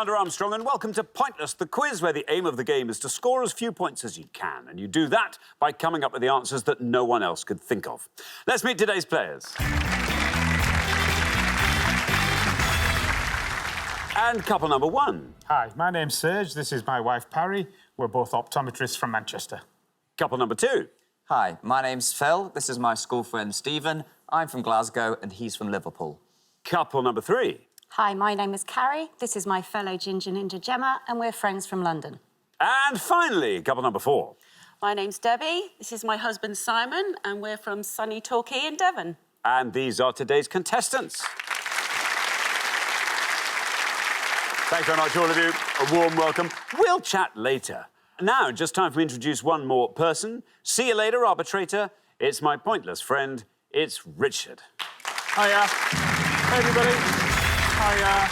Alexander Armstrong, and welcome to Pointless, the quiz where the aim of the game is to score as few points as you can, and you do that by coming up with the answers that no one else could think of. Let's meet today's players. And couple number one. Hi, my name's Serge. This is my wife, Parry. We're both optometrists from Manchester. Couple number two. Hi, my name's Phil. This is my school friend, Stephen. I'm from Glasgow and he's from Liverpool. Couple number three. Hi, my name is Carrie. This is my fellow Ginger Ninja Gemma, and we're friends from London. And finally, couple number four. My name's Debbie. This is my husband, Simon, and we're from sunny Torquay in Devon. And these are today's contestants. Thanks very much, all of you. A warm welcome. We'll chat later. Now, just time for me to introduce one more person. See you later, arbitrator. It's my pointless friend. It's Richard. Hiya. Hey, everybody. Hiya.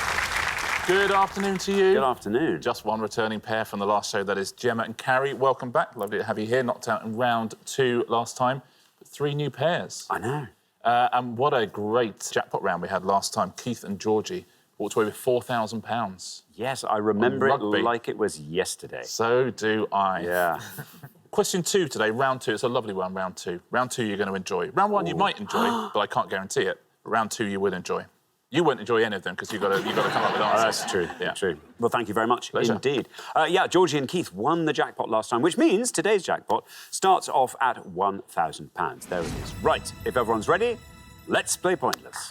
Good afternoon to you. Good afternoon. Just one returning pair from the last show, that is Gemma and Carrie. Welcome back. Lovely to have you here. Knocked out in round 2 last time. But 3 new pairs. I know. And what a great jackpot round we had last time. Keith and Georgie walked away with £4,000. Yes, I remember it like it was yesterday. So do I. Yeah. Question 2 today, round 2. It's a lovely one, round 2. Round 2 you're going to enjoy. Round 1 you might enjoy, but I can't guarantee it. Round 2 you will enjoy. You won't enjoy any of them because you've got to come up with answers. That's true. Yeah. True. Well, thank you very much. Pleasure. Indeed. Yeah, Georgie and Keith won the jackpot last time, which means today's jackpot starts off at £1,000. There it is. Right, if everyone's ready, let's play Pointless.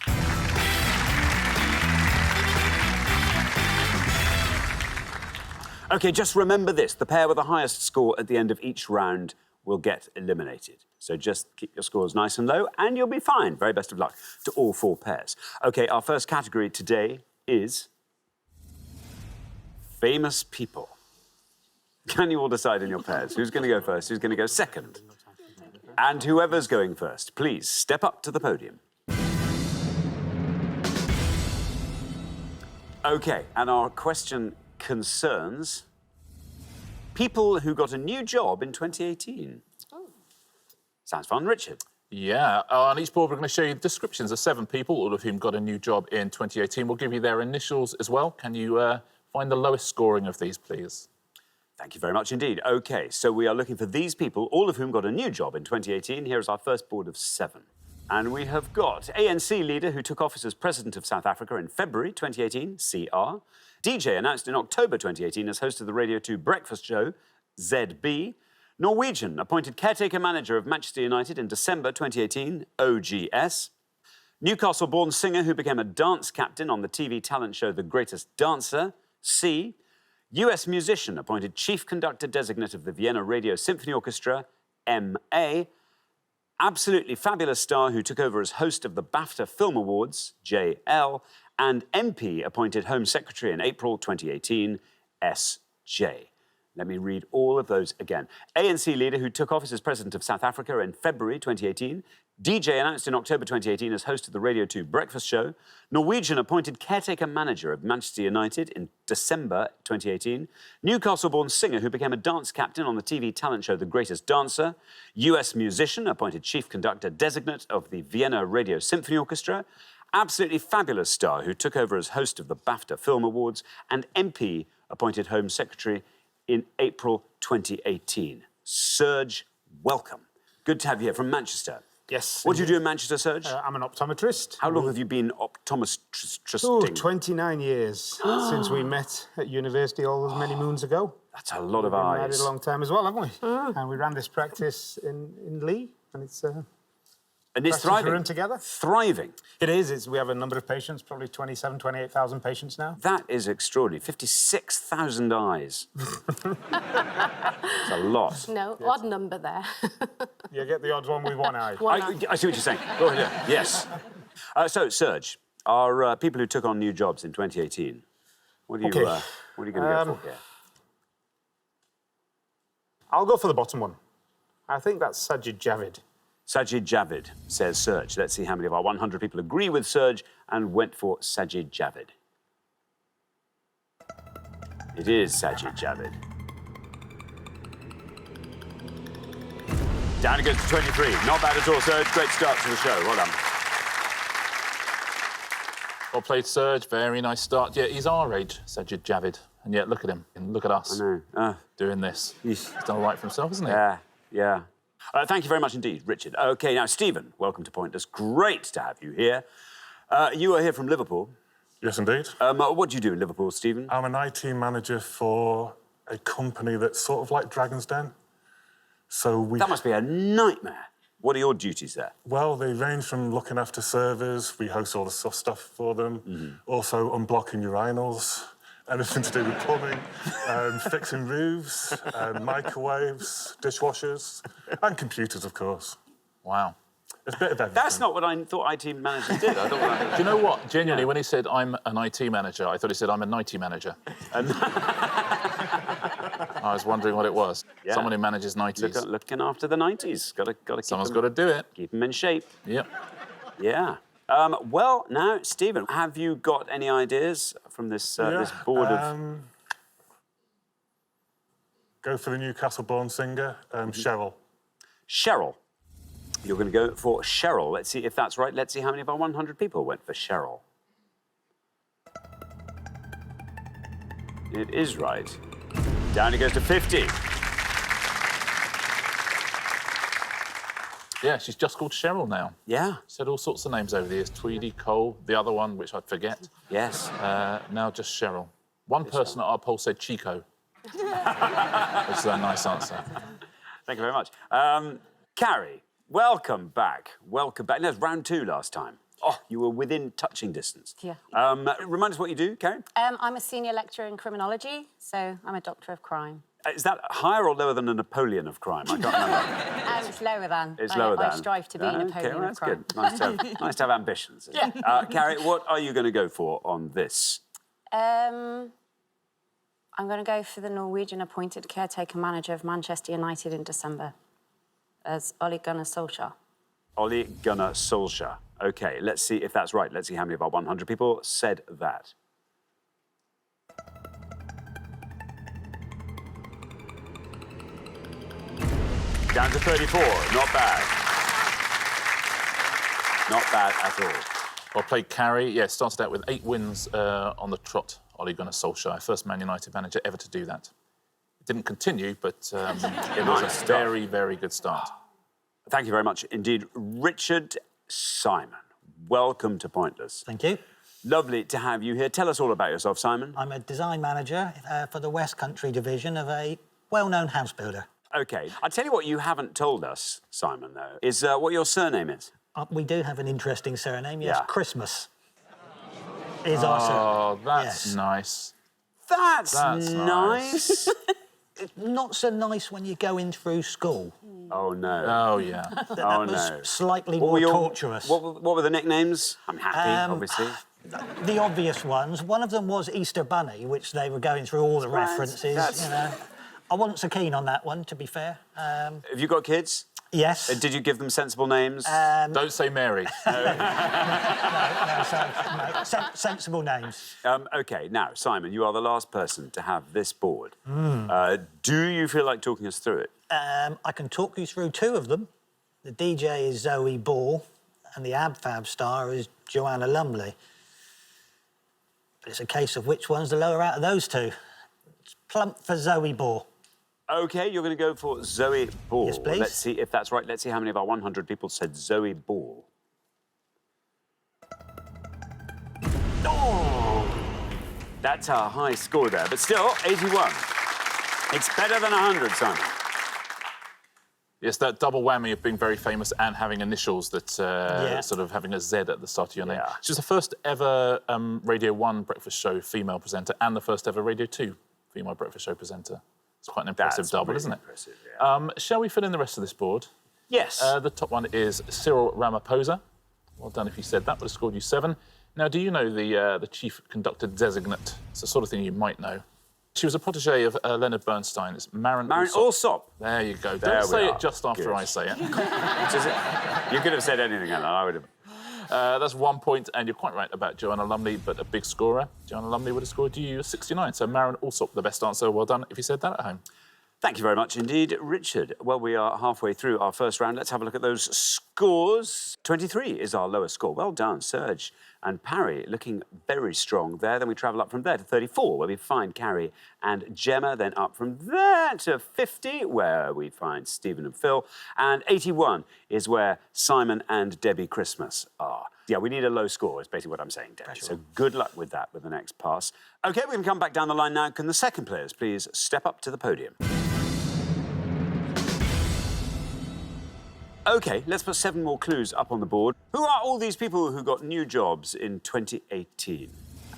OK, just remember this. The pair with the highest score at the end of each round will get eliminated. So just keep your scores nice and low and you'll be fine. Very best of luck to all 4 pairs. OK, our first category today is famous people. Can you all decide in your pairs? Who's going to go first? Who's going to go second? And whoever's going first, please step up to the podium. OK, and our question concerns people who got a new job in 2018. Oh. Sounds fun, Richard. Yeah, on each board we're going to show you descriptions of 7 people, all of whom got a new job in 2018. We'll give you their initials as well. Can you find the lowest scoring of these, please? Thank you very much indeed. OK, so we are looking for these people, all of whom got a new job in 2018. Here is our first board of 7. And we have got ANC leader who took office as President of South Africa in February 2018, CR. DJ announced in October 2018 as host of the Radio 2 breakfast show, ZB. Norwegian appointed caretaker manager of Manchester United in December 2018, OGS. Newcastle-born singer who became a dance captain on the TV talent show The Greatest Dancer, C. US musician appointed chief conductor designate of the Vienna Radio Symphony Orchestra, MA. Absolutely fabulous star who took over as host of the BAFTA Film Awards, JL, and MP appointed Home Secretary in April 2018, SJ. Let me read all of those again. ANC leader who took office as President of South Africa in February 2018. DJ announced in October 2018 as host of the Radio 2 breakfast show. Norwegian appointed caretaker manager of Manchester United in December 2018. Newcastle-born singer who became a dance captain on the TV talent show The Greatest Dancer. US musician appointed chief conductor designate of the Vienna Radio Symphony Orchestra. Absolutely fabulous star who took over as host of the BAFTA Film Awards. And MP appointed Home Secretary in April 2018. Serge, welcome. Good to have you here from Manchester. Yes. What do you do in Manchester, Serge? I'm an optometrist. How long have you been optometristing? Oh, 29 years since we met at university all those many moons ago. That's a lot of We've been eyes. married a long time as well, haven't we? And we ran this practice in Lee, and it's And it's practice we thriving. run together. Thriving. It is. We have a number of patients, probably 27, 28,000 patients now. That is extraordinary. 56,000 eyes. It's a lot. No, odd number there. You get the odds one with one eye. I see what you're saying. Go ahead. Yes. So, Serge, are people who took on new jobs in 2018, what are you going to go for here? I'll go for the bottom one. I think that's Sajid Javid. Sajid Javid, says Serge. Let's see how many of our 100 people agree with Serge and went for Sajid Javid. It is Sajid Javid. Down it goes to 23. Not bad at all, Serge. Great start to the show. Well done. Well played, Serge. Very nice start. Yeah, he's our age, Sajid Javid. And yet, look at him. And look at us. I know. Doing this. He's done all right for himself, hasn't he? Yeah. Thank you very much indeed, Richard. OK, now, Stephen, welcome to Pointless. Great to have you here. You are here from Liverpool. Yes, indeed. What do you do in Liverpool, Stephen? I'm an IT manager for a company that's sort of like Dragon's Den. So we... That must be a nightmare. What are your duties there? Well, they range from looking after servers, we host all the stuff for them, also unblocking urinals, anything to do with plumbing, fixing roofs, microwaves, dishwashers, and computers, of course. Wow. It's a bit of everything. That's not what I thought IT managers did. I thought Do you know what? Genuinely, when he said, I'm an IT manager, I thought he said, I'm a nighty manager. I was wondering what it was. Yeah. Someone who manages 90s. looking after the 90s. Got to keep Someone's them, got to do it. keep them in shape. Yep. Yeah. Well, now, Stephen, have you got any ideas from this this board of... Go for the Newcastle-born singer, Cheryl. Cheryl. You're going to go for Cheryl. Let's see if that's right. Let's see how many of our 100 people went for Cheryl. It is right. Down it goes to 50. Yeah, she's just called Cheryl now. Yeah. Said all sorts of names over the years. Tweedy, Cole, the other one, which I'd forget. Yes. Now just Cheryl. One person at our poll said Chico. Which is a nice answer. Thank you very much. Carrie, welcome back. Welcome back. No, it was round 2 last time. Oh, you were within touching distance. Yeah. Remind us what you do, Carrie. I'm a senior lecturer in criminology, so I'm a doctor of crime. Is that higher or lower than a Napoleon of crime? I can't remember. It's lower than. It's lower than. I strive to be a Napoleon well, of that's crime. good. Nice to have ambitions. Carrie, what are you going to go for on this? I'm going to go for the Norwegian appointed caretaker manager of Manchester United in December as Ole Gunnar Solskjaer. Ole Gunnar Solskjaer. OK, let's see if that's right. Let's see how many of our 100 people said that. Down to 34. Not bad. Not bad at all. Well played, Carrie. Yeah, started out with 8 wins on the trot. Ole Gunnar Solskjaer, first Man United manager ever to do that. It didn't continue, but it was a very, very good start. Thank you very much indeed. Richard Simon, welcome to Pointless. Thank you. Lovely to have you here. Tell us all about yourself, Simon. I'm a design manager for the West Country division of a well-known house builder. OK. I'll tell you what you haven't told us, Simon, though, is what your surname is. We do have an interesting surname, yes. Yeah. Christmas is our surname. Oh, that's Yes. nice. That's That's nice. Not so nice when you're going through school. Oh, no. Oh, yeah. That was slightly more torturous. What were the nicknames? I'm happy, obviously. The obvious ones. One of them was Easter Bunny, which they were going through all the references. That's- You know. I wasn't so keen on that one, to be fair. Have you got kids? Yes. Did you give them sensible names? Don't say Mary. Sensible names. OK, now, Simon, you are the last person to have this board. Do you feel like talking us through it? I can talk you through 2 of them. The DJ is Zoe Ball, and the AbFab star is Joanna Lumley. But it's a case of which one's the lower out of those 2. It's plump for Zoe Ball. OK, you're going to go for Zoe Ball. Yes, please. Let's see if that's right. Let's see how many of our 100 people said Zoe Ball. Oh! That's a high score there, but still, 81. It's better than 100, Simon. Yes, that double whammy of being very famous and having initials that Yeah. sort of having a Z at the start of your name. Yeah. She was the first ever Radio 1 breakfast show female presenter and the first ever Radio 2 female breakfast show presenter. It's quite an impressive double, really isn't it? Impressive, yeah. Shall we fill in the rest of this board? Yes. The top one is Cyril Ramaphosa. Well done if you said that, would have scored you 7. Now, do you know the chief conductor designate? It's the sort of thing you might know. She was a protege of Leonard Bernstein. It's Maren Alsop. There you go. There Don't we say are. it just after Good. I say it. You could have said anything, Alan. I would have. That's 1 point, and you're quite right about Joanna Lumley, but a big scorer. Joanna Lumley would have scored you a 69, so Maren Alsop, the best answer. Well done if you said that at home. Thank you very much indeed, Richard. Well, we are halfway through our first round. Let's have a look at those scores. 23 is our lowest score. Well done, Serge and Parry looking very strong there. Then we travel up from there to 34, where we find Carrie and Gemma. Then up from there to 50, where we find Stephen and Phil. And 81 is where Simon and Debbie Christmas are. Yeah, we need a low score, is basically what I'm saying, Debbie. So good luck with that with the next pass. OK, we can come back down the line now. Can the second players please step up to the podium? OK, let's put 7 more clues up on the board. Who are all these people who got new jobs in 2018?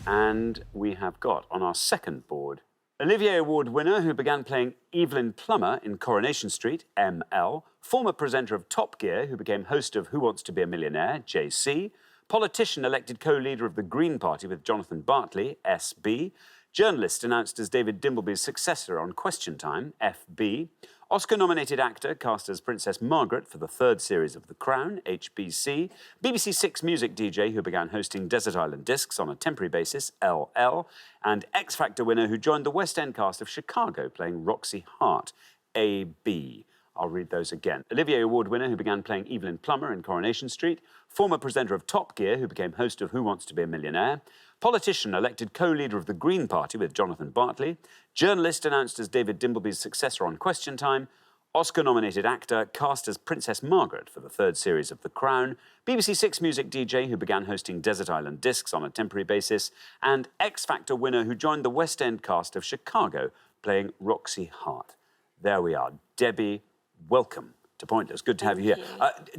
And we have got on our second board Olivier Award winner who began playing Evelyn Plummer in Coronation Street, ML, former presenter of Top Gear who became host of Who Wants to Be a Millionaire, JC, politician elected co-leader of the Green Party with Jonathan Bartley, SB, journalist announced as David Dimbleby's successor on Question Time, FB, Oscar-nominated actor cast as Princess Margaret for the 3rd series of The Crown, HBC, BBC 6 music DJ who began hosting Desert Island Discs on a temporary basis, LL, and X Factor winner who joined the West End cast of Chicago playing Roxy Hart, AB. I'll read those again. Olivier Award winner who began playing Evelyn Plummer in Coronation Street, former presenter of Top Gear who became host of Who Wants to Be a Millionaire, politician elected co-leader of the Green Party with Jonathan Bartley, journalist announced as David Dimbleby's successor on Question Time, Oscar-nominated actor cast as Princess Margaret for the 3rd series of The Crown, BBC 6 music DJ who began hosting Desert Island Discs on a temporary basis, and X Factor winner who joined the West End cast of Chicago playing Roxy Hart. There we are. Debbie, welcome to Pointless. Good to have you here.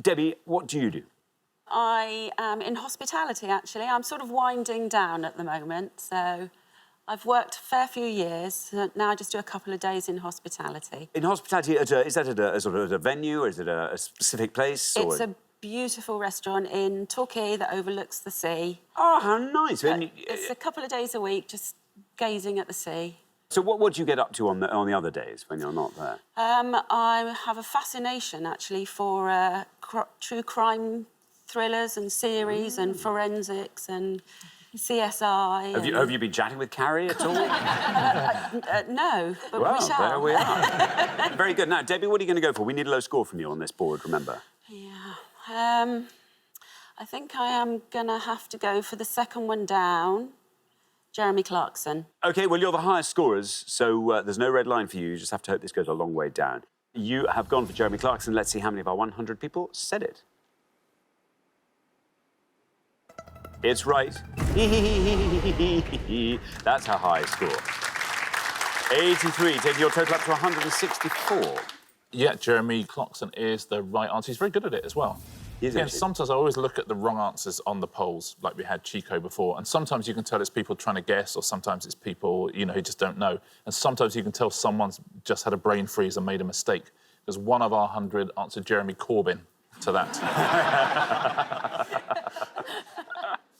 Debbie, what do you do? I am in hospitality, actually. I'm sort of winding down at the moment, so I've worked a fair few years. So now I just do a couple of days in hospitality. In hospitality, is that at a sort of a venue, or is it a specific place? It's a beautiful restaurant in Torquay that overlooks the sea. Oh, how nice. It's a couple of days a week, just gazing at the sea. So what do you get up to on the other days when you're not there? I have a fascination, actually, for true crime thrillers and series and forensics and CSI. Have you been chatting with Carrie at all? No, but Well, we shall. there we are. Very good. Now, Debbie, what are you going to go for? We need a low score from you on this board, remember? Yeah. I think I am going to have to go for the second one down, Jeremy Clarkson. OK, well, you're the highest scorers, so there's no red line for you. You just have to hope this goes a long way down. You have gone for Jeremy Clarkson. Let's see how many of our 100 people said it. It's right. That's her high score. 83, taking your total up to 164. Yeah, Jeremy Clarkson is the right answer. He's very good at it as well. Yeah, sometimes I always look at the wrong answers on the polls, like we had Chico before, and sometimes you can tell it's people trying to guess, or sometimes it's people, who just don't know. And sometimes you can tell someone's just had a brain freeze and made a mistake, because one of our 100 answered Jeremy Corbyn to that.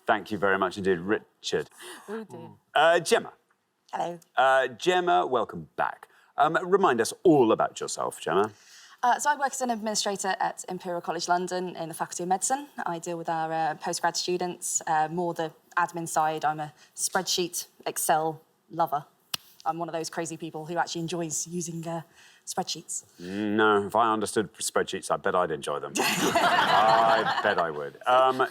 Thank you very much indeed, Richard. Oh, dear. Gemma. Hello. Gemma, welcome back. Remind us all about yourself, Gemma. So I work as an administrator at Imperial College London in the Faculty of Medicine. I deal with our postgrad students, more the admin side. I'm a spreadsheet, Excel lover. I'm one of those crazy people who actually enjoys using spreadsheets. No, if I understood spreadsheets, I bet I'd enjoy them. I bet I would.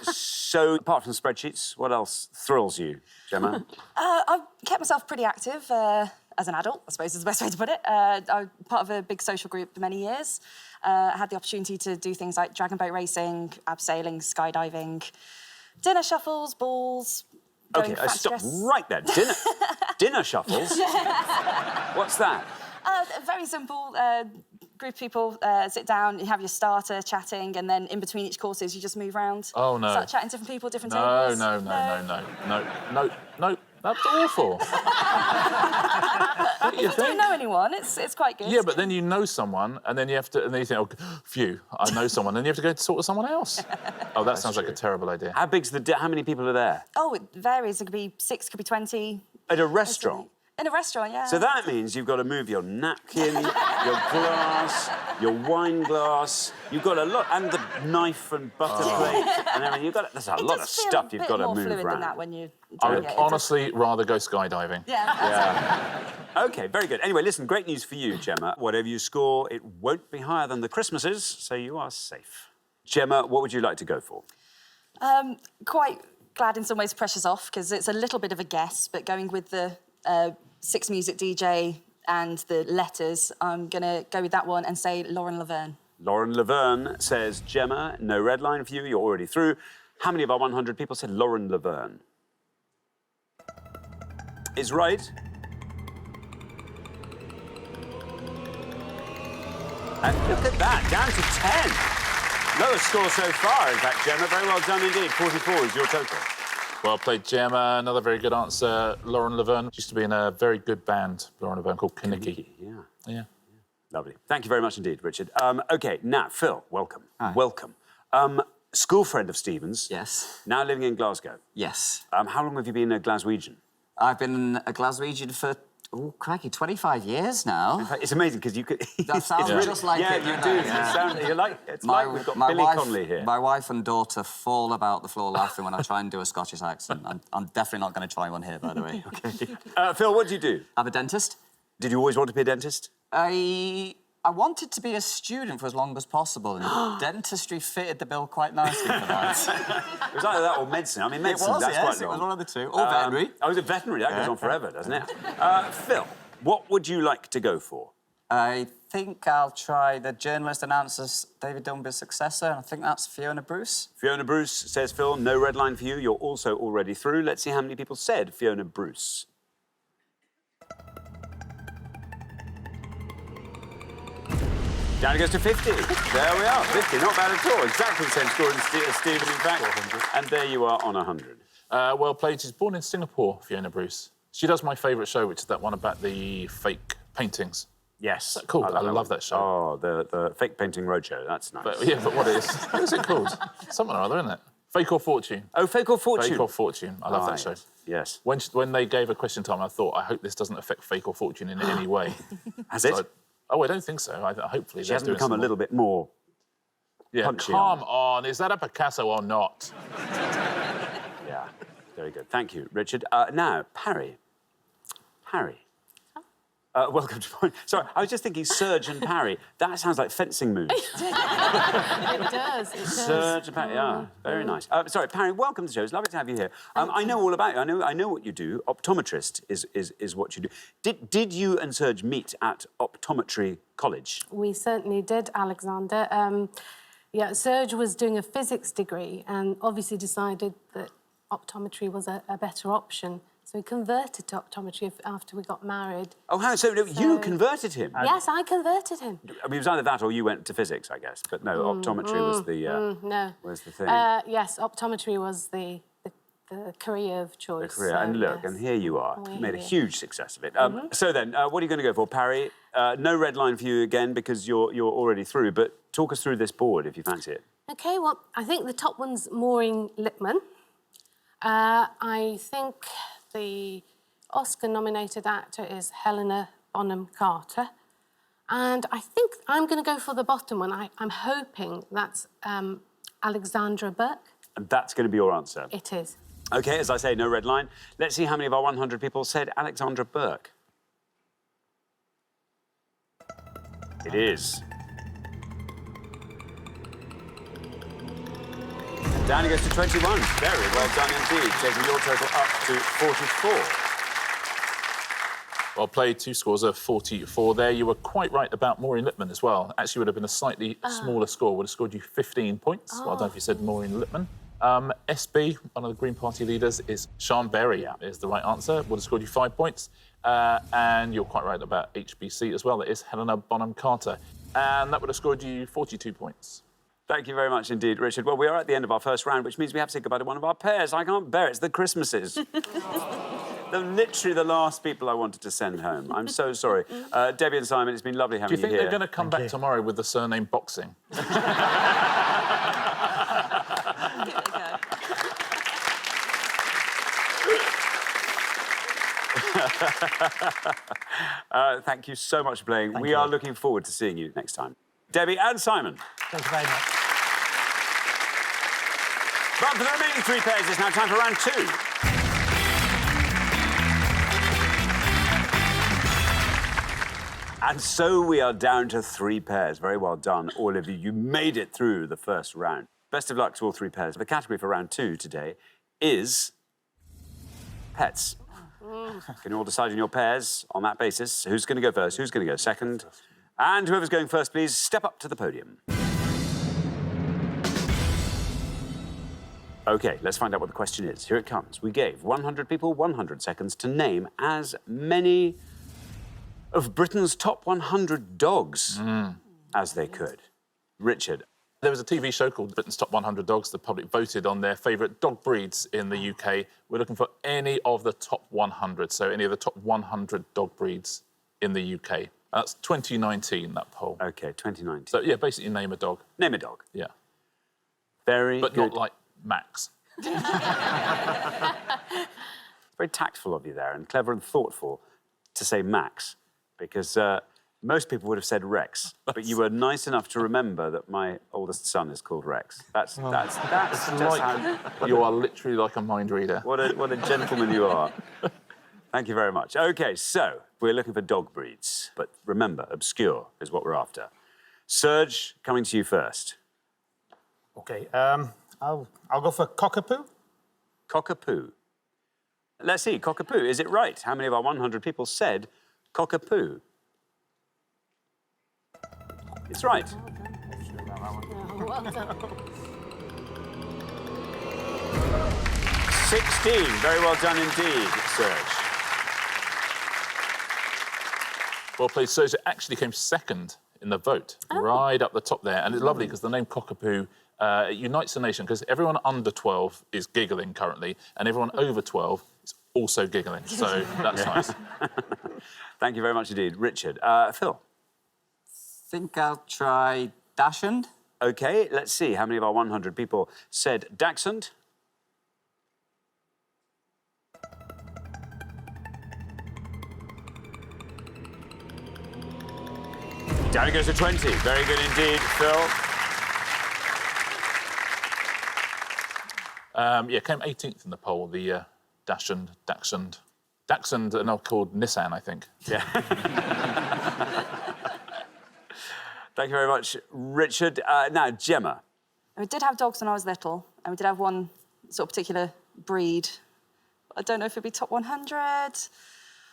So, apart from spreadsheets, what else thrills you, Gemma? I've kept myself pretty active as an adult, I suppose is the best way to put it. I'm part of a big social group for many years. I had the opportunity to do things like dragon boat racing, abseiling, skydiving, dinner shuffles, balls. OK, stop right there. Dinner shuffles? What's that? Very simple. Group of people sit down, you have your starter chatting, and then in between each courses you just move around. Oh, no. Start chatting to different people, different tables. No. That's awful. If you don't know anyone, it's quite good. Yeah, but then you know someone, and then you have to, and then you think, oh, phew, I know someone, and you have to go to talk to someone else. Oh, that sounds like a terrible idea. How big's how many people are there? Oh, it varies. It could be 6, could be 20. At a restaurant? In a restaurant, yeah. So that means you've got to move your napkin, your glass, your wine glass. You've got a lot, and the knife and butter plate, and everything. There's a lot of stuff you've got to move around. It does feel a bit more fluid than around. that when you. I would honestly rather go skydiving. Yeah. OK, very good. Anyway, listen, great news for you, Gemma. Whatever you score, it won't be higher than the Christmases, so you are safe. Gemma, what would you like to go for? Quite glad in some ways pressure's off because it's a little bit of a guess, but going with the Six Music DJ and the letters, I'm going to go with that one and say Lauren Laverne. Lauren Laverne says Gemma, no red line for you, you're already through. How many of our 100 people said Lauren Laverne? Is right. And look at that, down to 10. Lowest score so far, in fact, Gemma. Very well done indeed. 44 is your total. Well played, Gemma. Another very good answer. Lauren Laverne used to be in a very good band, Lauren Laverne, called Kinnicky. Yeah. Yeah. Lovely. Thank you very much indeed, Richard. OK, now, Phil, welcome. Hi. Welcome. School friend of Stephen's. Yes. Now living in Glasgow. Yes. How long have you been a Glaswegian? I've been a Glaswegian for, oh, crikey, 25 years now. In fact, it's amazing because you could... That sounds just like yeah, it. you do. It's like we've got Billy Connolly here. My wife and daughter fall about the floor laughing when I try and do a Scottish accent. I'm definitely not going to try one here, by the way. Okay. Phil, what do you do? I'm a dentist. Did you always want to be a dentist? I wanted to be a student for as long as possible, and dentistry fitted the bill quite nicely for that. It was either that or medicine. I mean, medicine, that's quite long. It was one of the two. Or veterinary. Oh, was it veterinary? That goes on forever, doesn't it? Phil, what would you like to go for? I think I'll try the journalist announcer David Dunbar's successor, and I think that's Fiona Bruce. Fiona Bruce says, Phil, no red line for you. You're also already through. Let's see how many people said Fiona Bruce. Down it goes to 50. There we are, 50. Not bad at all. Exactly the same score as Stephen, in fact. And there you are on 100. Well played. She's born in Singapore, Fiona Bruce. She does my favourite show, which is that one about the fake paintings. Yes. Cool. I love that show. Oh, the fake painting roadshow. That's nice. But what is it called? Something or other, isn't it? Fake or Fortune. Oh, Fake or Fortune. Fake or Fortune. I love that show. Yes. When they gave a question time, I thought, I hope this doesn't affect Fake or Fortune in any way. Has it? I don't think so. Hopefully she hasn't become a little bit more punchy. Come on. Is that a Picasso or not? Yeah, very good. Thank you, Richard. Now, Parry. Parry. Welcome to point. Sorry, I was just thinking surge and parry. That sounds like fencing moves. It does. Surge and parry. Yeah, very nice. Sorry, Parry. Welcome to the show. It's lovely to have you here. I know all about you. I know what you do. Optometrist is what you do. Did you and Surge meet at optometry college? We certainly did, Alexander. Serge was doing a physics degree and obviously decided that optometry was a better option. So he converted to optometry after we got married. Oh, how? So you converted him? Yes, I converted him. I mean, it was either that or you went to physics, I guess. But no, optometry was the thing. Yes, optometry was the career of choice. The career. And look, and here you are. Made a huge success of it. So then, what are you going to go for, Parry? No red line for you again because you're already through. But talk us through this board if you fancy it. OK, well, I think the top one's Maureen Lipman. I think the Oscar-nominated actor is Helena Bonham Carter. And I think I'm going to go for the bottom one. I'm hoping that's Alexandra Burke. And that's going to be your answer? It is. OK, as I say, no red line. Let's see how many of our 100 people said Alexandra Burke. It is. Down it goes to 21. Very well done indeed, taking your total up to 44. Well played, 2 scores of 44 there. You were quite right about Maureen Lipman as well. Actually, would have been a slightly smaller score. Would have scored you 15 points. Well done if you said Maureen Lipman. SB, one of the Green Party leaders, is Sean Berry, is the right answer. Would have scored you 5 points. And you're quite right about HBC as well. That is Helena Bonham Carter. And that would have scored you 42 points. Thank you very much indeed, Richard. Well, we are at the end of our first round, which means we have to say goodbye to one of our pairs. I can't bear it. It's the Christmases. They're literally the last people I wanted to send home. I'm so sorry. Debbie and Simon, it's been lovely having you here. Do you think they're going to come back tomorrow with the surname Boxing? Thank you so much for playing. We are looking forward to seeing you next time. Debbie and Simon. Thank you very much. But for the remaining 3 pairs, it's now time for round 2. And so we are down to 3 pairs. Very well done, all of you. You made it through the first round. Best of luck to all 3 pairs. The category for round 2 today is pets. Can you all decide on your pairs on that basis? Who's going to go first? Who's going to go second? And whoever's going first, please step up to the podium. OK, let's find out what the question is. Here it comes. We gave 100 people 100 seconds to name as many of Britain's top 100 dogs as they could. Richard. There was a TV show called Britain's Top 100 Dogs. The public voted on their favourite dog breeds in the UK. We're looking for any of the top 100, so any of the top 100 dog breeds in the UK. That's 2019, that poll. OK, 2019. So, yeah, basically name a dog. Name a dog. Yeah. Very But good. not like Max. Very tactful of you there, and clever and thoughtful to say Max, because most people would have said Rex, but you were nice enough to remember that my oldest son is called Rex. That's just how... You are literally like a mind reader. What a gentleman you are. Thank you very much. OK, so we're looking for dog breeds, but remember, obscure is what we're after. Serge, coming to you first. OK, I'll go for cockapoo. Cockapoo. Let's see, cockapoo, is it right? How many of our 100 people said cockapoo? It's right. Well done. 16. Very well done indeed, Serge. Well played, Serge. It actually came second in the vote, right up the top there. And it's lovely because the name cockapoo unites the nation, because everyone under 12 is giggling currently, and everyone over 12 is also giggling. So that's nice. Thank you very much indeed. Richard. Phil. I think I'll try Dachshund. OK, let's see how many of our 100 people said Dachshund. Down it goes to 20. Very good indeed, Phil. Yeah, came 18th in the poll, the Dachshund. Dachshund are now called Nissan, I think. Yeah. Thank you very much, Richard. Now, Gemma. We did have dogs when I was little, and we did have one sort of particular breed. I don't know if it'd be top 100.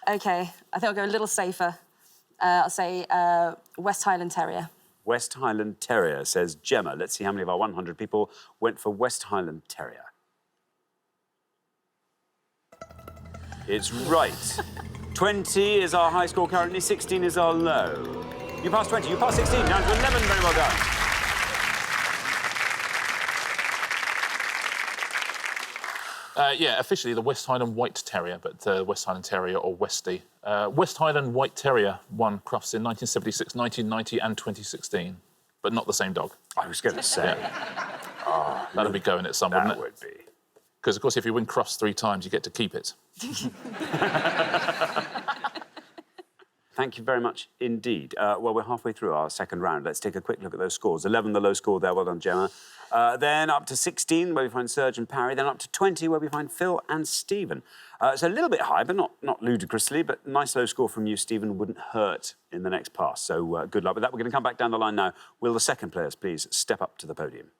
OK, I think I'll go a little safer. I'll say West Highland Terrier. West Highland Terrier, says Gemma. Let's see how many of our 100 people went for West Highland Terrier. It's right. 20 is our high score currently, 16 is our low. You passed 20, you passed 16, down to 11, very well done. Yeah, officially the West Highland White Terrier, but West Highland Terrier or Westie. West Highland White Terrier won Crufts in 1976, 1990 and 2016, but not the same dog. I was going to say. Yeah. Oh, that'd be going at some, wouldn't it? That would be. Because, of course, if you win Crufts 3 times, you get to keep it. Thank you very much indeed. Well, we're halfway through our second round. Let's take a quick look at those scores. 11, the low score there. Well done, Gemma. Then up to 16, where we find Serge and Parry. Then up to 20, where we find Phil and Stephen. It's a little bit high, but not ludicrously. But nice low score from you, Stephen, wouldn't hurt in the next pass. So good luck with that. We're going to come back down the line now. Will the second players please step up to the podium?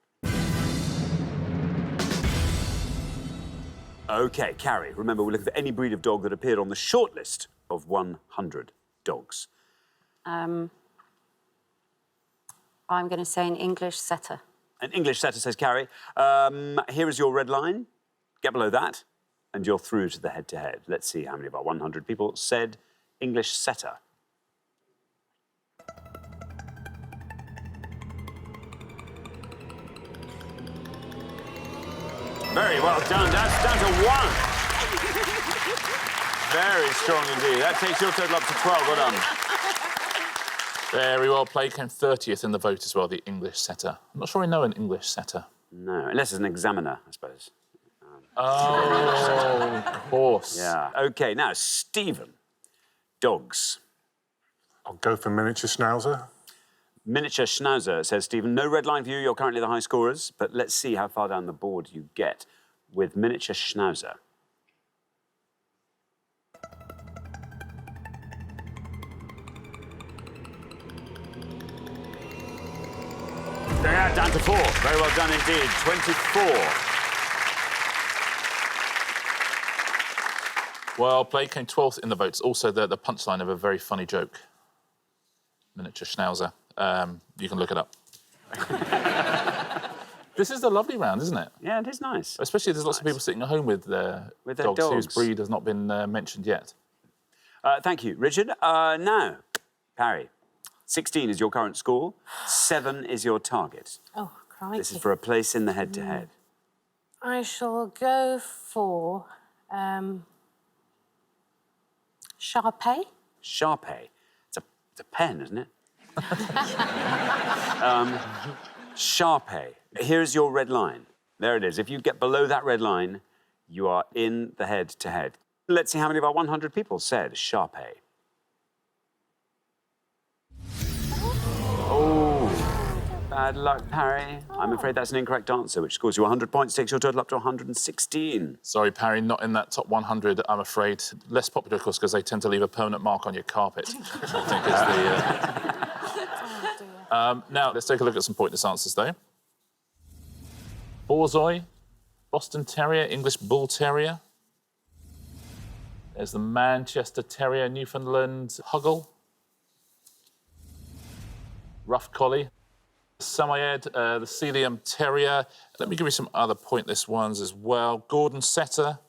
OK, Carrie. Remember, we're looking for any breed of dog that appeared on the shortlist of 100 dogs. I'm going to say an English setter. An English setter, says Carrie. Here is your red line. Get below that, and you're through to the head-to-head. Let's see how many of our 100 people said English setter. Very well done. That's down to 1. Very strong indeed. That takes your total up to 12. Well done. Very well played. Came 30th in the vote as well, the English setter. I'm not sure I know an English setter. No, unless it's an examiner, I suppose. Oh, of course. Yeah. OK, now, Stephen. Dogs. I'll go for miniature schnauzer. Miniature Schnauzer, says Stephen. No red line for you. You're currently the high scorers. But let's see how far down the board you get with Miniature Schnauzer. Yeah, down to 4. Very well done indeed. 24. Well played, came 12th in the votes. Also the punchline of a very funny joke. Miniature schnauzer. You can look it up. This is a lovely round, isn't it? Yeah, it is nice. Especially there's lots of people sitting at home with their dogs whose breed has not been mentioned yet. Thank you, Richard. Now, Parry, 16 is your current score. 7 is your target. Oh, crikey. This is for a place in the head-to-head. I shall go for Sharpay. Sharpay. It's a pen, isn't it? Sharpay. Here's your red line. There it is. If you get below that red line, you are in the head-to-head. Let's see how many of our 100 people said Sharpay. Oh, bad luck, Parry. I'm afraid that's an incorrect answer, which scores you 100 points, takes your total up to 116. Sorry, Parry, not in that top 100, I'm afraid. Less popular, of course, because they tend to leave a permanent mark on your carpet, I think is the... Now, let's take a look at some pointless answers, though. Borzoi, Boston Terrier, English Bull Terrier. There's the Manchester Terrier, Newfoundland Huggle. Rough Collie. Samoyed, the Sealyham Terrier. Let me give you some other pointless ones as well. Gordon Setter.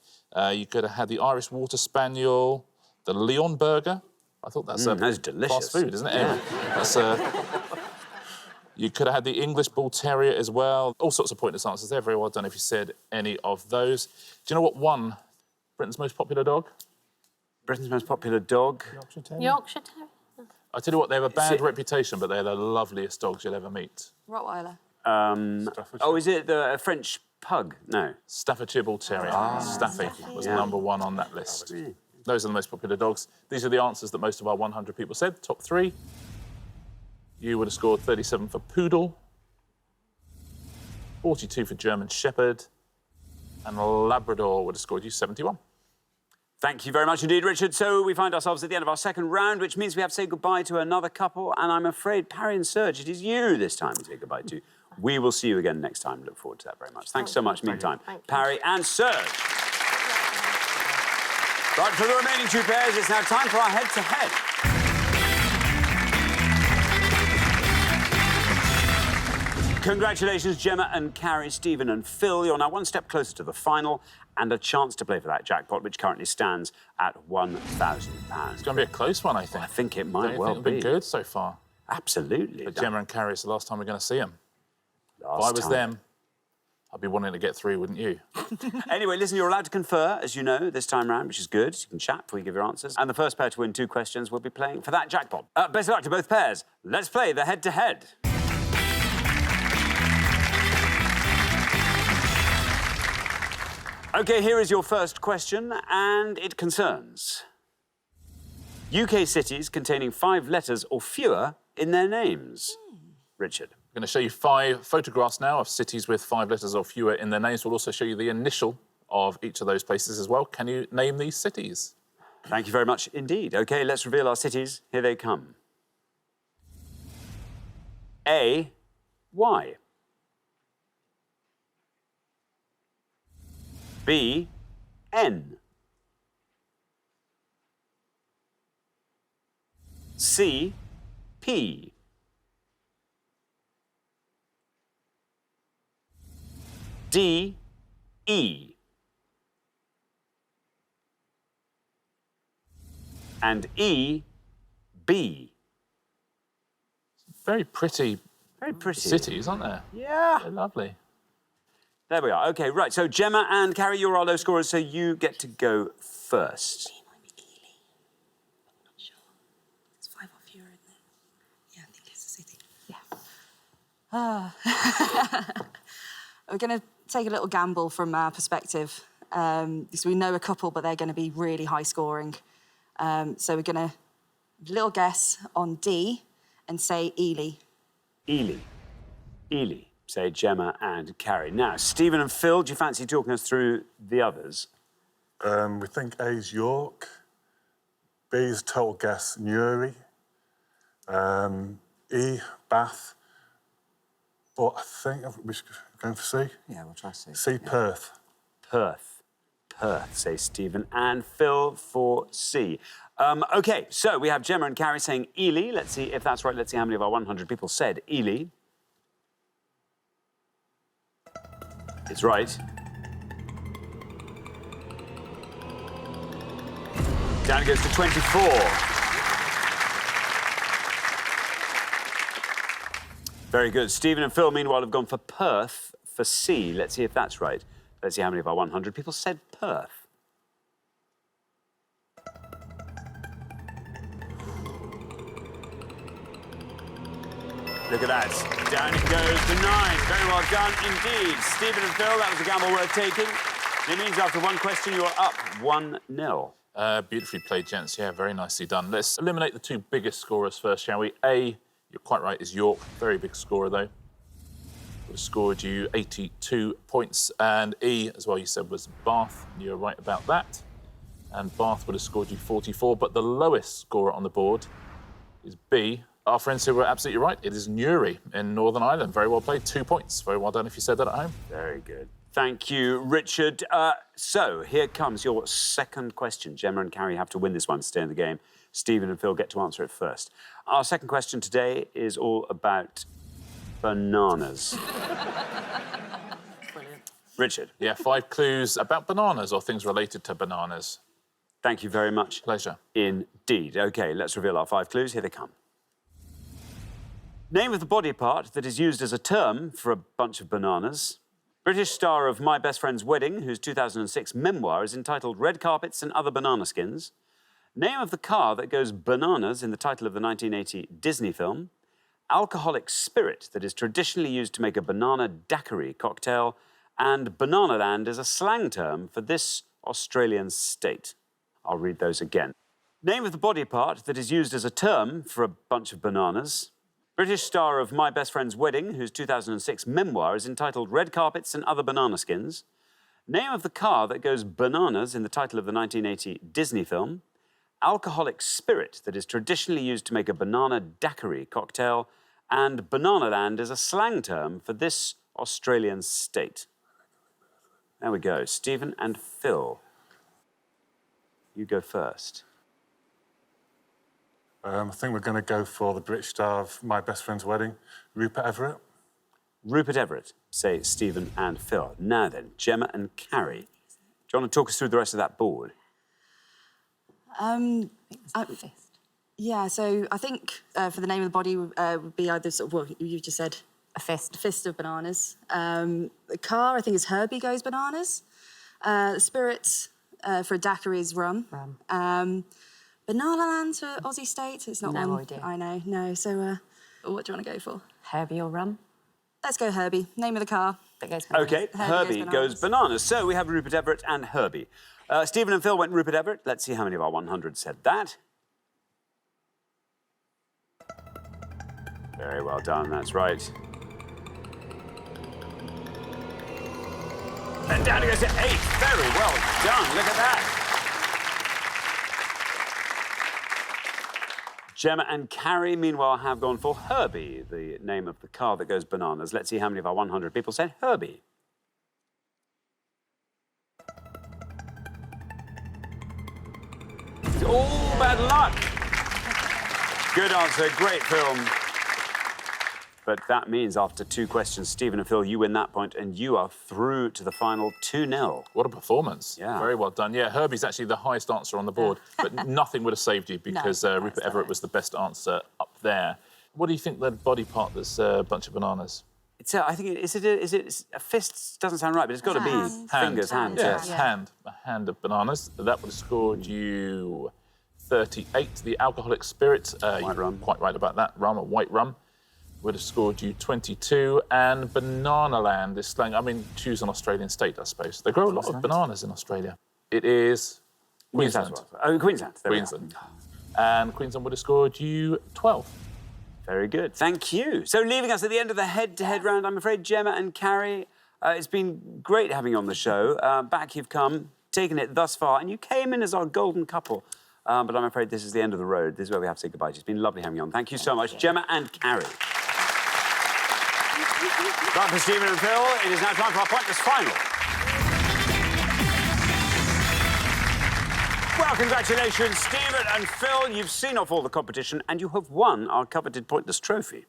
You could have had the Irish Water Spaniel, the Leonberger. I thought that's that's delicious. Fast food, isn't it? Yeah. That's you could have had the English Bull Terrier as well. All sorts of pointless answers there. Very well done if you said any of those. Do you know what won Britain's most popular dog? Britain's most popular dog? Yorkshire Terrier. Yorkshire Terrier. I tell you what, they have a bad reputation, but they're the loveliest dogs you'll ever meet. Rottweiler. Is it the French pug? No. Staffordshire Bull Terrier. Staffy was number 1 on that list. Those are the most popular dogs. These are the answers that most of our 100 people said. Top 3. You would have scored 37 for Poodle, 42 for German Shepherd, and Labrador would have scored you 71. Thank you very much indeed, Richard. So we find ourselves at the end of our second round, which means we have to say goodbye to another couple, and I'm afraid, Parry and Serge, it is you this time we say goodbye to. We will see you again next time. Look forward to that very much. Thanks so much, meantime, Parry and Serge. Right, for the remaining 2 pairs, it's now time for our head-to-head. Congratulations, Gemma and Carrie, Stephen and Phil. You're now one step closer to the final and a chance to play for that jackpot, which currently stands at £1,000. It's going to be a close one, I think. I think it might well be. It's been good so far. Absolutely. But Gemma and Carrie, it's the last time we're going to see them. If I was them, I'd be wanting to get through, wouldn't you? Anyway, listen, you're allowed to confer, as you know, this time round, which is good. You can chat before you give your answers. And the first pair to win 2 questions will be playing for that jackpot. Best of luck to both pairs. Let's play the head-to-head. OK, here is your first question, and it concerns UK cities containing 5 letters or fewer in their names. Richard. I'm going to show you 5 photographs now of cities with 5 letters or fewer in their names. We'll also show you the initial of each of those places as well. Can you name these cities? Thank you very much indeed. OK, let's reveal our cities. Here they come. A, Y. B, N. C, P. D, E. And E, B. Very pretty cities, aren't there? Yeah. They're lovely. There we are. OK, right, so Gemma and Carrie, you're our low scorers, so you get to go first. It might be Ely, but I'm not sure. It's 5 or fewer, isn't it? Yeah, I think it's a city. Yeah. We're going to take a little gamble from our perspective. Because we know a couple, but they're going to be really high scoring. So we're going to little guess on D and say Ely. Ely. Ely. Say Gemma and Carrie. Now, Stephen and Phil, do you fancy talking us through the others? We think A's York. B is total guess Newry. E, Bath. But I think we should go for C. Yeah, we'll try C. C, Perth. Perth. Perth, say Stephen and Phil for C. OK, so we have Gemma and Carrie saying Ely. Let's see if that's right. Let's see how many of our 100 people said Ely. It's right. Down it goes to 24. Very good. Stephen and Phil, meanwhile, have gone for Perth for C. Let's see if that's right. Let's see how many of our 100 people said Perth. Look at that. Down it goes to 9. Very well done indeed. Stephen and Phil, that was a gamble worth taking. It means after one question, you're up 1-0. Beautifully played, gents. Yeah, very nicely done. Let's eliminate the two biggest scorers first, shall we? A, you're quite right, is York. Very big scorer, though. Would have scored you 82 points. And E, as well, you said, was Bath. And you're right about that. And Bath would have scored you 44. But the lowest scorer on the board is B. Our friends who were absolutely right. It is Newry in Northern Ireland. Very well played. 2 points. Very well done if you said that at home. Very good. Thank you, Richard. So here comes your second question. Gemma and Carrie have to win this one to stay in the game. Stephen and Phil get to answer it first. Our second question today is all about bananas. Brilliant. Richard. Yeah, 5 clues about bananas or things related to bananas. Thank you very much. Pleasure. Indeed. OK, let's reveal our 5 clues. Here they come. Name of the body part that is used as a term for a bunch of bananas. British star of My Best Friend's Wedding, whose 2006 memoir is entitled Red Carpets and Other Banana Skins. Name of the car that goes bananas in the title of the 1980 Disney film. Alcoholic spirit that is traditionally used to make a banana daiquiri cocktail. And Banana Land is a slang term for this Australian state. I'll read those again. Name of the body part that is used as a term for a bunch of bananas. British star of My Best Friend's Wedding, whose 2006 memoir is entitled Red Carpets and Other Banana Skins. Name of the car that goes bananas in the title of the 1980 Disney film. Alcoholic spirit that is traditionally used to make a banana daiquiri cocktail. And Banana Land is a slang term for this Australian state. There we go. Stephen and Phil. You go first. I think we're going to go for the British star of My Best Friend's Wedding, Rupert Everett. Rupert Everett, say Stephen and Phil. Now then, Gemma and Carrie. Do you want to talk us through the rest of that board? Yeah, so I think for the name of the body would be either sort of, well, you just said A fist. a fist of bananas. The car, I think, is Herbie Goes Bananas. The spirit for a daiquiri is rum. Banana Land for Aussie States, it's not No one. idea. I know, no. So what do you want to go for? Herbie or rum? Let's go Herbie. Name of the car. That goes bananas. OK, Herbie goes bananas. So we have Rupert Everett and Herbie. Stephen and Phil went Rupert Everett. Let's see how many of our 100 said that. Very well done, that's right. And down it goes to 8. Very well done, look at that. Gemma and Carrie, meanwhile, have gone for Herbie, the name of the car that goes bananas. Let's see how many of our 100 people said Herbie. It's all bad luck. Good answer, great film. But that means after 2 questions, Stephen and Phil, you win that point, and you are through to the final 2-0. What a performance. Yeah. Very well done. Yeah, Herbie's actually the highest answer on the board, but nothing would have saved you because Rupert Everett was the best answer up there. What do you think the body part that's a bunch of bananas? It's I think, is it a fist? Doesn't sound right, but it's got to be fingers, hands. Yeah, Yes. it's a hand of bananas. That would have scored you 38. The alcoholic spirit, White rum. Quite right about that. Rum, or white rum, would have scored you 22. And Banana Land is slang. I mean, choose an Australian state, I suppose. They grow a lot of bananas in Australia. It is Queensland. Oh, Queensland. There we are. Queensland. And Queensland would have scored you 12. Very good. Thank you. So leaving us at the end of the head-to-head round, I'm afraid, Gemma and Carrie, it's been great having you on the show. Back you've come, taken it thus far, and you came in as our golden couple. But I'm afraid this is the end of the road. This is where we have to say goodbye. It's been lovely having you on. Thank you so much, Gemma and Carrie. Right, for Stephen and Phil, it is now time for our pointless final. Well, congratulations, Stephen and Phil. You've seen off all the competition and you have won our coveted Pointless trophy.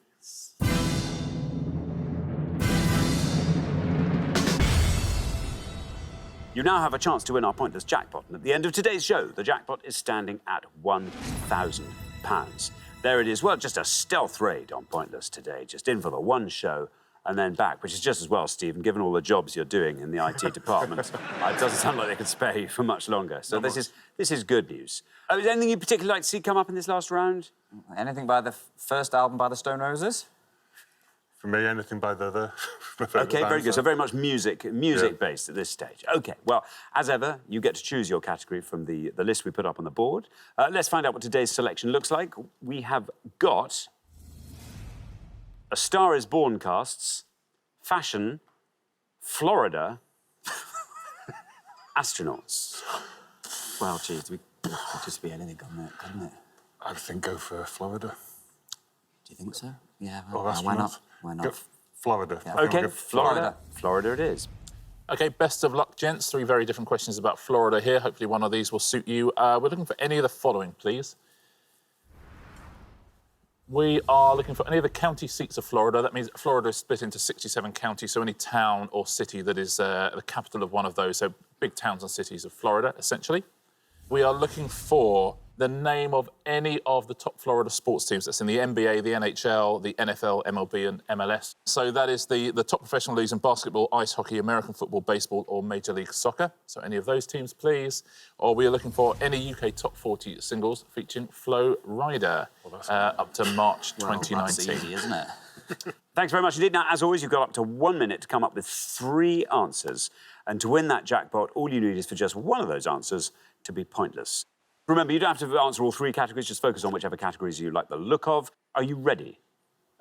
You now have a chance to win our Pointless jackpot. And at the end of today's show, the jackpot is standing at £1,000. There it is. Well, just a stealth raid on Pointless today. Just in for the one show and then back, which is just as well, Stephen, given all the jobs you're doing in the IT department. It doesn't sound like they can spare you for much longer. So this is good news. Is there anything you particularly like to see come up in this last round? Anything by the first album by the Stone Roses? For me, anything by the OK, very good. So very much music-based at this stage. OK, well, as ever, you get to choose your category from the list we put up on the board. Let's find out what today's selection looks like. We have got A Star Is Born casts, fashion, Florida, astronauts. Well, geez, we could just be anything on that, couldn't it? I think go for Florida. Do you think so? Yeah, Or well, why not? astronauts. Why Go not? Florida. Yeah. I think we'll OK, go Florida. Florida it is. OK, best of luck, gents. 3 very different questions about Florida here. Hopefully one of these will suit you. We're looking for any of the following, please. We are looking for any of the county seats of Florida. That means Florida is split into 67 counties, so any town or city that is the capital of one of those, so big towns and cities of Florida, essentially. We are looking for the name of any of the top Florida sports teams. That's in the NBA, the NHL, the NFL, MLB, and MLS. So that is the top professional leagues in basketball, ice hockey, American football, baseball, or Major League Soccer. So any of those teams, please. Or we are looking for any UK top 40 singles featuring Flo Rida up to March 2019. That's easy, isn't it? Thanks very much indeed. Now, as always, you've got up to 1 minute to come up with 3 answers. And to win that jackpot, all you need is for just one of those answers to be pointless. Remember, you don't have to answer all 3 categories. Just focus on whichever categories you like the look of. Are you ready?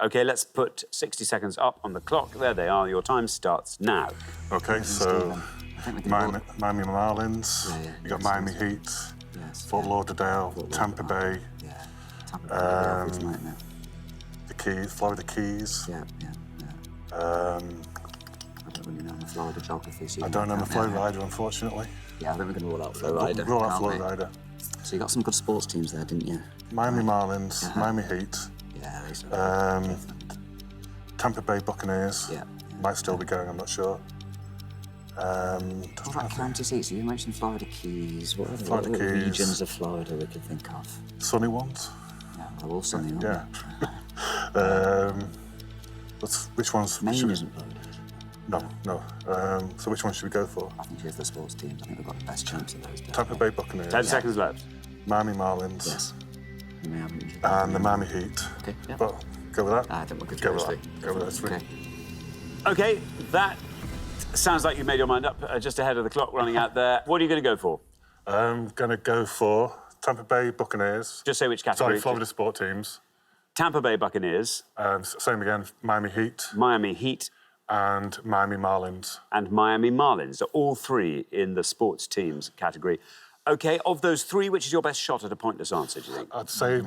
OK, let's put 60 seconds up on the clock. There they are. Your time starts now. OK, so Miami Marlins, Yeah, you got Miami Heat, Fort Lauderdale, Tampa Bay, the Keys, Florida Keys. Yeah. I I don't really know the Florida geography. So don't know the Flo Rida, unfortunately. Yeah, I think we're going to rule out Flo Rida. Rule out can't Flo we? Rida. So you got some good sports teams there, didn't you? Miami Marlins, Miami Heat, Yeah, they said. Tampa Bay Buccaneers. Yeah. Might still be going, I'm not sure. What about county seats? You mentioned Florida Keys. What are the Florida what Keys. regions of Florida we could think of? Sunny ones? Yeah, they're all sunny, aren't Yeah. Which ones? Maine isn't Florida. No. So which one should we go for? I think here's the sports teams. I think we've got the best chance of those. Tampa Bay Buccaneers. 10 seconds left. Miami Marlins. Yes. And the Miami Heat. Okay, yeah. But go with that. I think we could Go go with with that. Go with those 3. Okay. OK, that sounds like you've made your mind up just ahead of the clock running out there. What are you going to go for? I'm going to go for Tampa Bay Buccaneers. Just say which category. Sorry, Florida sport teams. Tampa Bay Buccaneers. Same again, Miami Heat. Miami Heat. And Miami Marlins. And Miami Marlins are all 3 in the sports teams category. OK, of those 3, which is your best shot at a pointless answer, do you think? I'd say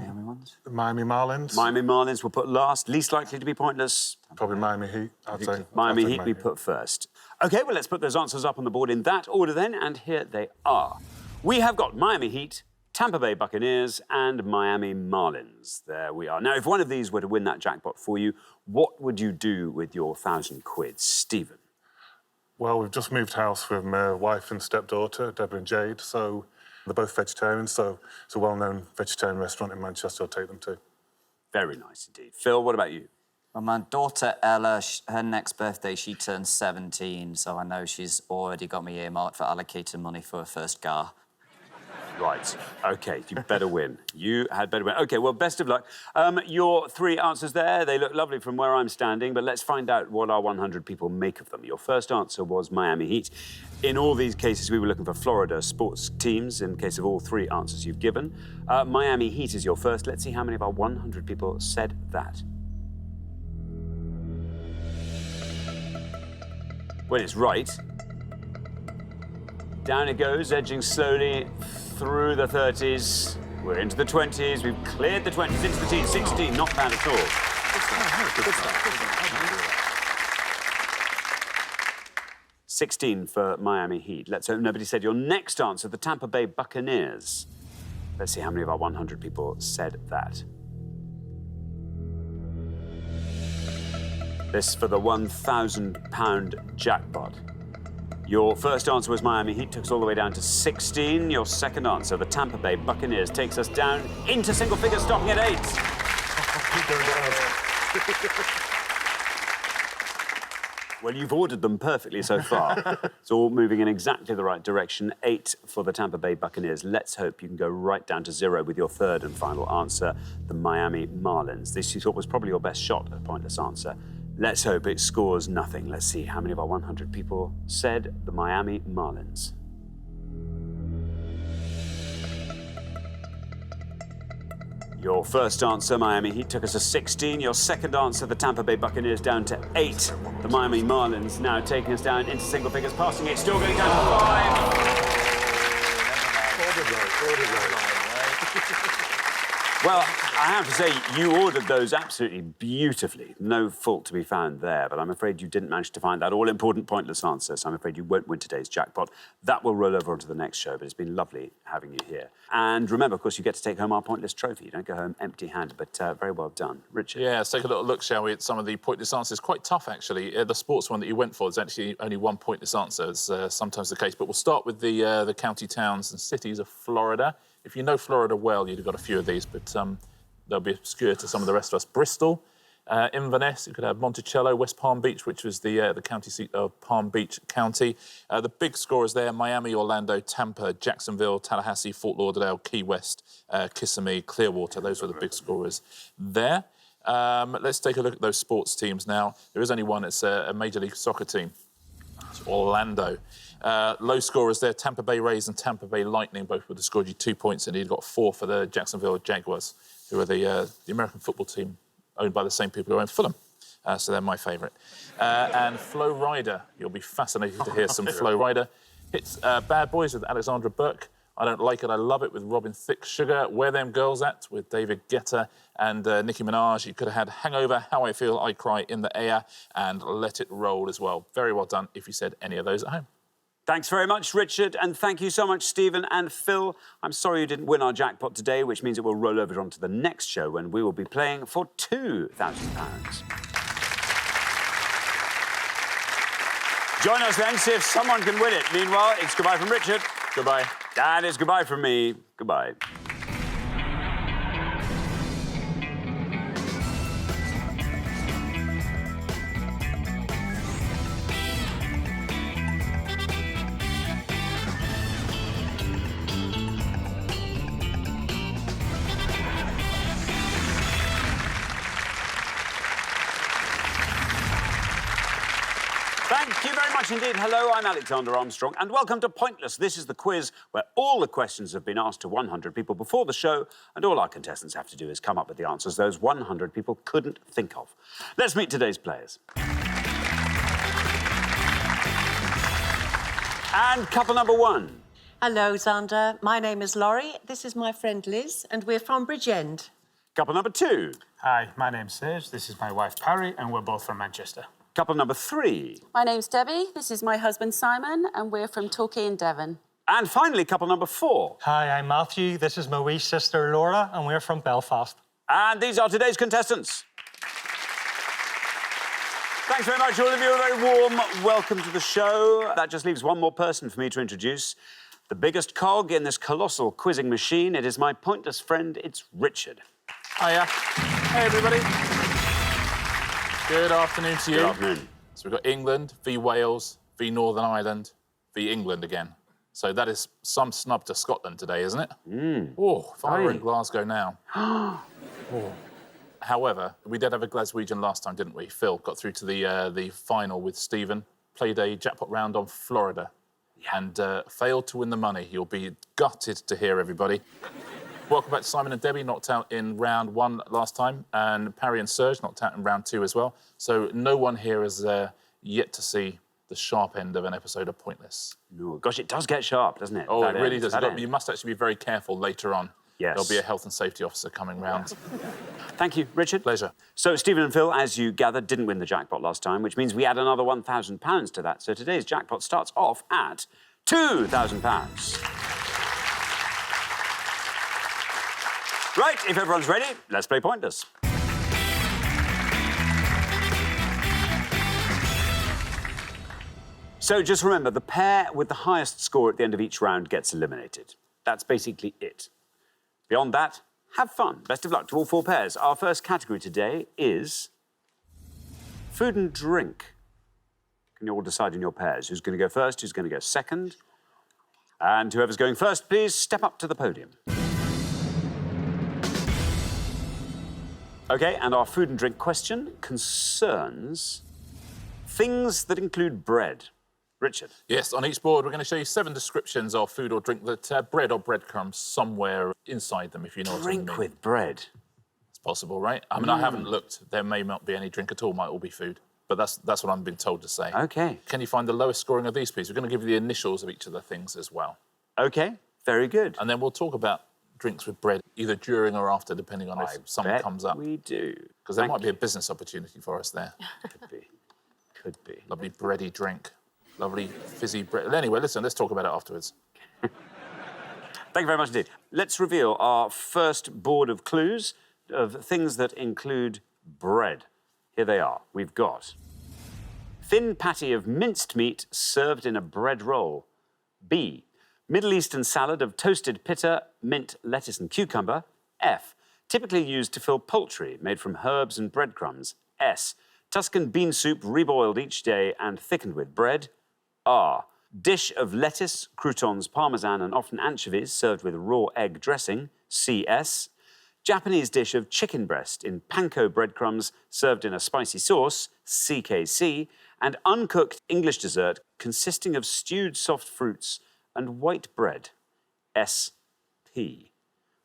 Miami Marlins. Miami Marlins we'll put last, least likely to be pointless. Probably Miami Heat, I'd say. Miami I'd say Heat we put first. OK, well, let's put those answers up on the board in that order then, and here they are. We have got Miami Heat, Tampa Bay Buccaneers, and Miami Marlins. There we are. Now, if one of these were to win that jackpot for you, what would you do with your £1,000? Stephen? Well, we've just moved house with my wife and stepdaughter, Deborah and Jade, so they're both vegetarians, so it's a well-known vegetarian restaurant in Manchester I'll take them to. Very nice indeed. Phil, what about you? Well, my daughter Ella, her next birthday, she turns 17, so I know she's already got me earmarked for allocating money for her first car. Right. OK, you better win. You had better win. OK, well, best of luck. Your 3 answers there, they look lovely from where I'm standing, but let's find out what our 100 people make of them. Your first answer was Miami Heat. In all these cases, we were looking for Florida sports teams in case of all 3 answers you've given. Miami Heat is your first. Let's see how many of our 100 people said that. Well, it's right. Down it goes, edging slowly through the 30s. We're into the 20s. We've cleared the 20s into the teens. 16, not bad at all. 16 16 for Miami Heat. Let's hope nobody said your next answer, the Tampa Bay Buccaneers. Let's see how many of our 100 people said that. This for the £1,000 jackpot. Your first answer was Miami Heat, took us all the way down to 16. Your second answer, the Tampa Bay Buccaneers, takes us down into single figures, stopping at 8. Well, you've ordered them perfectly so far. It's all moving in exactly the right direction. 8 for the Tampa Bay Buccaneers. Let's hope you can go right down to 0 with your third and final answer, the Miami Marlins. This you thought was probably your best shot at a pointless answer. Let's hope it scores nothing. Let's see how many of our 100 people said the Miami Marlins. Your first answer, Miami Heat, took us to 16. Your second answer, the Tampa Bay Buccaneers, down to 8. The Miami Marlins now taking us down into single figures, passing it, still going down to 5. Well, I have to say, you ordered those absolutely beautifully. No fault to be found there, but I'm afraid you didn't manage to find that all-important pointless answer, so I'm afraid you won't win today's jackpot. That will roll over onto the next show, but it's been lovely having you here. And remember, of course, you get to take home our pointless trophy. You don't go home empty-handed, but very well done. Richard? Yeah, let's take a little look, shall we, at some of the pointless answers. Quite tough, actually. The sports one that you went for is actually only one pointless answer. It's sometimes the case, but we'll start with the county towns and cities of Florida. If you know Florida well, you'd have got a few of these, but they'll be obscure to some of the rest of us. Bristol, Inverness, you could have Monticello, West Palm Beach, which was the county seat of Palm Beach County. The big scorers there, Miami, Orlando, Tampa, Jacksonville, Tallahassee, Fort Lauderdale, Key West, Kissimmee, Clearwater. Those were the big scorers there. Let's take a look at those sports teams now. There is only one. It's a Major League Soccer team. It's Orlando. Low scorers there, Tampa Bay Rays and Tampa Bay Lightning both would have scored you 2 points, and he'd got 4 for the Jacksonville Jaguars, who are the American football team owned by the same people who own Fulham. So they're my favourite. And Flo Rida, you'll be fascinated to hear some Flo Rida. It's Bad Boys with Alexandra Burke. I Don't Like It, I Love It with Robin Thicke Sugar. Where Them Girls At with David Guetta and Nicki Minaj. You could have had Hangover, How I Feel, I Cry, In the Air, and Let It Roll as well. Very well done if you said any of those at home. Thanks very much, Richard, and thank you so much, Stephen and Phil. I'm sorry you didn't win our jackpot today, which means it will roll over onto the next show when we will be playing for £2,000. Join us then, see if someone can win it. Meanwhile, it's goodbye from Richard. Goodbye. And it's goodbye from me. Goodbye. Thank you very much indeed. Hello, I'm Alexander Armstrong, and welcome to Pointless. This is the quiz where all the questions have been asked to 100 people before the show, and all our contestants have to do is come up with the answers those 100 people couldn't think of. Let's meet today's players. And couple number 1. Hello, Xander. My name is Laurie. This is my friend Liz, and we're from Bridgend. Couple number 2. Hi, my name's Serge. This is my wife, Parry, and we're both from Manchester. Couple number 3. My name's Debbie. This is my husband, Simon, and we're from Torquay in Devon. And finally, couple number 4. Hi, I'm Matthew. This is my wee sister, Laura, and we're from Belfast. And these are today's contestants. Thanks very much, all of you. A very warm welcome to the show. That just leaves one more person for me to introduce. The biggest cog in this colossal quizzing machine. It is my pointless friend, it's Richard. Hiya. Hey, everybody. Good afternoon to you. Good afternoon. So we've got England v Wales v Northern Ireland v England again. So that is some snub to Scotland today, isn't it? Oh, if I were in Glasgow now. Oh. However, we did have a Glaswegian last time, didn't we? Phil got through to the final with Stephen, played a jackpot round on Florida, and failed to win the money. You'll be gutted to hear, everybody. Welcome back to Simon and Debbie, knocked out in round 1 last time, and Parry and Serge knocked out in round 2 as well. So no one here has yet to see the sharp end of an episode of Pointless. No, gosh, it does get sharp, doesn't it? Oh, that it really end, does. that end. You must actually be very careful later on. Yes. There'll be a health and safety officer coming round. Thank you, Richard. Pleasure. So Stephen and Phil, as you gathered, didn't win the jackpot last time, which means we add another £1,000 to that. So today's jackpot starts off at £2,000. Right, if everyone's ready, let's play Pointless. So just remember, the pair with the highest score at the end of each round gets eliminated. That's basically it. Beyond that, have fun. Best of luck to all 4 pairs. Our first category today is food and drink. Can you all decide in your pairs who's going to go first, who's going to go second? And whoever's going first, please step up to the podium. OK, and our food and drink question concerns things that include bread. Richard. Yes, on each board, we're going to show you 7 descriptions of food or drink that have bread or breadcrumbs somewhere inside them, if you know what I mean. Drink with bread. It's possible, right? I mean, I haven't looked. There may not be any drink at all. Might all be food. But that's what I'm being told to say. OK. Can you find the lowest scoring of these, please? We're going to give you the initials of each of the things as well. OK, very good. And then we'll talk about drinks with bread, either during or after, depending on if something comes up. We do. Because there might be a business opportunity for us there. Could be. Could be. Lovely bready drink. Lovely fizzy bread. Anyway, listen, let's talk about it afterwards. Thank you very much indeed. Let's reveal our first board of clues of things that include bread. Here they are. We've got thin patty of minced meat served in a bread roll. B, Middle Eastern salad of toasted pitta, mint, lettuce and cucumber. F, typically used to fill poultry made from herbs and breadcrumbs. S, Tuscan bean soup reboiled each day and thickened with bread. R, dish of lettuce, croutons, parmesan and often anchovies served with raw egg dressing. CS, Japanese dish of chicken breast in panko breadcrumbs served in a spicy sauce. CKC, and uncooked English dessert consisting of stewed soft fruits and white bread. SP.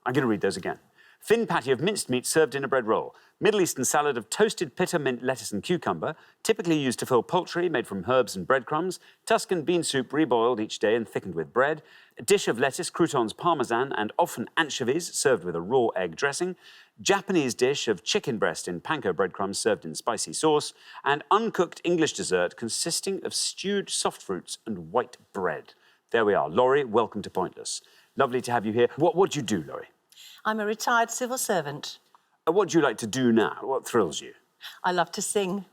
I'm going to read those again. Thin patty of minced meat served in a bread roll. Middle Eastern salad of toasted pitta, mint, lettuce and cucumber, typically used to fill poultry made from herbs and breadcrumbs. Tuscan bean soup reboiled each day and thickened with bread. A dish of lettuce, croutons, parmesan and often anchovies served with a raw egg dressing. Japanese dish of chicken breast in panko breadcrumbs served in spicy sauce. And uncooked English dessert consisting of stewed soft fruits and white bread. There we are. Laurie, welcome to Pointless. Lovely to have you here. What do you do, Laurie? I'm a retired civil servant. What do you like to do now? What thrills you? I love to sing.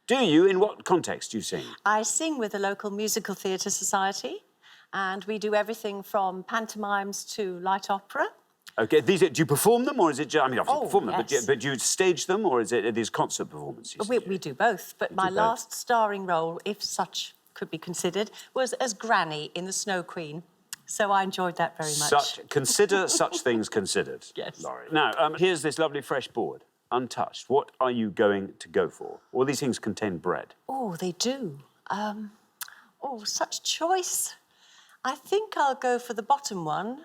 Do you? In what context do you sing? I sing with the local musical theatre society, and we do everything from pantomimes to light opera. OK, do you perform them, or is it just... I mean, obviously you perform them, yes. but do you stage them, or are these concert performances? We do both, but my last starring role, if such could be considered, was as Granny in The Snow Queen. So I enjoyed that very much. Consider such things considered, yes. Laurie. Now, here's this lovely fresh board, untouched. What are you going to go for? All these things contain bread. Oh, they do. Such choice. I think I'll go for the bottom one,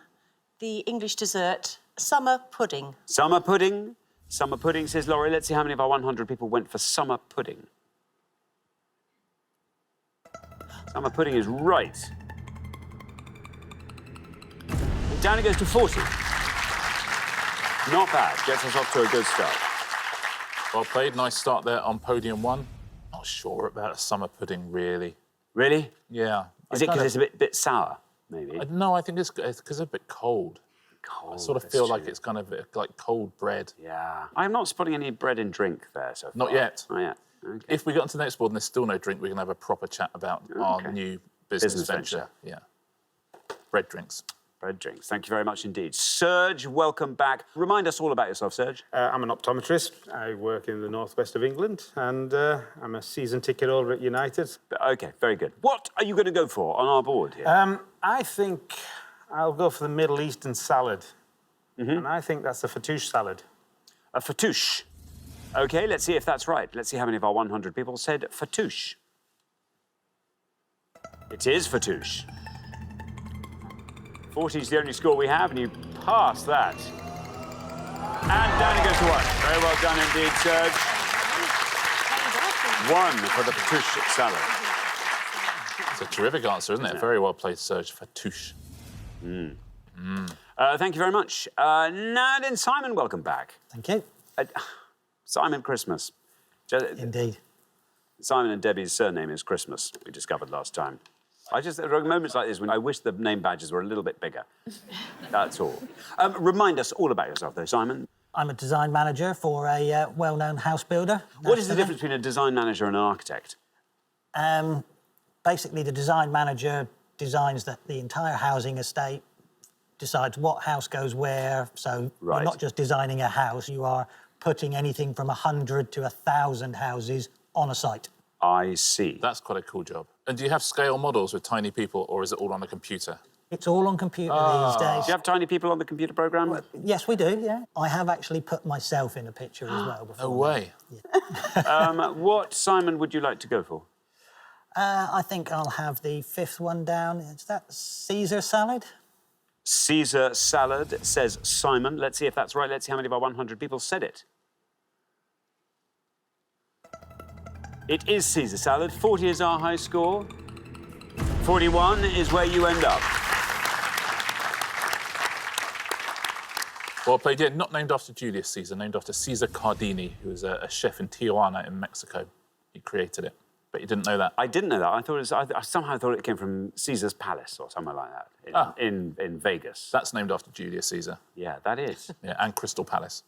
the English dessert, summer pudding. Summer pudding? Summer pudding, says Laurie. Let's see how many of our 100 people went for summer pudding. Summer pudding is right. Down it goes to 40. Not bad. Gets us off to a good start. Well played. Nice start there on podium 1. Not sure about a summer pudding, really. Really? Yeah. Is it because it's a bit sour, maybe? No, I think it's because it's a bit cold. Cold. I sort of feel like it's kind of like cold bread. Yeah. I'm not spotting any bread and drink there so far. Not yet. Not yet. Okay. If we get onto the next board and there's still no drink, we can have a proper chat about our new business venture. Yeah. Bread drinks. Bread drinks. Thank you very much indeed. Serge, welcome back. Remind us all about yourself, Serge. I'm an optometrist. I work in the northwest of England, and I'm a season ticket holder at United. OK, very good. What are you going to go for on our board here? I think I'll go for the Middle Eastern salad. And I think that's a fattoush salad. A fattoush. OK, let's see if that's right. Let's see how many of our 100 people said fattoush. It is fattoush. 40 is the only score we have, and you pass that. And down it goes to 1. Very well done indeed, Serge. 1 for the fattoush salad. It's a terrific answer, isn't it? Very well played, Serge. Fattoush. Thank you very much. Now then, Simon, welcome back. Thank you. Simon Christmas. Indeed. Simon and Debbie's surname is Christmas, we discovered last time. There are moments like this when I wish the name badges were a little bit bigger. That's all. Remind us all about yourself, though, Simon. I'm a design manager for a well-known house builder. What is the difference between a design manager and an architect? Basically, the design manager designs the entire housing estate, decides what house goes where. So you're not just designing a house, you are putting anything from 100 to 1,000 houses on a site. I see. That's quite a cool job. And do you have scale models with tiny people, or is it all on a computer? It's all on computer these days. Do you have tiny people on the computer programme? Well, yes, we do, yeah. I have actually put myself in a picture as well before. No way. Yeah. What, Simon, would you like to go for? I think I'll have the 5th one down. Is that Caesar salad? Caesar salad, says Simon. Let's see if that's right. Let's see how many of our 100 people said it. It is Caesar salad. 40 is our high score. 41 is where you end up. Well played, yeah. Not named after Julius Caesar, named after Caesar Cardini, who was a chef in Tijuana in Mexico. He created it. But you didn't know that? I didn't know that. I thought it was, I somehow thought it came from Caesar's Palace or somewhere like that in Vegas. That's named after Julius Caesar. Yeah, that is. Yeah, and Crystal Palace.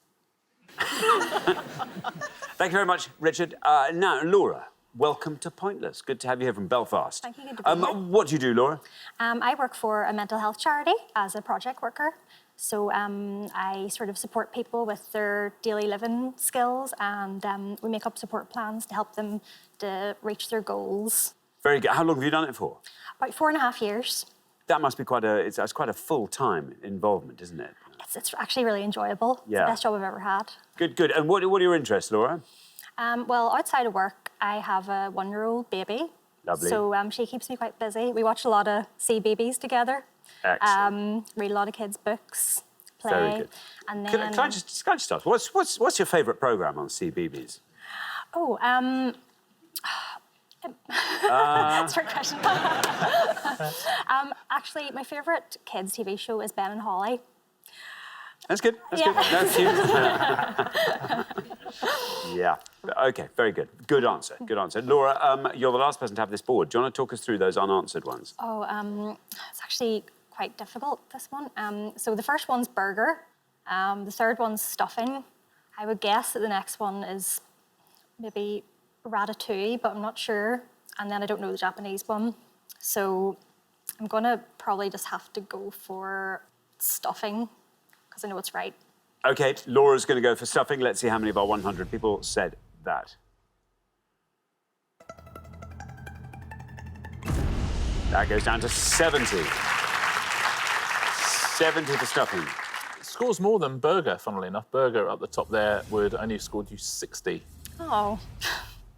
Thank you very much, Richard. Now, Laura, welcome to Pointless. Good to have you here from Belfast. Thank you. Good to be here. What do you do, Laura? I work for a mental health charity as a project worker. So I sort of support people with their daily living skills, and we make up support plans to help them to reach their goals. Very good. How long have you done it for? About 4.5 years. That must be quite a full-time involvement, isn't it? It's actually really enjoyable. It's the best job I've ever had. Good, good. And what are your interests, Laura? Well, outside of work, I have a 1-year-old baby. Lovely. So she keeps me quite busy. We watch a lot of sea babies together. Excellent. Read a lot of kids' books, play. Very good. And then... Can I just ask, what's your favourite programme on CBeebies? Oh, that's a great question. Actually, my favourite kids' TV show is Ben and Holly. That's good. That's good. That's cute. Yeah. OK, very good. Good answer. Good answer. Laura, you're the last person to have this board. Do you want to talk us through those unanswered ones? Oh, it's actually quite difficult, this one. So the first one's burger. The third one's stuffing. I would guess that the next one is maybe ratatouille, but I'm not sure. And then I don't know the Japanese one. So I'm going to probably just have to go for stuffing, because I know it's right. OK, Laura's going to go for stuffing. Let's see how many of our 100 people said that. That goes down to 70. 70 for stuffing. Scores more than burger, funnily enough. Burger up the top there would only have scored you 60. Oh.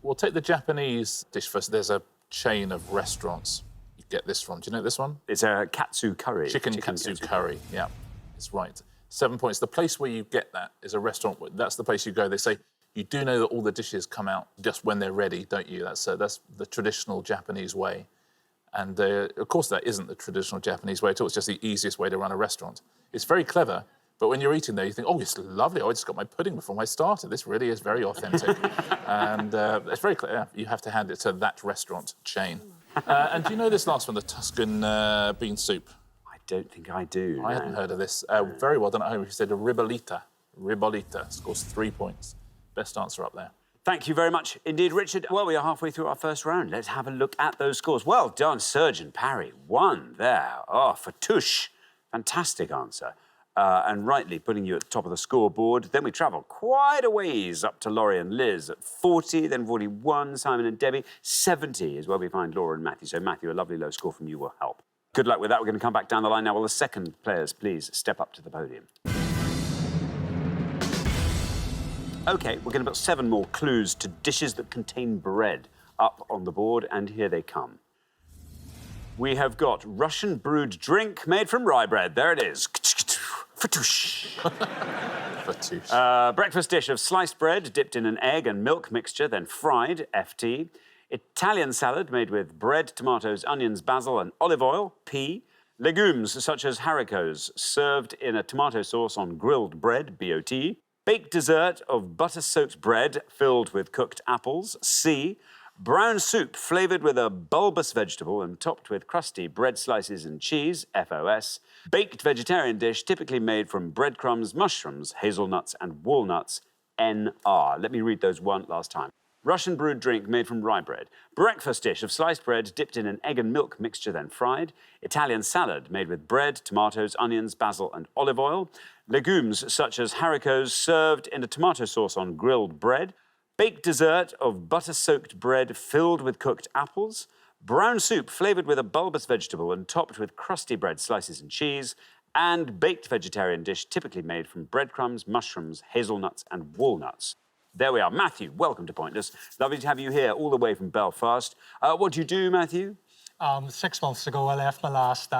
We'll take the Japanese dish first. There's a chain of restaurants you get this from. Do you know this one? It's a katsu curry. Chicken katsu curry, yeah. It's right. 7 points. The place where you get that is a restaurant. That's the place you go. They say, you do know that all the dishes come out just when they're ready, don't you? That's the traditional Japanese way. And of course, that isn't the traditional Japanese way at all. It's just the easiest way to run a restaurant. It's very clever, but when you're eating there, you think, oh, it's lovely. Oh, I just got my pudding before I started. This really is very authentic. And it's very clear. You have to hand it to that restaurant chain. And do you know this last one, the Tuscan bean soup? I don't think I do. I hadn't heard of this. Very well done at home. You said a ribollita. Ribollita scores 3 points. Best answer up there. Thank you very much indeed, Richard. Well, we are halfway through our first round. Let's have a look at those scores. Well done, Surgeon Parry. 1 there. Oh, Fatouche. Fantastic answer. And rightly putting you at the top of the scoreboard. Then we travel quite a ways up to Laurie and Liz at 40, then 41, Simon and Debbie. 70 is where we find Laura and Matthew. So, Matthew, a lovely low score from you will help. Good luck with that. We're going to come back down the line now. Will the second players please step up to the podium? OK, we're going to put 7 more clues to dishes that contain bread up on the board, and here they come. We have got Russian brewed drink made from rye bread. There it is. Fatouche. Fatouche. Breakfast dish of sliced bread dipped in an egg and milk mixture, then fried, FT. Italian salad made with bread, tomatoes, onions, basil and olive oil, P. Legumes such as haricots served in a tomato sauce on grilled bread, B-O-T. Baked dessert of butter-soaked bread filled with cooked apples, C. Brown soup flavoured with a bulbous vegetable and topped with crusty bread slices and cheese, FOS. Baked vegetarian dish typically made from breadcrumbs, mushrooms, hazelnuts and walnuts, NR. Let me read those one last time. Russian brewed drink made from rye bread. Breakfast dish of sliced bread dipped in an egg and milk mixture, then fried. Italian salad made with bread, tomatoes, onions, basil, and olive oil. Legumes such as haricots served in a tomato sauce on grilled bread. Baked dessert of butter-soaked bread filled with cooked apples. Brown soup flavoured with a bulbous vegetable and topped with crusty bread slices and cheese. And baked vegetarian dish typically made from breadcrumbs, mushrooms, hazelnuts, and walnuts. There we are. Matthew, welcome to Pointless. Lovely to have you here all the way from Belfast. What do you do, Matthew? 6 months ago, I left my last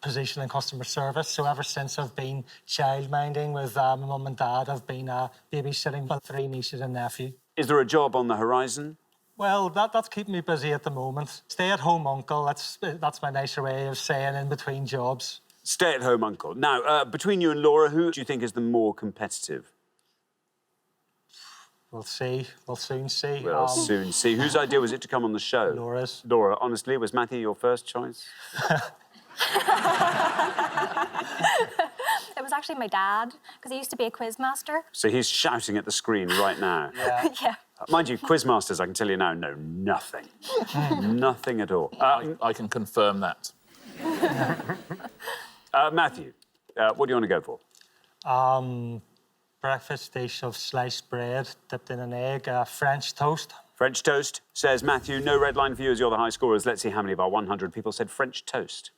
position in customer service. So ever since I've been childminding with my mum and dad, I've been babysitting for 3 nieces and nephew. Is there a job on the horizon? Well, that's keeping me busy at the moment. Stay-at-home uncle, that's my nicer way of saying in between jobs. Stay-at-home uncle. Now, between you and Laura, who do you think is the more competitive? We'll see. We'll soon see. We'll soon see. Whose idea was it to come on the show? Laura's. Laura, honestly, was Matthew your first choice? It was actually my dad, because he used to be a quiz master. So he's shouting at the screen right now. Yeah. Yeah. Mind you, quiz masters, I can tell you now, know nothing. Nothing at all. I can confirm that. Matthew, what do you want to go for? Breakfast dish of sliced bread dipped in an egg, French toast. French toast, says Matthew. No red line for you as you're the high scorers. Let's see how many of our 100 people said French toast.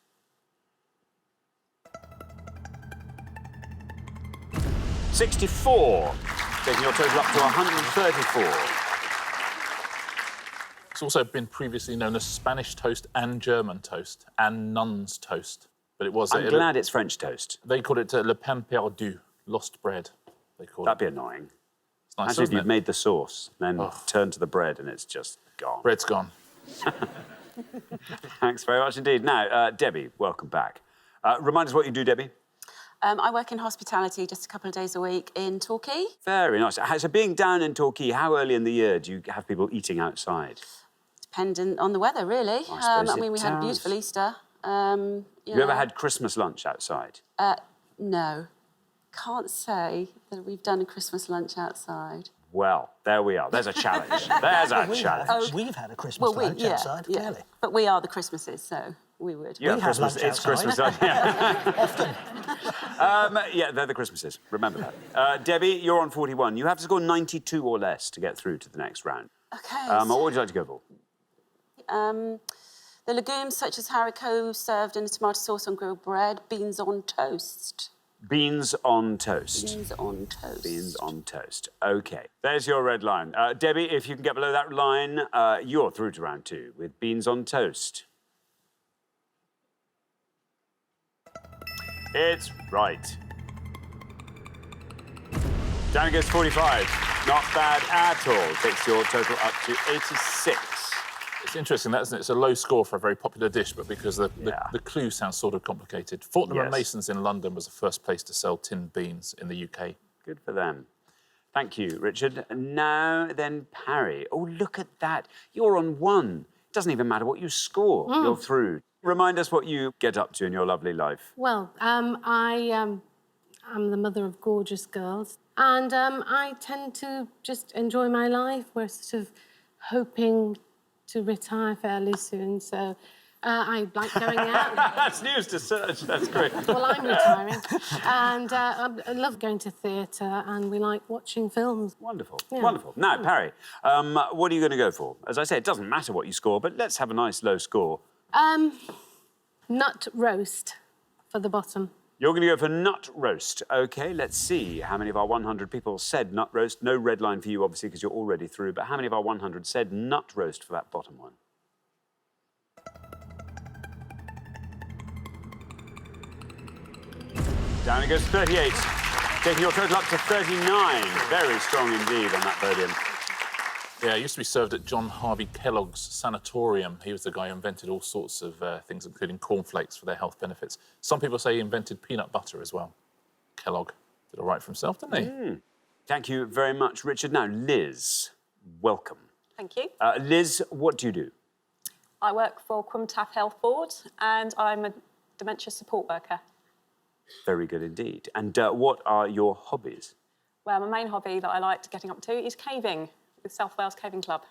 64, taking your total up to 134. It's also been previously known as Spanish toast and German toast and nun's toast. But it was... I'm glad it's French toast. They called it le pain perdu, lost bread, they called That'd be annoying. It's nice, Actually, if isn't you've it? made the sauce, then turn to the bread and it's just gone. Bread's gone. Thanks very much indeed. Now, Debbie, welcome back. Remind us what you do, Debbie. I work in hospitality just a couple of days a week in Torquay. Very nice. So being down in Torquay, how early in the year do you have people eating outside? Dependent on the weather, really. I mean, we had a beautiful Easter. You ever had Christmas lunch outside? No. Can't say that we've done a Christmas lunch outside. Well, there we are. There's a challenge. There's a challenge. We've had a Christmas lunch outside, clearly. But we are the Christmases, so we would. Yeah, We have Christmas. lunch It's outside. Christmas. Yeah. Often. Yeah, they're the Christmases. Remember that. Debbie, you're on 41. You have to score 92 or less to get through to the next round. Okay. What would you like to go for? The legumes such as haricots served in a tomato sauce on grilled bread, beans on toast. Beans on toast. Beans on toast. Beans on toast. OK. There's your red line. Debbie, if you can get below that line, you're through to round 2 with beans on toast. It's right. Down it goes 45. Not bad at all. Takes your total up to 86. It's interesting, that, isn't it? It's a low score for a very popular dish, but because the clue sounds sort of complicated. Fortnum and Mason's in London was the first place to sell tinned beans in the UK. Good for them. Thank you, Richard. Now then, Parry. Oh, look at that. You're on 1. It doesn't even matter what you score. You're through. Remind us what you get up to in your lovely life. Well, I'm the mother of gorgeous girls, and I tend to just enjoy my life. We're sort of hoping to retire fairly soon, so I like going out. That's news to Serge. That's great. Well, I'm retiring, and I love going to theatre, and we like watching films. Wonderful, Yeah. wonderful. Now, Parry, what are you going to go for? As I say, it doesn't matter what you score, but let's have a nice low score. Nut roast for the bottom. You're going to go for nut roast. OK, let's see how many of our 100 people said nut roast. No red line for you, obviously, because you're already through. But how many of our 100 said nut roast for that bottom one? Down it goes 38. Taking your total up to 39. Very strong indeed on that podium. Yeah, it used to be served at John Harvey Kellogg's sanatorium. He was the guy who invented all sorts of things, including cornflakes for their health benefits. Some people say he invented peanut butter as well. Kellogg did all right for himself, didn't he? Thank you very much, Richard. Now, Liz, welcome. Thank you. Liz, what do you do? I work for Quimtaf Health Board and I'm a dementia support worker. Very good indeed. And what are your hobbies? Well, my main hobby that I like getting up to is caving with South Wales Caving Club.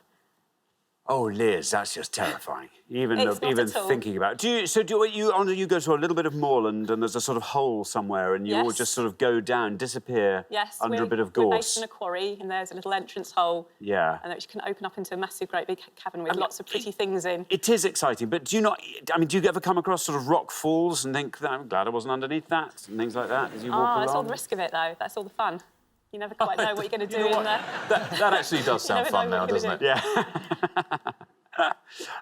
Oh, Liz, that's just terrifying. Even It's not even at all. thinking about it. You go to a little bit of moorland and there's a sort of hole somewhere and you all Yes. just sort of go down, disappear Yes, under a bit of we're based gorse. in a quarry and there's a little entrance hole. Yeah. And which can open up into a massive, great big cabin with lots of pretty things in. It is exciting, but do you ever come across sort of rock falls and think, I'm glad I wasn't underneath that, and things like that as you walk along? That's all the risk of it, though. That's all the fun. You never quite know what you're going to do in there. That actually does sound never fun know now, what you're doesn't it? gonna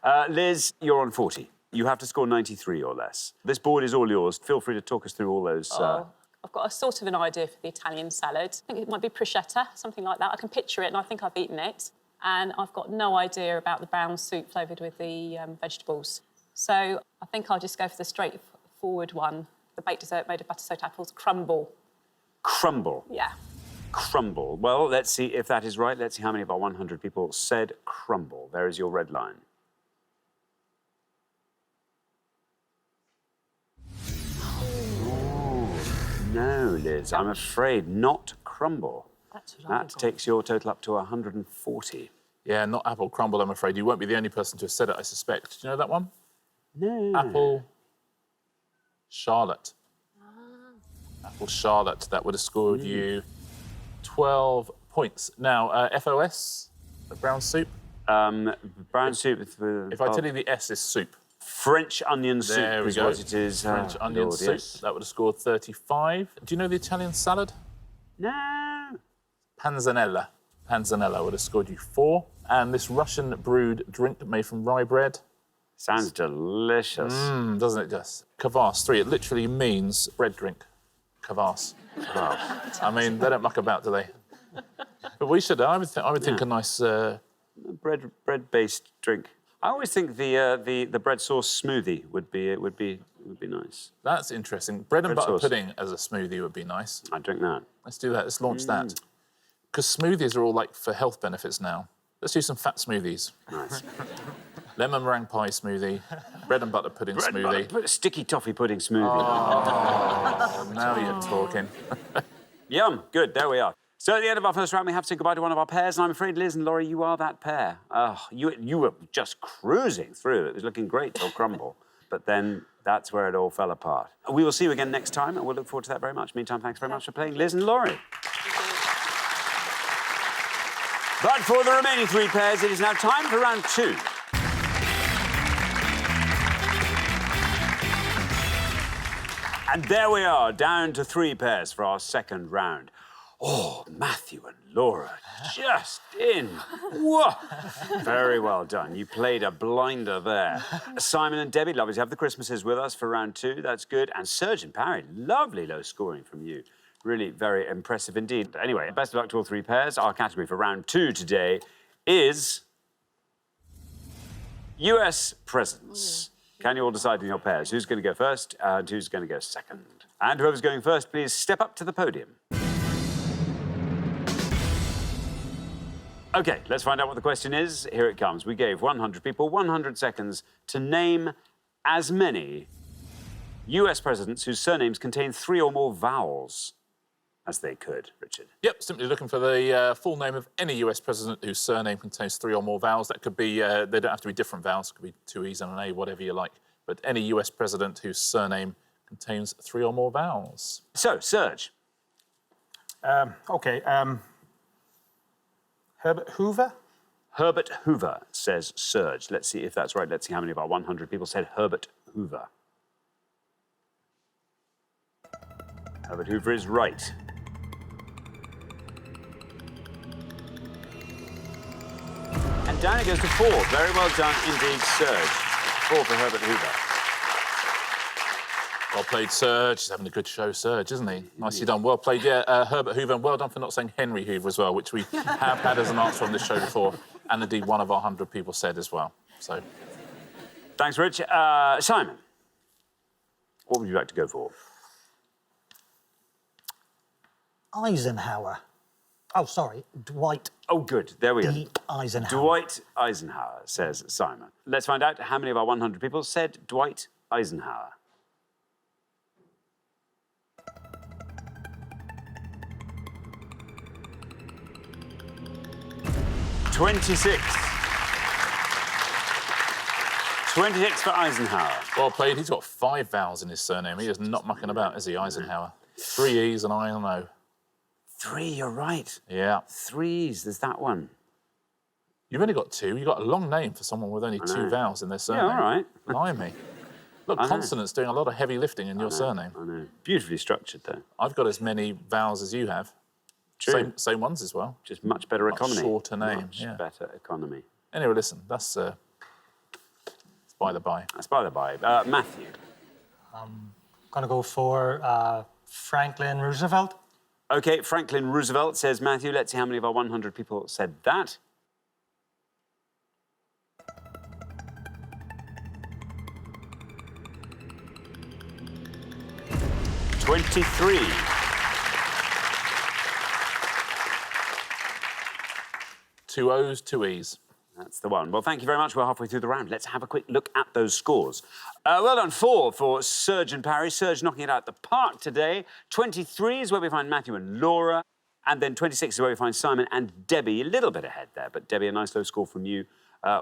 Yeah. Liz, you're on 40. You have to score 93 or less. This board is all yours. Feel free to talk us through all those. I've got a sort of an idea for the Italian salad. I think it might be prosciutto, something like that. I can picture it and I think I've eaten it. And I've got no idea about the brown soup flavoured with the vegetables. So I think I'll just go for the straightforward one, the baked dessert made of butter soaked apples, crumble. Crumble. Yeah. Crumble. Well, let's see if that is right. Let's see how many of our 100 people said crumble. There is your red line. Ooh, no, Liz, I'm afraid not crumble. That's what That takes your total up to 140. Yeah, not apple crumble, I'm afraid. You won't be the only person to have said it, I suspect. Do you know that one? No. Apple Charlotte. Apple Charlotte. That would have scored you 12 points. Now, FOS, the brown soup. Brown soup with... If I tell you the S is soup. French onion soup There we is go. what it is. French onion Lord, soup. yes. That would have scored 35. Do you know the Italian salad? No. Panzanella. Panzanella would have scored you 4. And this Russian brewed drink made from rye bread. Sounds delicious. Doesn't it just? Kvass, 3. It literally means bread drink. Kvass. Wow. I mean, they don't muck about, do they? But we should. I would think a nice bread-based drink. I always think the bread sauce smoothie would be nice. That's interesting. Bread and Bread butter sauce. pudding as a smoothie would be nice. I'd drink that. Let's do that. Let's launch that. Because smoothies are all like for health benefits now. Let's do some fat smoothies. Nice. Lemon meringue pie smoothie, bread and butter pudding smoothie. Sticky toffee pudding smoothie. Oh, now you're talking. Yum. Good. There we are. So at the end of our first round, we have to say goodbye to one of our pairs, and I'm afraid, Liz and Laurie, you are that pair. You were just cruising through. It was looking great till crumble. But then that's where it all fell apart. We will see you again next time, and we'll look forward to that very much. Meantime, thanks very much for playing, Liz and Laurie. But for the remaining 3 pairs, it is now time for round 2. And there we are, down to 3 pairs for our second round. Oh, Matthew and Laura, just in. Whoa! Very well done. You played a blinder there. Simon and Debbie, lovely to have the Christmases with us for round 2. That's good. And Serge and Parry, lovely low scoring from you. Really very impressive indeed. Anyway, best of luck to all 3 pairs. Our category for round 2 today is US presidents. Can you all decide in your pairs who's going to go first and who's going to go second? And whoever's going first, please step up to the podium. OK, let's find out what the question is. Here it comes. We gave 100 people 100 seconds to name as many US presidents whose surnames contain 3 or more vowels as they could. Richard? Yep, simply looking for the full name of any US president whose surname contains 3 or more vowels. That could be, they don't have to be different vowels. It could be 2 E's and an A, whatever you like. But any US president whose surname contains 3 or more vowels. So, Serge. OK. Herbert Hoover? Herbert Hoover, says Serge. Let's see if that's right. Let's see how many of our 100 people said Herbert Hoover. Herbert Hoover is right. And down it goes to 4. Very well done indeed, Serge. 4 for Herbert Hoover. Well played, Serge. He's having a good show, Serge, isn't he? Nicely done. Well played, yeah, Herbert Hoover. And well done for not saying Henry Hoover as well, which we have had as an answer on this show before. and indeed one of our 100 people said as well. So, Thanks, Rich. Simon, what would you like to go for? Eisenhower. Oh, sorry, Dwight Oh, good. There we go. D. Eisenhower. Dwight Eisenhower, says Simon. Let's find out how many of our 100 people said Dwight Eisenhower. 26. 26 for Eisenhower. well played. He's got 5 vowels in his surname. He is not mucking about, is he, Eisenhower? 3 E's and I don't know. 3, you're right. Yeah. 3s, there's that one. You've only got 2. You've got a long name for someone with only 2 vowels in their surname. Yeah, all right. Blimey. Look, consonants doing a lot of heavy lifting in your surname. I know. Beautifully structured, though. I've got as many vowels as you have. True. Same ones as well. Just much better economy. Shorter name. Much yeah. better economy. Anyway, listen, that's by the by. That's by the by. Matthew. Gonna go for Franklin Roosevelt. OK, Franklin Roosevelt, says Matthew. Let's see how many of our 100 people said that. $23. 2 O's, 2 E's. That's the one. Well, thank you very much. We're halfway through the round. Let's have a quick look at those scores. Well done, 4 for Serge and Parry. Serge knocking it out the park today. 23 is where we find Matthew and Laura. And then 26 is where we find Simon and Debbie. A little bit ahead there, but Debbie, a nice low score from you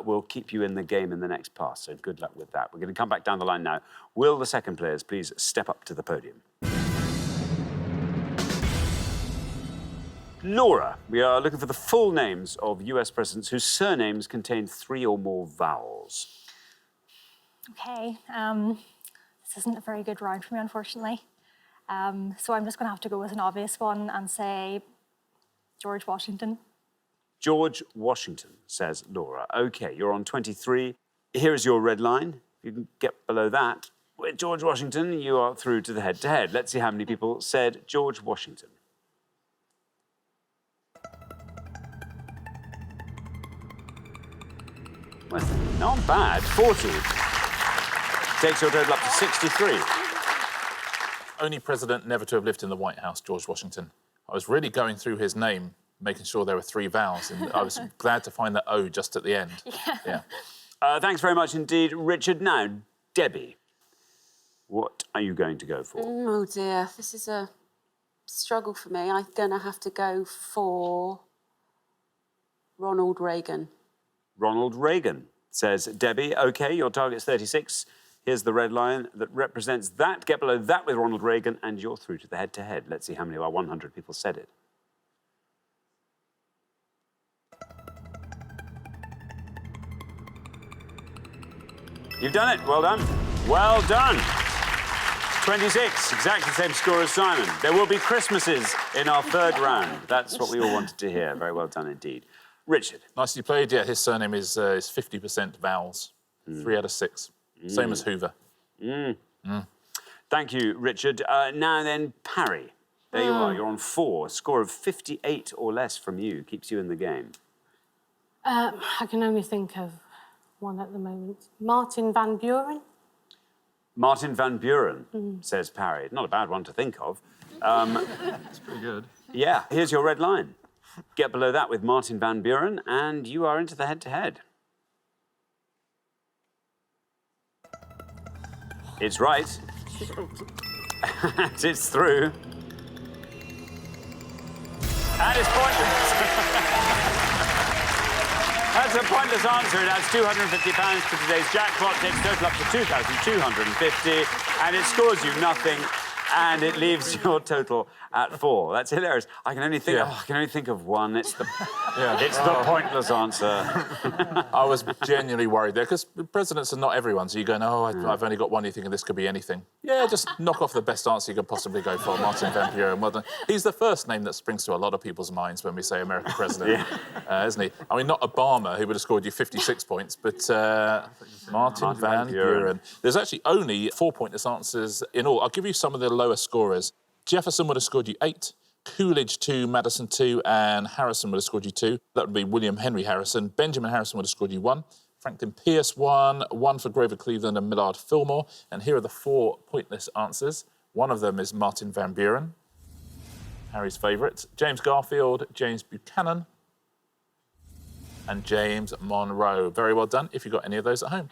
will keep you in the game in the next pass. So good luck with that. We're going to come back down the line now. Will the second players please step up to the podium? Laura, we are looking for the full names of US presidents whose surnames contain 3 or more vowels. Okay, this isn't a very good round for me, unfortunately. So I'm just going to have to go with an obvious one and say George Washington. George Washington, says Laura. OK, you're on 23. Here is your red line. If you can get below that, with George Washington, you are through to the head-to-head. Let's see how many people said George Washington. Well, not bad. 40. Takes your total up to 63. Only president never to have lived in the White House, George Washington. I was really going through his name, making sure there were 3 vowels, and I was glad to find the O just at the end. Yeah. Thanks very much indeed, Richard. Now, Debbie, what are you going to go for? Oh, dear. This is a struggle for me. I'm going to have to go for Ronald Reagan. Ronald Reagan, says Debbie. OK, your target's 36. Here's the red line that represents that. Get below that with Ronald Reagan, and you're through to the head-to-head. Let's see how many of our 100 people said it. You've done it. Well done. Well done. 26, exactly the same score as Simon. There will be Christmases in our third round. That's what we all wanted to hear. Very well done indeed. Richard. Nicely played. Yeah, his surname is 50% vowels. 3 out of 6. Same as Hoover. Thank you, Richard. Now then, Parry. There you are. You're on 4. A score of 58 or less from you keeps you in the game. I can only think of one at the moment. Martin Van Buren. Martin Van Buren, says Parry. Not a bad one to think of. That's pretty good. Yeah, here's your red line. Get below that with Martin Van Buren, and you are into the head-to-head. It's right. It's through. And it's pointless. That's a pointless answer. It adds £250 to today's jackpot, takes total up to £2,250, and it scores you nothing, and it leaves your total at 4. That's hilarious. I can only think of one. It's the pointless answer. I was genuinely worried there, because presidents are not everyone, so you're going, I've only got one, you're thinking this could be anything. Yeah, just knock off the best answer you could possibly go for, Martin Van Buren. Well done. He's the first name that springs to a lot of people's minds when we say American president, isn't he? I mean, not Obama, who would have scored you 56 points, but Martin Van Buren. There's actually only 4 pointless answers in all. I'll give you some of the lower scorers. Jefferson would have scored you 8, Coolidge 2, Madison 2, and Harrison would have scored you 2. That would be William Henry Harrison. Benjamin Harrison would have scored you 1. Franklin Pierce 1, 1 for Grover Cleveland and Millard Fillmore. And here are the 4 pointless answers. One of them is Martin Van Buren, Harry's favourite. James Garfield, James Buchanan, and James Monroe. Very well done if you got any of those at home.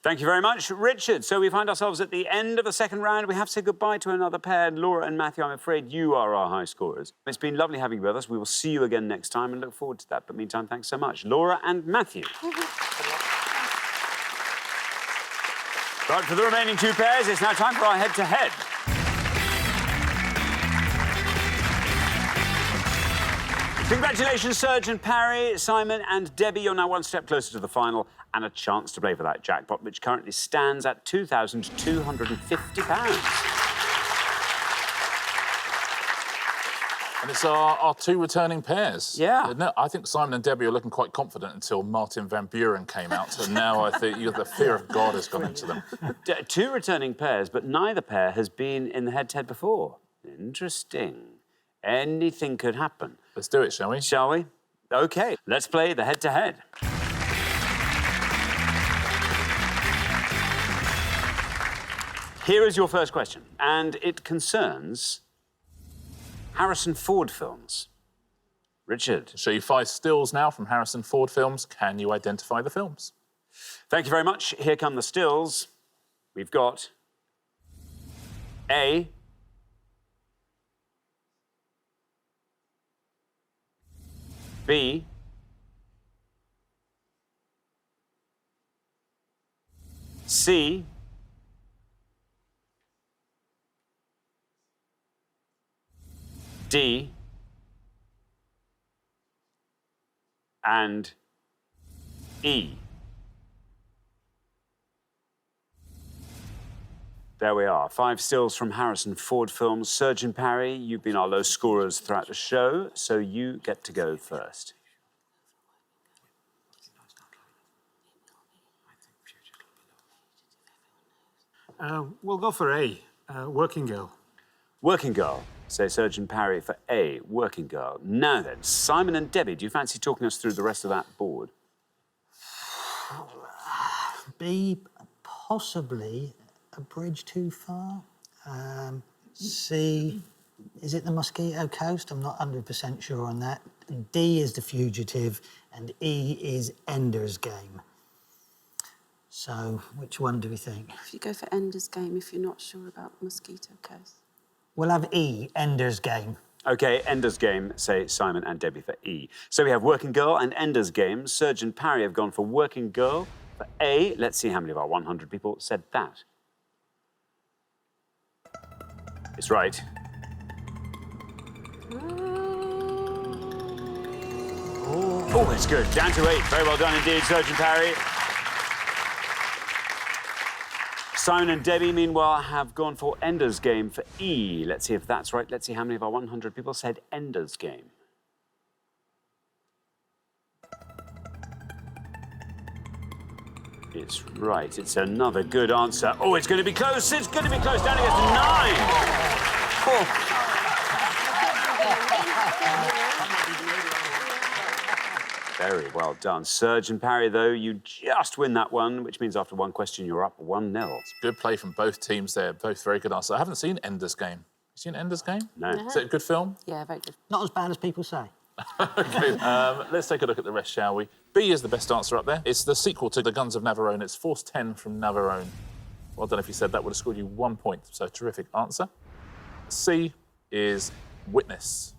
Thank you very much, Richard. So we find ourselves at the end of the second round. We have to say goodbye to another pair. Laura and Matthew, I'm afraid you are our high scorers. It's been lovely having you with us. We will see you again next time and look forward to that. But meantime, thanks so much. Laura and Matthew. Right, for the remaining 2 pairs, it's now time for our head-to-head. Congratulations, Surgeon Parry, Simon and Debbie. You're now one step closer to the final and a chance to play for that jackpot, which currently stands at £2,250. And it's our 2 returning pairs. Yeah. No, I think Simon and Debbie are looking quite confident until Martin Van Buren came out, and now I think the fear of God has gone into them. 2 returning pairs, but neither pair has been in the head-to-head before. Interesting. Anything could happen. Let's do it, shall we? Shall we? OK, let's play the head-to-head. Here is your first question, and it concerns Harrison Ford films. Richard. I'll show you 5 stills now from Harrison Ford films. Can you identify the films? Thank you very much. Here come the stills. We've got A, B, C, D, and E. There we are, 5 stills from Harrison Ford films. Surgeon Parry, you've been our low scorers throughout the show, so you get to go first. We'll go for A, Working Girl. Working Girl, say Surgeon Parry for A, Working Girl. Now then, Simon and Debbie, do you fancy talking us through the rest of that board? B, possibly a bridge too far. C, is it the Mosquito Coast? I'm not 100% sure on that. And D is The Fugitive, and E is Ender's Game. So, which one do we think? If you go for Ender's Game, if you're not sure about Mosquito Coast. We'll have E, Ender's Game. OK, Ender's Game, say Simon and Debbie for E. So we have Working Girl and Ender's Game. Surgeon Parry have gone for Working Girl for A. Let's see how many of our 100 people said that. It's right. Oh, that's good. Down to 8. Very well done indeed, Surgeon Parry. Simon and Debbie, meanwhile, have gone for Ender's Game for E. Let's see if that's right. Let's see how many of our 100 people said Ender's Game. It's right. It's another good answer. Oh, it's going to be close. It's going to be close. Down against 9. Oh. Very well done. Surgeon Parry, though, you just win that one, which means after one question, you're up 1-0. Good play from both teams there. Both very good answers. I haven't seen Ender's Game. You seen Ender's Game? No. Is it a good film? Yeah, very good. Not as bad as people say. OK, let's take a look at the rest, shall we? B is the best answer up there. It's the sequel to The Guns of Navarone. It's Force 10 from Navarone. Well done if you said that. Would have scored you 1 point, so terrific answer. C is Witness.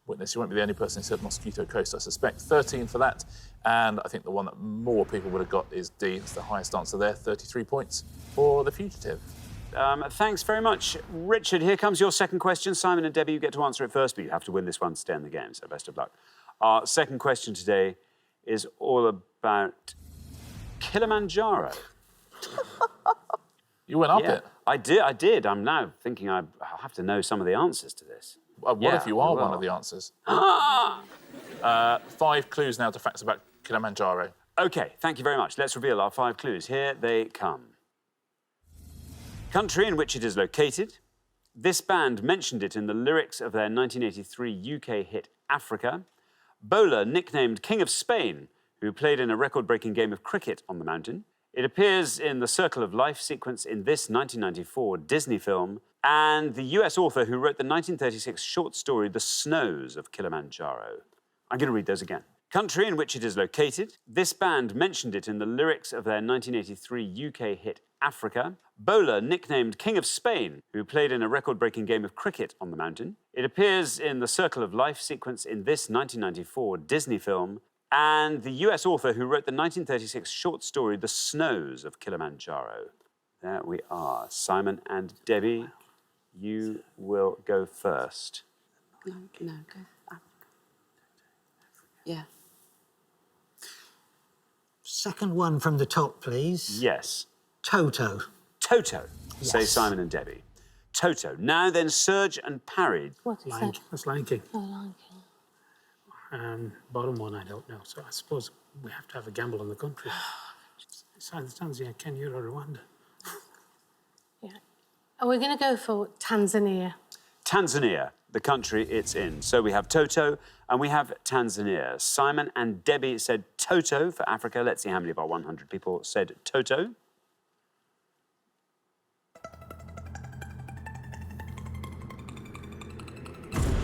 Witness, you won't be the only person who said Mosquito Coast, I suspect. 13 for that. And I think the one that more people would have got is D. It's the highest answer there, 33 points for The Fugitive. Thanks very much. Richard, here comes your second question. Simon and Debbie, you get to answer it first, but you have to win this one to stay in the game, so best of luck. Our second question today is all about Kilimanjaro. You went up it. I did. I'm now thinking I'll have to know some of the answers to this. What if you are one of the answers? 5 clues now to facts about Kilimanjaro. OK, thank you very much. Let's reveal our 5 clues. Here they come. Country in which it is located, This band mentioned it in the lyrics of their 1983 UK hit Africa. Bowler nicknamed King of Spain, who played in a record-breaking game of cricket on the mountain. It appears in the Circle of Life sequence in this 1994 Disney film, and the US author who wrote the 1936 short story The Snows of Kilimanjaro. I'm going to read those again. Country in which it is located. This band mentioned it in the lyrics of their 1983 UK hit Africa. Bowler nicknamed King of Spain, who played in a record-breaking game of cricket on the mountain. It appears in the Circle of Life sequence in this 1994 Disney film, and the US author who wrote the 1936 short story The Snows of Kilimanjaro. There we are. Simon and Debbie, you will go first. No, go. Yeah. Second one from the top, please. Yes. Toto. Toto, Yes. say Simon and Debbie. Toto. Now then, surge and parry. What is Lion, that? that's Lion King. Oh, Lion King. Bottom one, I don't know. So I suppose we have to have a gamble on the country. It's either Tanzania, Kenya, or Rwanda. Yeah. Oh, we're going to go for Tanzania. Tanzania, the country it's in. So we have Toto and we have Tanzania. Simon and Debbie said Toto for Africa. Let's see how many of our 100 people said Toto.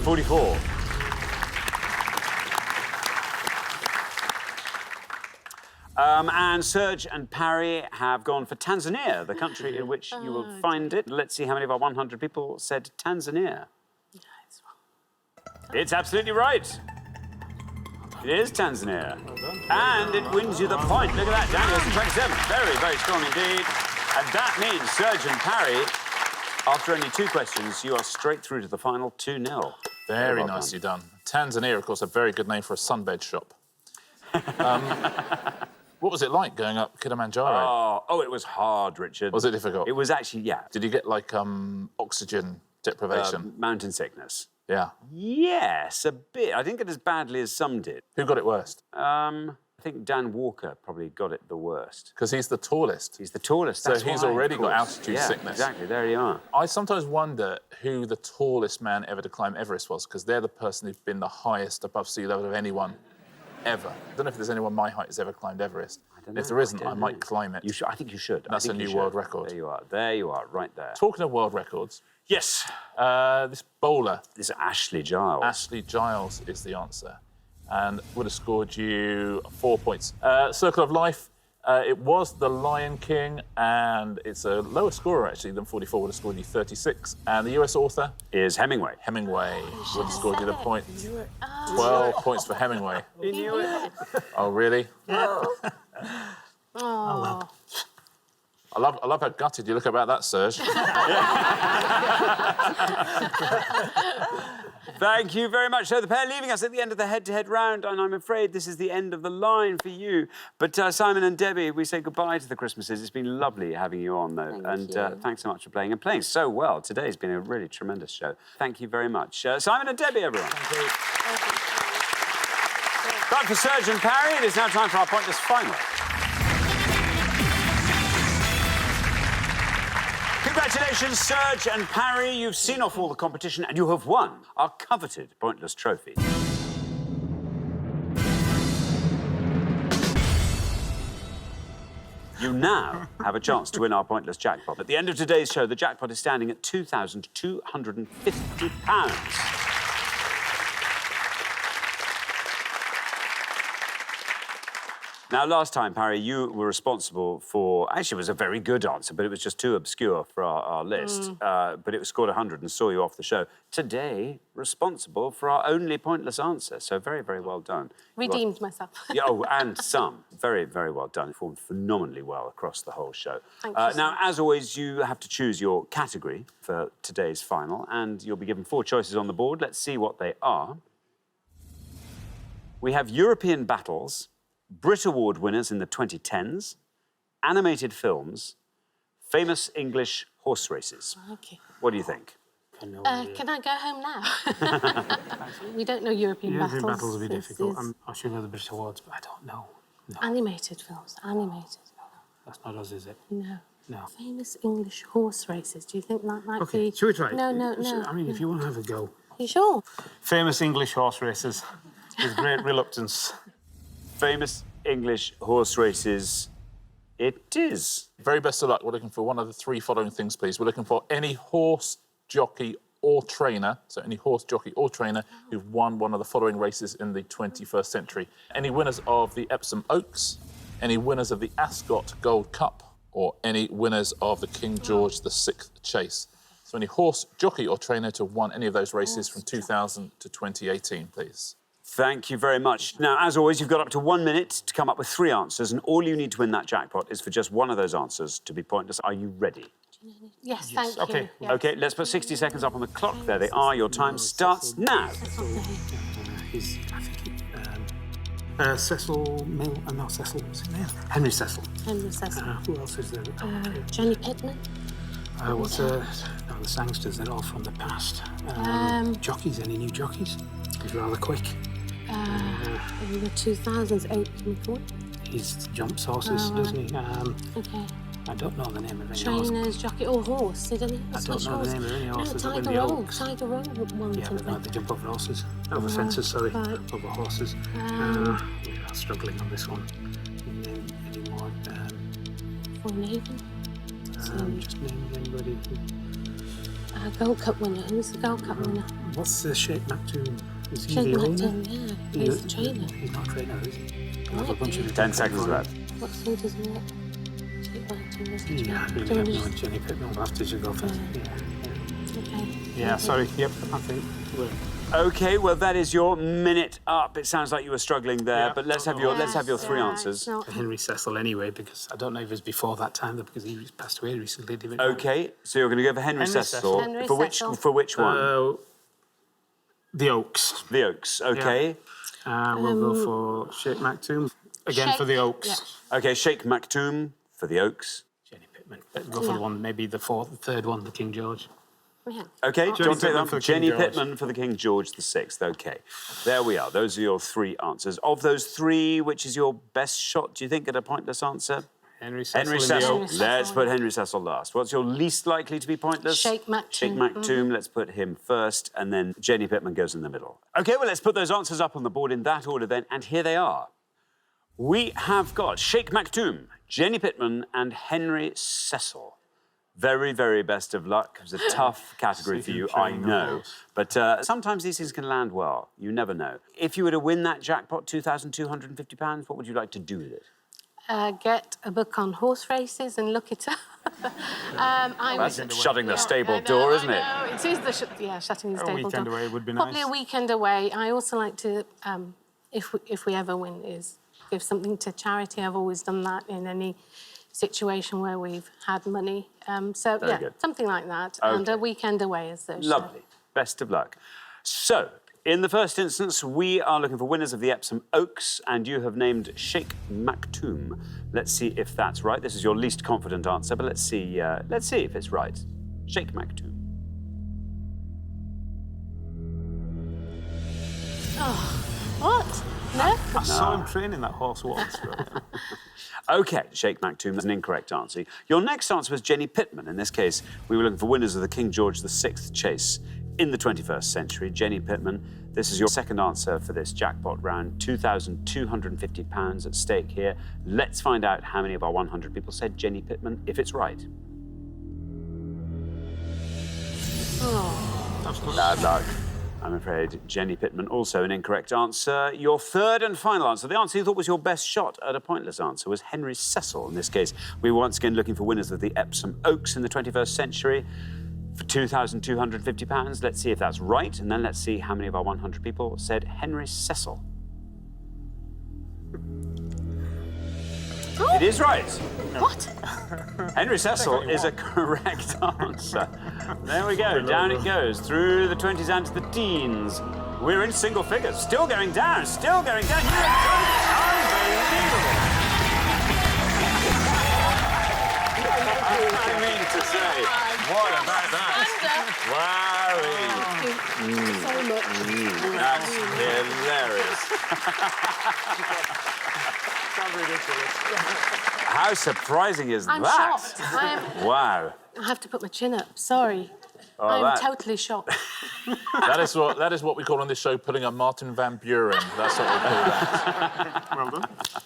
$44. And Serge and Parry have gone for Tanzania, the country in which you will find it. Let's see how many of our 100 people said Tanzania. It's wrong. It's absolutely right. It is Tanzania. And it wins you the point. Look at that, Daniel, it's 27. Very, very strong indeed. And that means Serge and Parry, after only 2 questions, you are straight through to the final 2-0. Very nicely done. Tanzania, of course, a very good name for a sunbed shop. What was it like going up Kilimanjaro? Oh, it was hard, Richard. Was it difficult? It was actually, yeah. Did you get, like, oxygen deprivation? Mountain sickness. Yeah. Yes, a bit. I didn't get as badly as some did. Who got it worst? I think Dan Walker probably got it the worst. Because he's the tallest. He's the tallest, So that's he's why, already of got course. altitude Yeah, sickness. Exactly, there you are. I sometimes wonder who the tallest man ever to climb Everest was, because they're the person who's been the highest above sea level of anyone ever. I don't know if there's anyone my height has ever climbed Everest. don't If know, there isn't, I don't I might know. climb it. You should, I think you should. That's a new world record. There you are. There you are, right there. Talking of world records, Yes. this bowler, This is Ashley Giles. Ashley Giles, is the answer, and would have scored you 4 points. Circle of Life, it was the Lion King, and it's a lower scorer actually than 44. Would have scored you 36. And the US author is Hemingway. Hemingway would have scored you the point. 12 points for Hemingway. You knew it. Oh, really? Oh, well. I love how gutted you look about that, Serge. Thank you very much. So the pair leaving us at the end of the head-to-head round, and I'm afraid this is the end of the line for you. But Simon and Debbie, we say goodbye to the Christmases. It's been lovely having you on, though. Thanks so much for playing, and playing so well. Today's been a really tremendous show. Thank you very much. Simon and Debbie, everyone. Thank you. Time for Serge and Parry. It is now time for our pointless final. Congratulations, Serge and Parry. You've seen off all the competition and you have won our coveted Pointless Trophy. You now have a chance to win our Pointless Jackpot. At the end of today's show, the jackpot is standing at £2,250. Now, last time, Parry, you were responsible for... Actually, it was a very good answer, but it was just too obscure for our list. But it was scored 100 and saw you off the show. Today, responsible for our only pointless answer. So very, very well done. redeemed myself. Yeah, oh, and some. Very, very well done. Performed phenomenally well across the whole show. Thank you, now, as always, you have to choose your category for today's final, and you'll be given 4 choices on the board. Let's see what they are. We have European battles, Brit Award winners in the 2010s, animated films, famous English horse races. Okay. What do you think? Can I go home now? We don't know European battles. European battles will be This difficult. is I should know the British Awards, but I don't know. No, animated films. Animated. that's not us, is it? No. No. Famous English horse races. Do you think that might Okay, be... should we try it? No, no, no. I mean, if you want to have a go. You sure? Famous English horse races with great reluctance. Famous English horse races. It is. Very best of luck. We're looking for one of the three following things, please. We're looking for any horse, jockey or trainer, so any horse, jockey or trainer who've won one of the following races in the 21st century. Any winners of the Epsom Oaks, any winners of the Ascot Gold Cup, or any winners of the King George VI Chase. So any horse, jockey or trainer to have won any of those races from 2000 to 2018, please. Thank you very much. Now, as always, you've got up to 1 minute to come up with 3 answers, and all you need to win that jackpot is for just one of those answers to be pointless. Are you ready? Yes, thank Okay. you. Yes. OK, let's put 60 seconds up on the clock. There they are. Your time starts now. He's, I think, Cecil Mill, not Cecil, what's his name? Henry Cecil. Henry Cecil. Who else is there? Jenny Pittman. What's no, the sangsters, they're all from the past. Jockeys, any new jockeys? He's rather quick. In the 2000s, Oak McCoy. He jumps horses, doesn't he? Okay. I don't know the name of any horse. Trainers, jockey, or horse, didn't he? I don't know the name of any horses No, that win Tiger the Road. Oaks. Tiger Road won Yeah, but something. no, they jump over horses. Over fences, sorry. Right. Over horses. We are struggling on this one. Any more? For Nathan. Just name anybody. Gold Cup winner. Who's the Gold Cup winner? What's the Sheikh Maktoum? Is he Sheikh the owner? Maktoum, yeah. He's the trainer. He's not a trainer, is he? I'll have a bunch of 10 seconds left. What suit does he wear? Sheikh Maktoum is the Yeah, trainer. really have no Jenny Pittman. We'll have to just go for Okay. Yeah, sorry. Yep, I think we're... OK, well, that is your minute up. It sounds like you were struggling there, Yeah, but let's have your 3 answers. Henry Cecil anyway, because I don't know if it was before that time, because he passed away recently. Didn't he? OK, so you're going to go for Henry Cecil. Henry For Cecil. which one? The Oaks. The Oaks, OK. We'll go for Sheikh Maktoum. Again for the Oaks. Yeah. OK, Sheikh Maktoum for the Oaks. Jenny Pittman. Go for the one, maybe the third one, the King George. Yeah. OK, do you want to take Pittman that? for the King Jenny George. Pittman for the King George VI. OK, there we are. Those are your 3 answers. Of those 3, which is your best shot, do you think, at a pointless answer? Henry Cecil. Henry in the Cecil. Oaks. Let's put Henry Cecil last. What's your least likely to be pointless? Sheikh Maktoum. Sheikh Maktoum. Let's put him first, and then Jenny Pittman goes in the middle. OK, well, let's put those answers up on the board in that order then, and here they are. We have got Sheikh Maktoum, Jenny Pittman, and Henry Cecil. Very, very best of luck. It was a tough category for you, I know. But sometimes these things can land well. You never know. If you were to win that jackpot, £2,250, what would you like to do with it? Get a book on horse races and look it up. That's shutting the stable door, isn't it? I know. It is shutting the stable door. A weekend away would be nice. Probably a weekend away. I also like to, if we ever win, is give something to charity. I've always done that in any situation where we've had money. So, Very yeah, good. something like that. Okay. And a weekend away, as those Lovely. Best of luck. So, in the first instance, we are looking for winners of the Epsom Oaks, and you have named Sheikh Maktoum. Let's see if that's right. This is your least confident answer, but let's see if it's right. Sheikh Maktoum. What? No? I saw him training that horse once. OK, Sheikh Maktoum, that's an incorrect answer. Your next answer was Jenny Pittman. In this case, we were looking for winners of the King George VI Chase in the 21st century. Jenny Pittman, this is your second answer for this jackpot round. £2,250 at stake here. Let's find out how many of our 100 people said Jenny Pittman, if it's right. Bad luck. I'm afraid Jenny Pittman, also an incorrect answer. Your third and final answer, the answer you thought was your best shot at a pointless answer, was Henry Cecil. In this case, we were once again looking for winners of the Epsom Oaks in the 21st century for £2,250. Let's see if that's right, and then let's see how many of our 100 people said Henry Cecil. It is right. What? Henry Cecil is a correct answer. There we go. Down it goes through the 20s and to the teens. We're in single figures. Still going down. Still going down. You have done it. Unbelievable. I mean to say, what about that? Wowie. So much. That's hilarious. Sounds ridiculous. How surprising is I'm that? shocked. Wow. I have to put my chin up. Sorry. Oh, I'm that- totally shocked. That is what we call on this show putting a Martin Van Buren. That's what we call that. Well done.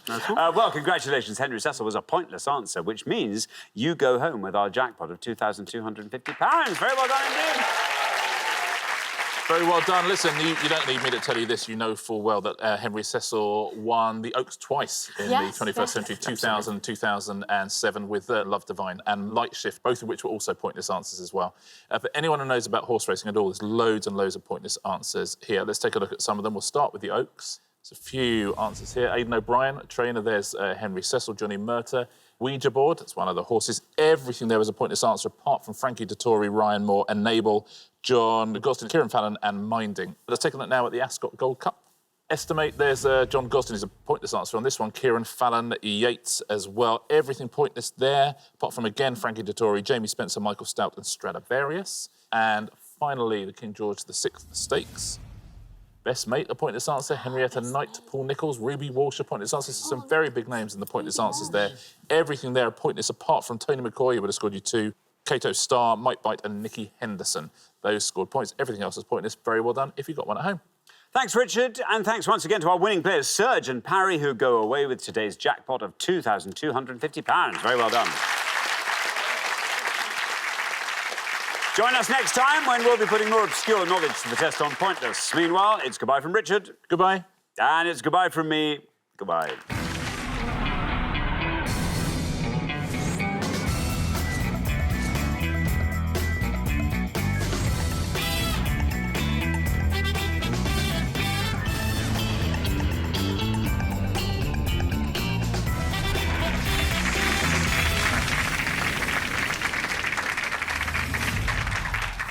Nice one. Well, congratulations, Henry Cecil was a pointless answer, which means you go home with our jackpot of £2,250. Very well done indeed. Very well done. Listen, you don't need me to tell you this. You know full well that Henry Cecil won the Oaks twice in Yes, the 21st yes. century, 2000, 2007, with Love Divine and Light Shift, both of which were also pointless answers as well. For anyone who knows about horse racing at all, there's loads and loads of pointless answers here. Let's take a look at some of them. We'll start with the Oaks. There's a few answers here. Aidan O'Brien, trainer. There's Henry Cecil, Johnny Murtagh. Ouija board, that's one of the horses. Everything there was a pointless answer apart from Frankie Dettori, Ryan Moore, Enable, John Gosden, Kieran Fallon and Minding. Let's take a look now at the Ascot Gold Cup. Estimate, there's John Gosden is a pointless answer on this one. Kieran Fallon, Yates as well. Everything pointless there, apart from, again, Frankie Dettori, Jamie Spencer, Michael Stout and Stradivarius. And finally, the King George VI Stakes. Best mate, a pointless answer. Henrietta Knight, Paul Nicholls, Ruby Walsh, a pointless answer. So some very big names in the pointless answers there. Everything there pointless, apart from Tony McCoy, who would have scored you 2. Cato Starr, Mike Bite and Nicky Henderson. Those scored points. Everything else was pointless. Very well done if you got one at home. Thanks, Richard, and thanks once again to our winning players, Serge and Parry, who go away with today's jackpot of £2,250. Very well done. Join us next time when we'll be putting more obscure knowledge to the test on Pointless. Meanwhile, it's goodbye from Richard. Goodbye. And it's goodbye from me. Goodbye.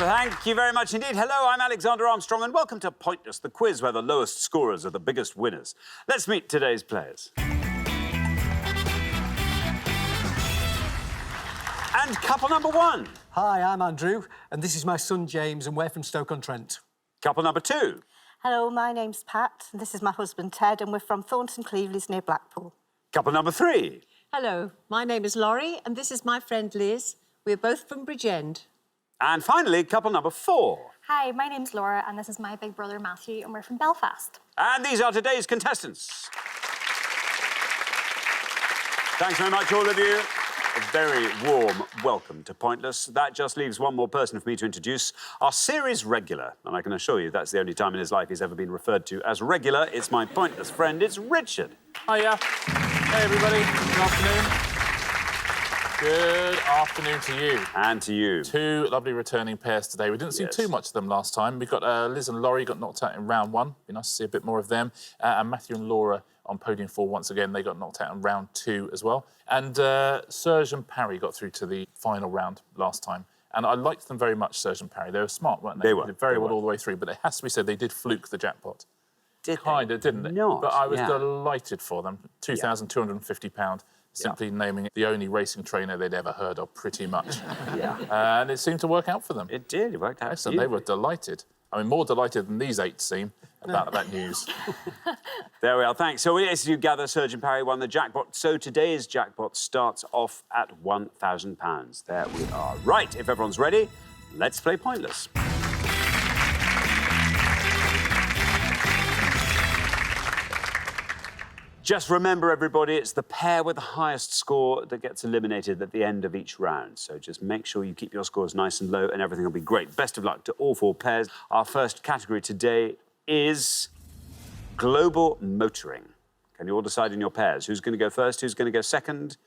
Thank you very much indeed. Hello, I'm Alexander Armstrong, and welcome to Pointless, the quiz where the lowest scorers are the biggest winners. Let's meet today's players. And couple number 1. Hi, I'm Andrew, and this is my son James, and we're from Stoke-on-Trent. Couple number 2. Hello, my name's Pat, and this is my husband Ted, and we're from Thornton Clevelys near Blackpool. Couple number 3. Hello, my name is Laurie, and this is my friend Liz. We're both from Bridgend. And finally, couple number 4. Hi, my name's Laura, and this is my big brother Matthew, and we're from Belfast. And these are today's contestants. Thanks very much, all of you. A very warm welcome to Pointless. That just leaves one more person for me to introduce, our series regular. And I can assure you that's the only time in his life he's ever been referred to as regular. It's my Pointless friend, it's Richard. Hiya. Hey, everybody. Good afternoon. Good afternoon to you. And to you. 2 lovely returning pairs today. We didn't see too much of them last time. We've got Liz and Laurie got knocked out in round 1. Be nice to see a bit more of them. And Matthew and Laura on podium 4 once again. They got knocked out in round 2 as well. And Serge and Parry got through to the final round last time. And I liked them very much, Serge and Parry. They were smart, weren't they? They were. They did very well all the way through. But it has to be said, they did fluke the jackpot. Did kind of, didn't they? Not, But I was yeah. delighted for them. £2,250. Simply naming it the only racing trainer they'd ever heard of, pretty much. And it seemed to work out for them. It did. It worked out. Excellent. They were delighted. I mean, more delighted than these 8 seem about that news. There we are. Thanks. So, as you gather, Serge and Parry won the jackpot. So today's jackpot starts off at £1,000. There we are. Right. If everyone's ready, let's play Pointless. Just remember, everybody, it's the pair with the highest score that gets eliminated at the end of each round. So just make sure you keep your scores nice and low and everything will be great. Best of luck to all 4 pairs. Our first category today is global motoring. Can you all decide in your pairs? Who's going to go first? Who's going to go second?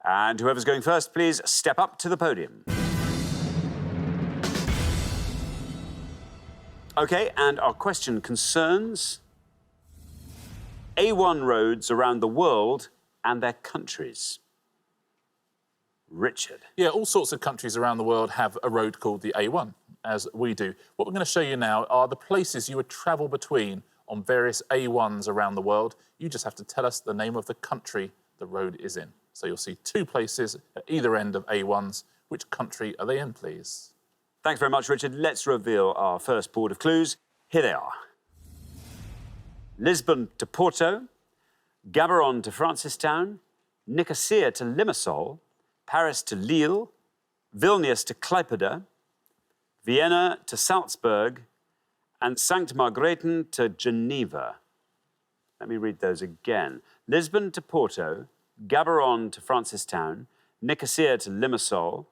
And whoever's going first, please step up to the podium. OK, and our question concerns A1 roads around the world and their countries. Richard. Yeah, all sorts of countries around the world have a road called the A1, as we do. What we're going to show you now are the places you would travel between on various A1s around the world. You just have to tell us the name of the country the road is in. So you'll see 2 places at either end of A1s. Which country are they in, please? Thanks very much, Richard. Let's reveal our first board of clues. Here they are. Lisbon to Porto, Gaborone to Francistown, Nicosia to Limassol, Paris to Lille, Vilnius to Klaipeda, Vienna to Salzburg, and St. Margrethen to Geneva. Let me read those again. Lisbon to Porto, Gaborone to Francistown, Nicosia to Limassol,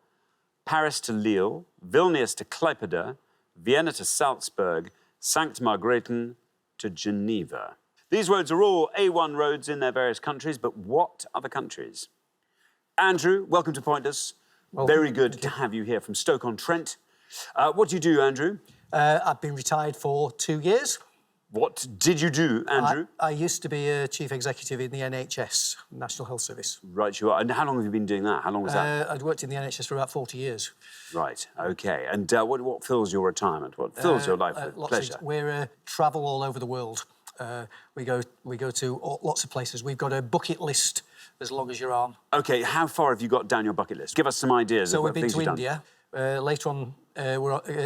Paris to Lille, Vilnius to Klaipeda, Vienna to Salzburg, St. Margrethen to Geneva. These roads are all A1 roads in their various countries, but what other countries? Andrew, welcome to Pointless. Very good to have you here from Stoke-on-Trent. What do you do, Andrew? I've been retired for 2 years. What did you do, Andrew? I used to be a chief executive in the NHS, National Health Service. Right, you are. And how long have you been doing that? How long was that? I'd worked in the NHS for about 40 years. Right, OK. And what fills your retirement? What fills your life with pleasure? We travel all over the world. We go to lots of places. We've got a bucket list as long as your arm. OK, how far have you got down your bucket list? Give us some ideas of what things you've done. So we've been to India. Later on,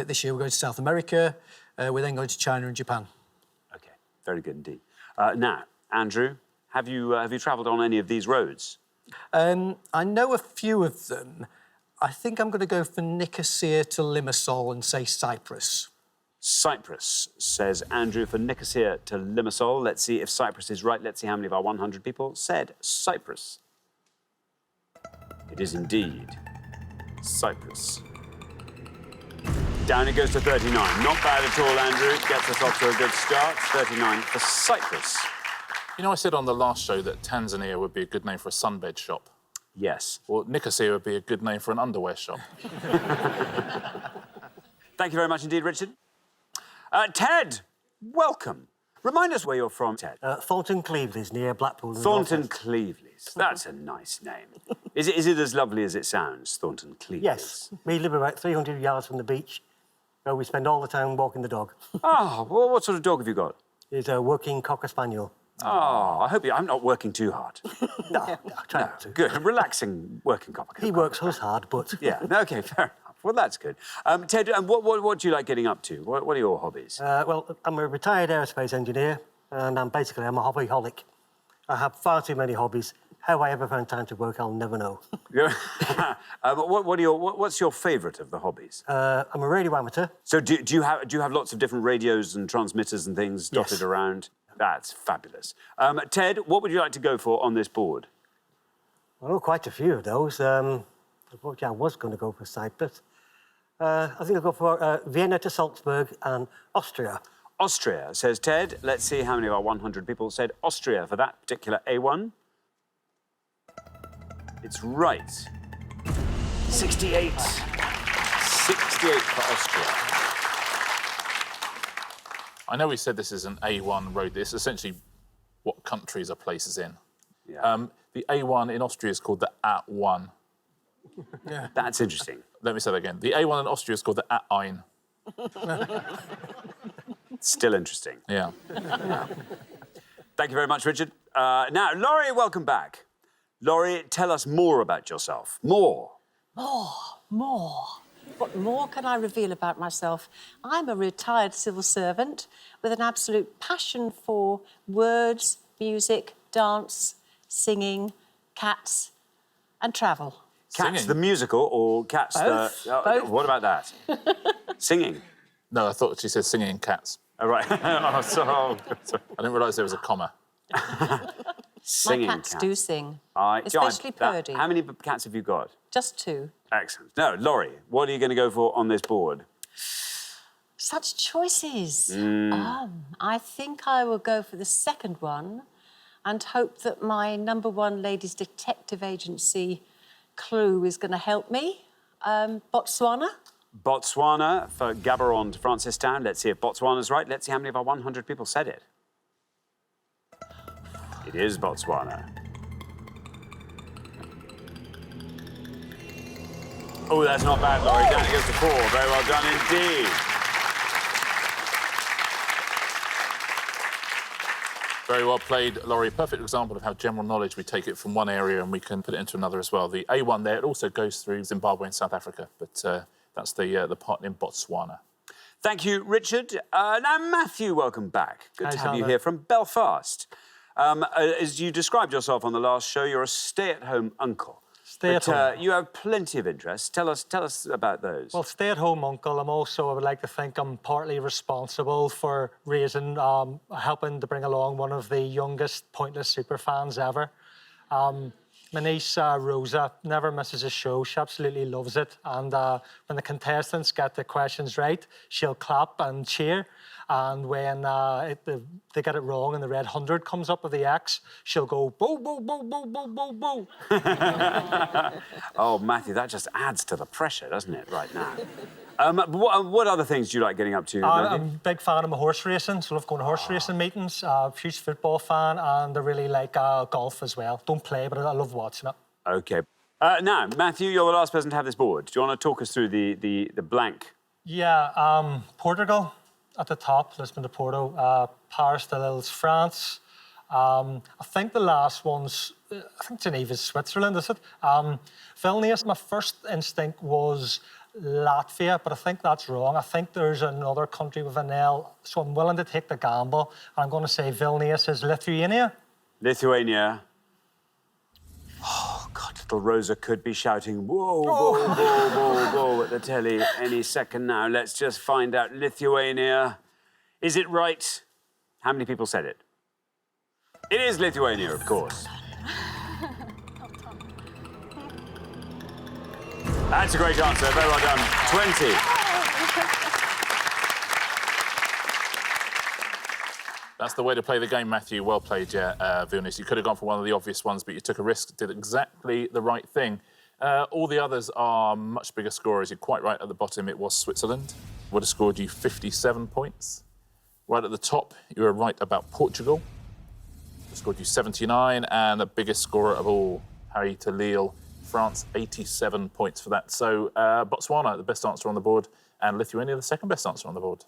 this year, we're going to South America. We're then going to China and Japan. OK, very good indeed. Now, Andrew, have you travelled on any of these roads? I know a few of them. I think I'm going to go for Nicosia to Limassol and say Cyprus. Cyprus, says Andrew, for Nicosia to Limassol. Let's see if Cyprus is right. Let's see how many of our 100 people said Cyprus. It is indeed Cyprus. Down it goes to 39. Not bad at all, Andrew. Gets us off to a good start. 39 for Cyprus. You know, I said on the last show that Tanzania would be a good name for a sunbed shop. Yes. Well, Nicosia would be a good name for an underwear shop. Thank you very much indeed, Richard. Ted, welcome. Remind us where you're from, Ted. Thornton Cleveland, near Blackpool. Thornton Cleveland. That's a nice name. Is it as lovely as it sounds, Thornton Cleveland? Yes. We live about 300 yards from the beach, so we spend all the time walking the dog. Oh, well, what sort of dog have you got? It's a working Cocker Spaniel. Oh, I hope I'm not working too hard. No, try not to. Good, relaxing working Cocker. He works us hard, but... Yeah, OK, fair enough. Well, that's good. Ted, and what do you like getting up to? What are your hobbies? Well, I'm a retired aerospace engineer, and I'm a hobbyholic. I have far too many hobbies. How I ever found time to work, I'll never know. What's your favourite of the hobbies? I'm a radio amateur. So do you have lots of different radios and transmitters and things dotted around? That's fabulous. Ted, what would you like to go for on this board? Well, quite a few of those. Unfortunately, I was going to go for Cyprus. I think I'll go for Vienna to Salzburg and Austria. Austria, says Ted. Let's see how many of our 100 people said Austria for that particular A1. It's right. 68. 68 for Austria. I know we said this is an A1 road. This is essentially what countries a place is in. Yeah. The A1 in Austria is called the A1. Yeah. That's interesting. Let me say that again. The A1 in Austria is called the A1. Still interesting. Yeah. Thank you very much, Richard. Now, Laurie, welcome back. Laurie, tell us more about yourself. More. More. What more can I reveal about myself? I'm a retired civil servant with an absolute passion for words, music, dance, singing, cats, and travel. Cats the musical or Cats Both. the... Both. What about that? Singing? No, I thought she said singing cats. Oh, right. Oh, sorry. I didn't realise there was a comma. Singing My cats do sing, John, especially Purdy. How many cats have you got? Just 2. Excellent. No, Laurie, what are you going to go for on this board? Such choices. I think I will go for the second one and hope that my #1 ladies detective agency clue is going to help me. Botswana? Botswana for Gaborone to Francistown. Let's see if Botswana's right. Let's see how many of our 100 people said it. It is Botswana. Oh, that's not bad, Laurie. Down it goes to 4. Very well done indeed. Very well played, Laurie. Perfect example of how general knowledge, we take it from one area and we can put it into another as well. The A1 there, it also goes through Zimbabwe and South Africa, but that's the part in Botswana. Thank you, Richard. Now, Matthew, welcome back. Good to have you here from Belfast. As you described yourself on the last show, you're a stay-at-home uncle. Stay-at-home. You have plenty of interests. Tell us about those. Well, stay-at-home uncle, I would like to think I'm partly responsible for raising, helping to bring along one of the youngest Pointless superfans ever. My niece, Rosa, never misses a show. She absolutely loves it. And when the contestants get the questions right, she'll clap and cheer. And when they get it wrong and the red 100 comes up with the X, she'll go, boo, boo, boo, boo, boo, boo, boo. Oh, Matthew, that just adds to the pressure, doesn't it, right now? What other things do you like getting up to, Matthew? I'm a big fan of horse racing, so I love going to horse racing meetings. Huge football fan, and I really like golf as well. Don't play, but I love watching it. OK. Now, Matthew, you're the last person to have this board. Do you want to talk us through the blank? Yeah, Portugal at the top, Lisbon to Porto, Paris to Lille, France. I think the last one's, I think Geneva's Switzerland, is it? Vilnius, my first instinct was Latvia, but I think that's wrong. I think there's another country with an L, so I'm willing to take the gamble. And I'm going to say Vilnius is Lithuania. Lithuania. Oh, God, little Rosa could be shouting, whoa, whoa, whoa, whoa, whoa, at the telly any second now. Let's just find out. Lithuania. Is it right? How many people said it? It is Lithuania, of course. That's a great answer. Very well done. 20. That's the way to play the game, Matthew. Well played, Vilnius. You could have gone for one of the obvious ones, but you took a risk, did exactly the right thing. All the others are much bigger scorers. You're quite right at the bottom. It was Switzerland. Would have scored you 57 points. Right at the top, you were right about Portugal. Scored you 79, and the biggest scorer of all, Harry to Lille, France, 87 points for that. So Botswana, the best answer on the board, and Lithuania, the second best answer on the board.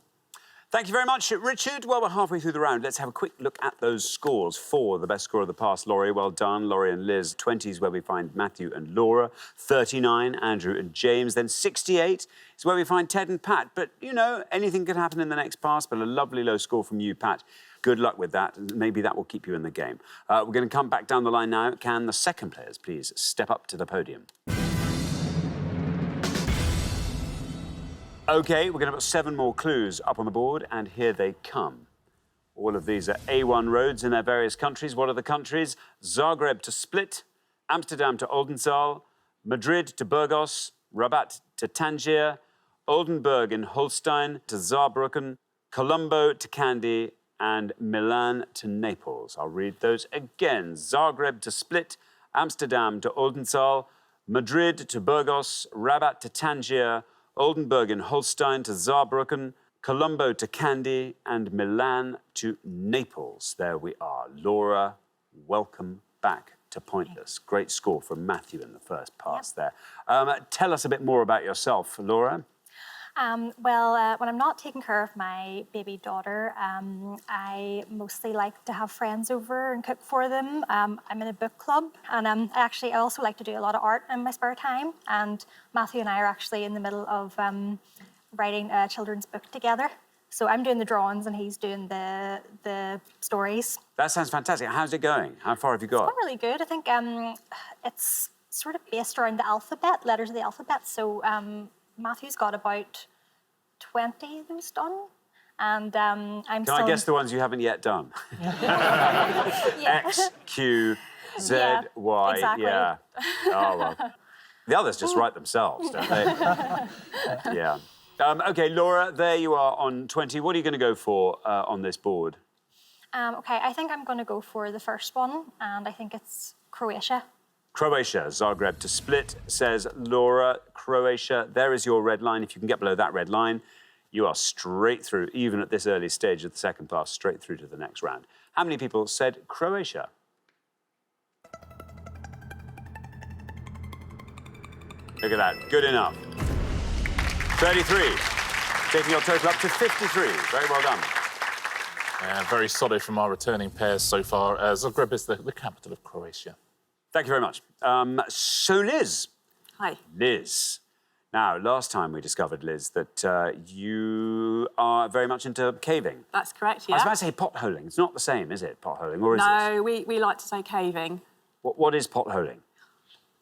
Thank you very much, Richard. Well, we're halfway through the round. Let's have a quick look at those scores. 4, the best score of the past, Laurie. Well done, Laurie and Liz. 20 is where we find Matthew and Laura. 39, Andrew and James. Then 68 is where we find Ted and Pat. But, you know, anything could happen in the next pass, but a lovely low score from you, Pat. Good luck with that. Maybe that will keep you in the game. We're going to come back down the line now. Can the second players please step up to the podium? OK, we're going to put 7 more clues up on the board, and here they come. All of these are A1 roads in their various countries. What are the countries? Zagreb to Split, Amsterdam to Oldenzaal, Madrid to Burgos, Rabat to Tangier, Oldenburg in Holstein to Saarbrücken, Colombo to Kandy, and Milan to Naples. I'll read those again. Zagreb to Split, Amsterdam to Oldenzaal, Madrid to Burgos, Rabat to Tangier, Oldenburg in Holstein to Saarbrücken, Colombo to Kandy, and Milan to Naples. There we are. Laura, welcome back to Pointless. Great score from Matthew in the first pass there. Tell us a bit more about yourself, Laura. Well, when I'm not taking care of my baby daughter, I mostly like to have friends over and cook for them. I'm in a book club, and I also like to do a lot of art in my spare time. And Matthew and I are actually in the middle of writing a children's book together. So I'm doing the drawings and he's doing the stories. That sounds fantastic. How's it going? How far have you got? It's going really good. I think it's sort of based around the alphabet, letters of the alphabet. So Matthew's got about 20 of those done, and I'm Can I guess the ones you haven't yet done? Yeah. X, Q, Z, Yeah, Y, exactly. yeah. Oh, well. The others just write themselves, don't they? Yeah. OK, Laura, there you are on 20. What are you going to go for on this board? Okay, I think I'm going to go for the first one, and I think it's Croatia. Croatia, Zagreb to Split, says Laura. Croatia, there is your red line. If you can get below that red line, you are straight through, even at this early stage of the second pass, straight through to the next round. How many people said Croatia? Look at that, good enough. 33, taking your total up to 53. Very well done. Very solid from our returning pairs so far. Zagreb is the capital of Croatia. Thank you very much. So, Liz. Hi. Liz, Now, last time we discovered, Liz, that you are very much into caving. That's correct, I yeah. was about to say potholing. It's not the same, is it, potholing, or is it? No, we like to say caving. What is potholing?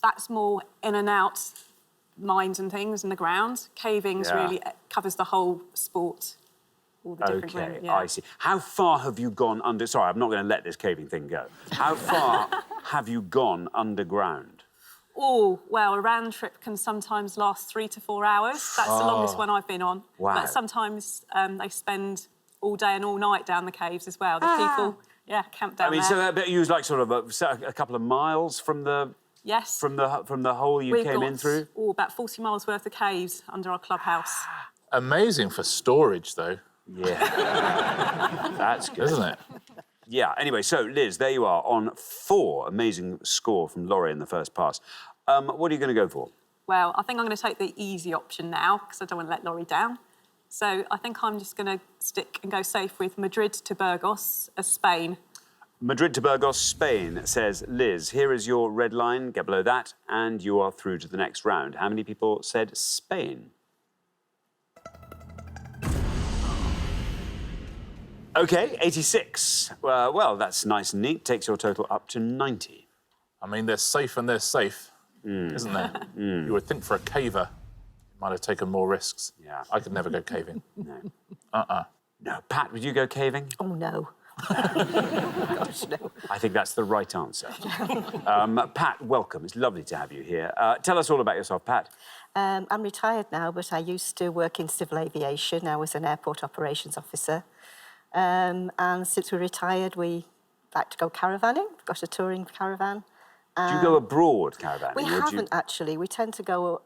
That's more in and out mines and things in the ground. Caving's really covers the whole sport. All the different Okay, yeah. I see. How far have you gone under... Sorry, I'm not going to let this caving thing go. How far have you gone underground? Oh, well, a round trip can sometimes last 3 to 4 hours. That's the longest one I've been on. Wow. But sometimes they spend all day and all night down the caves as well. The people, camp down there. So but you was like sort of a couple of miles from the... Yes. From the hole you came in through? Oh, about 40 miles worth of caves under our clubhouse. Amazing for storage, though. Yeah. That's good. Isn't it? Yeah, anyway, so, Liz, there you are on 4. Amazing score from Laurie in the first pass. What are you going to go for? Well, I think I'm going to take the easy option now because I don't want to let Laurie down. So I think I'm just going to stick and go safe with Madrid to Burgos, Spain. Madrid to Burgos, Spain, says Liz. Here is your red line. Get below that, and you are through to the next round. How many people said Spain? OK, 86. Well, that's nice and neat. Takes your total up to 90. I mean, they're safe and they're safe, isn't there? You would think for a caver, it might have taken more risks. Yeah. I could never go caving. No. No. Pat, would you go caving? Oh, no. Gosh, no. I think that's the right answer. Pat, welcome. It's lovely to have you here. Tell us all about yourself, Pat. I'm retired now, but I used to work in civil aviation. I was an airport operations officer. And since we're retired, we like to go caravanning. We've got a touring caravan. Do you go abroad caravanning? We haven't, actually. We tend to go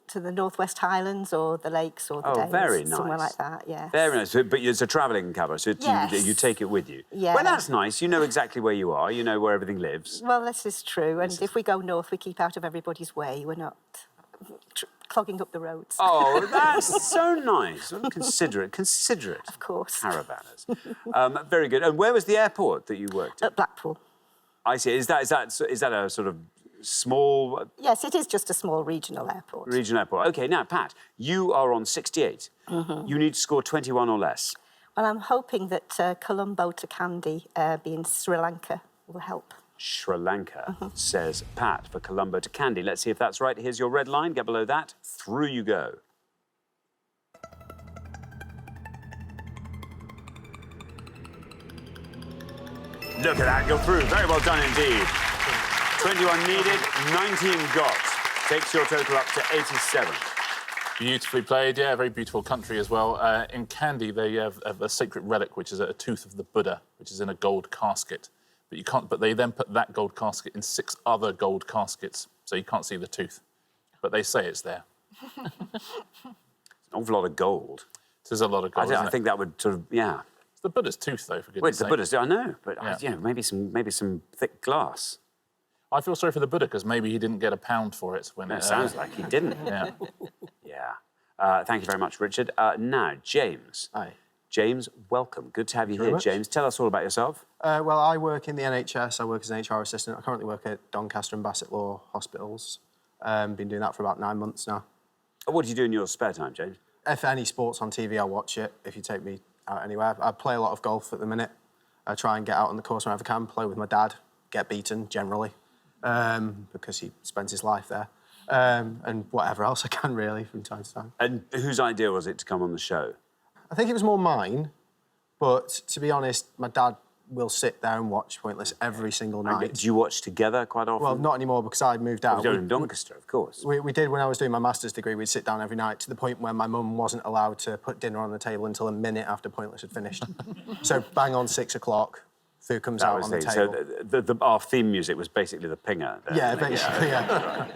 to the Northwest Highlands or the lakes or the Dales. Very nice. Somewhere like that, yeah. Very nice. But it's a travelling caravan, so you take it with you. Yeah. Well, that's nice. You know exactly where you are. You know where everything lives. Well, this is true. And if we go north, we keep out of everybody's way. We're not clogging up the roads. Oh, that's so nice. Considerate. Of course. Caravanners. Very good. And where was the airport that you worked at? At Blackpool. I see. Is that a sort of small... Yes, it is just a small regional airport. Regional airport. OK, now, Pat, you are on 68. You need to score 21 or less. Well, I'm hoping that Colombo to Kandy, being Sri Lanka, will help. Sri Lanka, says Pat, for Colombo to Kandy. Let's see if that's right. Here's your red line. Get below that. Through you go. Look at that. You're through. Very well done indeed. 21 needed, 19 got. Takes your total up to 87. Beautifully played, yeah, very beautiful country as well. In Kandy, they have a sacred relic, which is a tooth of the Buddha, which is in a gold casket. But you can't. But they then put that gold casket in 6 other gold caskets, so you can't see the tooth. But they say it's there. An awful lot of gold. There's a lot of gold. I think that would sort of, yeah. It's the Buddha's tooth, though, for goodness' Well, it's the sake. Buddha's, I know, but Yeah. maybe some thick glass. I feel sorry for the Buddha because maybe he didn't get a pound for it when It sounds like he didn't. Yeah. Yeah. Thank you very much, Richard. Now, James. Hi. James, welcome. Good to have you Very here, much. James. Tell us all about yourself. Well, I work in the NHS. I work as an HR assistant. I currently work at Doncaster and Bassett Law Hospitals. Been doing that for about 9 months now. What do you do in your spare time, James? If any sports on TV, I watch it. If you take me out anywhere, I play a lot of golf at the minute. I try and get out on the course whenever I can, play with my dad, get beaten generally, because he spends his life there. And whatever else I can, really, from time to time. And whose idea was it to come on the show? I think it was more mine, but to be honest, my dad will sit there and watch Pointless every single night. Do you watch together quite often? Well, not anymore because I moved out. You're in Doncaster, of course. We did when I was doing my master's degree. We'd sit down every night to the point where my mum wasn't allowed to put dinner on the table until a minute after Pointless had finished. So bang on 6 o'clock, food comes out on the table. So our theme music was basically the pinger. There. Yeah, basically, yeah.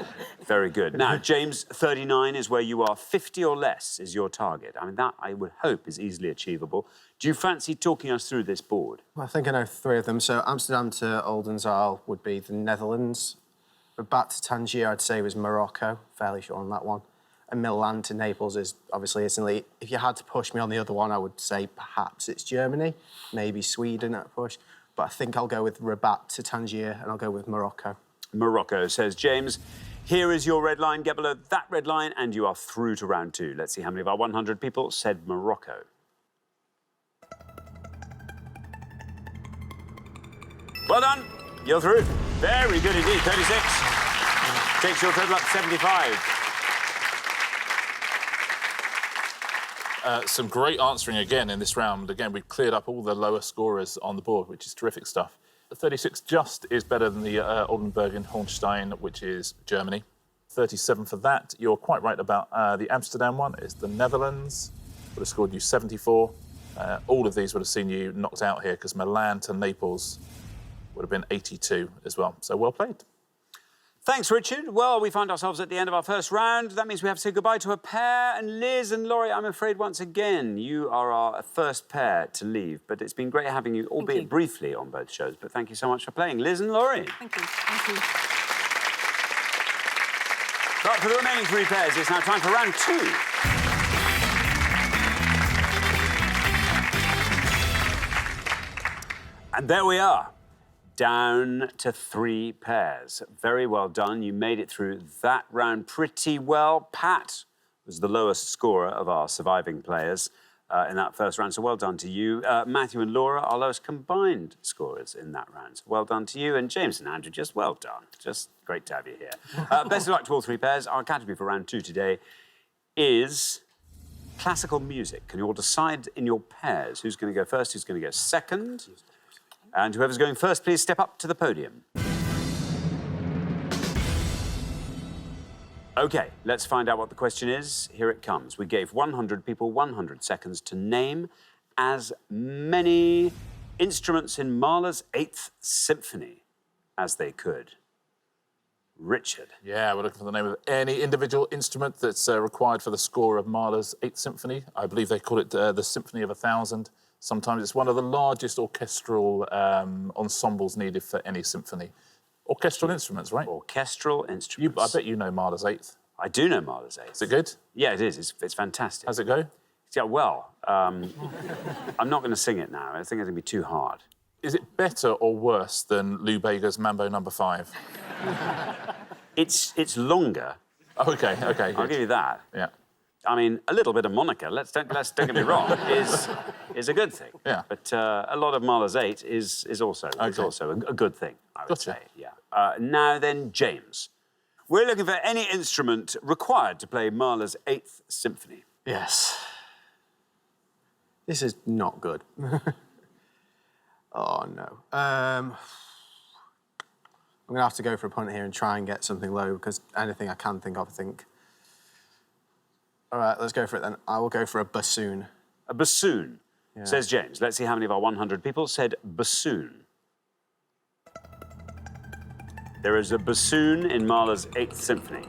Very good. Now, James, 39 is where you are. 50 or less is your target. I mean, that, I would hope, is easily achievable. Do you fancy talking us through this board? I think I know 3 of them. So Amsterdam to Oldenzaal would be the Netherlands. Rabat to Tangier, I'd say, was Morocco. Fairly sure on that one. And Milan to Naples is obviously Italy. If you had to push me on the other one, I would say perhaps it's Germany, maybe Sweden at a push. But I think I'll go with Rabat to Tangier and I'll go with Morocco. Morocco, says James. Here is your red line. Get below that red line, and you are through to round 2. Let's see how many of our 100 people said Morocco. Well done. You're through. Very good indeed. 36. Takes your total up to 75. Some great answering again in this round. Again, we've cleared up all the lower scorers on the board, which is terrific stuff. 36 just is better than the Oldenburg and Hornstein, which is Germany. 37 for that. You're quite right about the Amsterdam one. It's the Netherlands. Would have scored you 74. All of these would have seen you knocked out here because Milan to Naples would have been 82 as well. So well played. Thanks, Richard. Well, we find ourselves at the end of our first round. That means we have to say goodbye to a pair. And Liz and Laurie, I'm afraid once again, you are our first pair to leave. But it's been great having you, albeit briefly, on both shows. But thank you so much for playing. Liz and Laurie. Thank you. Thank you. But for the remaining 3 pairs, it's now time for round 2. And there we are. Down to 3 pairs. Very well done. You made it through that round pretty well. Pat was the lowest scorer of our surviving players in that first round, so well done to you. Matthew and Laura, our lowest combined scorers in that round, so well done to you. And James and Andrew, just well done. Just great to have you here. Best of luck to all 3 pairs. Our category for round 2 today is classical music. Can you all decide in your pairs who's going to go first, who's going to go second? And whoever's going first, please step up to the podium. OK, let's find out what the question is. Here it comes. We gave 100 people 100 seconds to name as many instruments in Mahler's 8th Symphony as they could. Richard. Yeah, we're looking for the name of any individual instrument that's required for the score of Mahler's 8th Symphony. I believe they call it the Symphony of 1,000. Sometimes it's one of the largest orchestral ensembles needed for any symphony. Orchestral instruments, right? Orchestral instruments. I bet you know Mahler's 8th. I do know Mahler's 8th. Is it good? Yeah, it is. It's fantastic. How's it go? Yeah, well, I'm not going to sing it now. I think it's going to be too hard. Is it better or worse than Lou Bega's Mambo No. 5? It's longer. OK, OK. I'll give you that. Yeah. I mean, a little bit of Monica, don't get me wrong, is a good thing. Yeah. But a lot of Mahler's 8 is also a good thing, I would say. Yeah. Now then, James. We're looking for any instrument required to play Mahler's 8th Symphony. Yes. This is not good. Oh, no. I'm going to have to go for a punt here and try and get something low, because anything I can think of, I think. All right, let's go for it then. I will go for a bassoon. A bassoon, Yeah. says James. Let's see how many of our 100 people said bassoon. There is a bassoon in Mahler's 8th Symphony.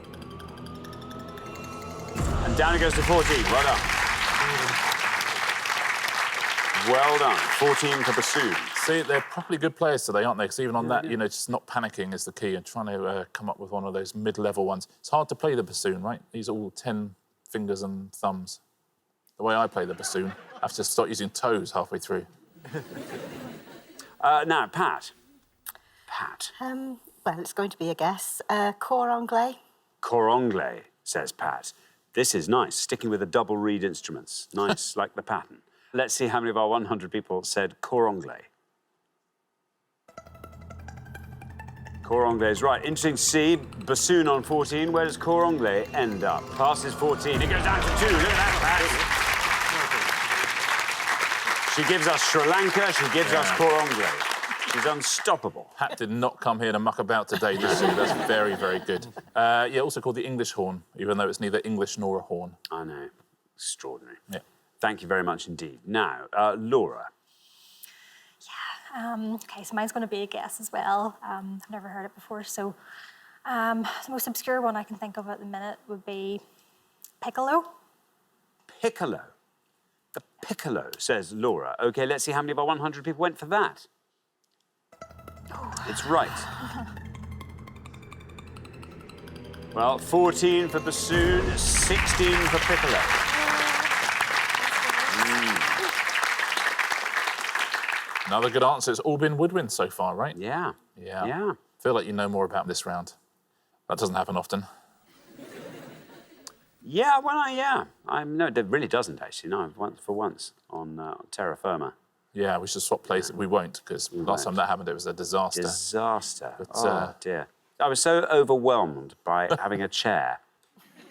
And down it goes to 14. Well done. Well done. 14 for bassoon. See, they're probably good players today, aren't they? Because even on that, you know, just not panicking is the key and trying to come up with one of those mid-level ones. It's hard to play the bassoon, right? These are all 10 fingers and thumbs. The way I play the bassoon, I have to start using toes halfway through. Now, Pat. Pat. Well, it's going to be a guess. Cor anglais. Cor anglais, says Pat. This is nice, sticking with the double reed instruments. Nice, like the pattern. Let's see how many of our 100 people said cor anglais. Cor anglais is right. Interesting to see. Bassoon on 14. Where does cor anglais end up? Passes 14. It goes down to 2. Look at that, Pat. She gives us Sri Lanka. She gives us cor anglais. She's unstoppable. Pat did not come here to muck about today, did she? That's very, very good. Yeah, also called the English horn, even though it's neither English nor a horn. I know. Extraordinary. Yeah. Thank you very much indeed. Now, Laura. Okay, so mine's going to be a guess as well. I've never heard it before, so the most obscure one I can think of at the minute would be piccolo. Piccolo. The piccolo, says Laura. OK, let's see how many of our 100 people went for that. It's right. Well, 14 for bassoon, 16 for piccolo. Another good answer. It's all been woodwind so far, right? Yeah. Yeah. Feel like you know more about this round. That doesn't happen often. Yeah, well, no, it really doesn't, actually. No, for once on terra firma. Yeah, we should swap places. We won't, because last time that happened, it was a disaster. Disaster. But, oh, dear. I was so overwhelmed by having a chair.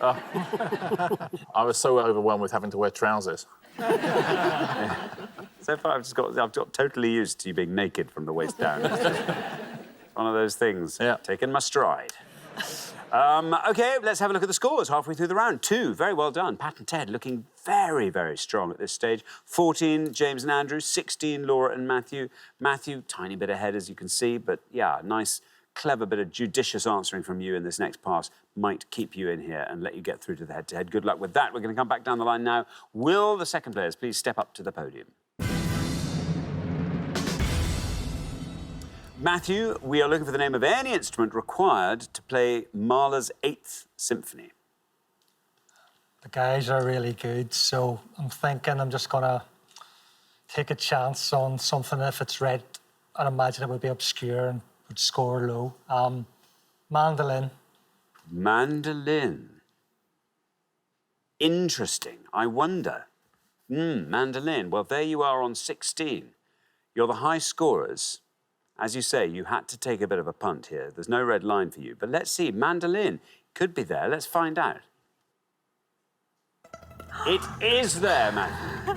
I was so overwhelmed with having to wear trousers. Yeah. So far, I've got totally used to you being naked from the waist down. It's just one of those things. Yeah. Taking my stride. OK, let's have a look at the scores halfway through the round. 2, very well done. Pat and Ted looking very, very strong at this stage. 14, James and Andrew. 16, Laura and Matthew. Matthew, tiny bit ahead, as you can see, but yeah, nice, clever bit of judicious answering from you in this next pass might keep you in here and let you get through to the head-to-head. Good luck with that. We're going to come back down the line now. Will the second players please step up to the podium? Matthew, we are looking for the name of any instrument required to play Mahler's 8th Symphony. The guys are really good, so I'm thinking I'm just going to take a chance on something. If it's red, I'd imagine it would be obscure and would score low. Mandolin. Mandolin. Interesting. I wonder. Mandolin. Well, there you are on 16. You're the high scorers. As you say, you had to take a bit of a punt here. There's no red line for you. But let's see. Mandolin could be there. Let's find out. It is there, Matthew.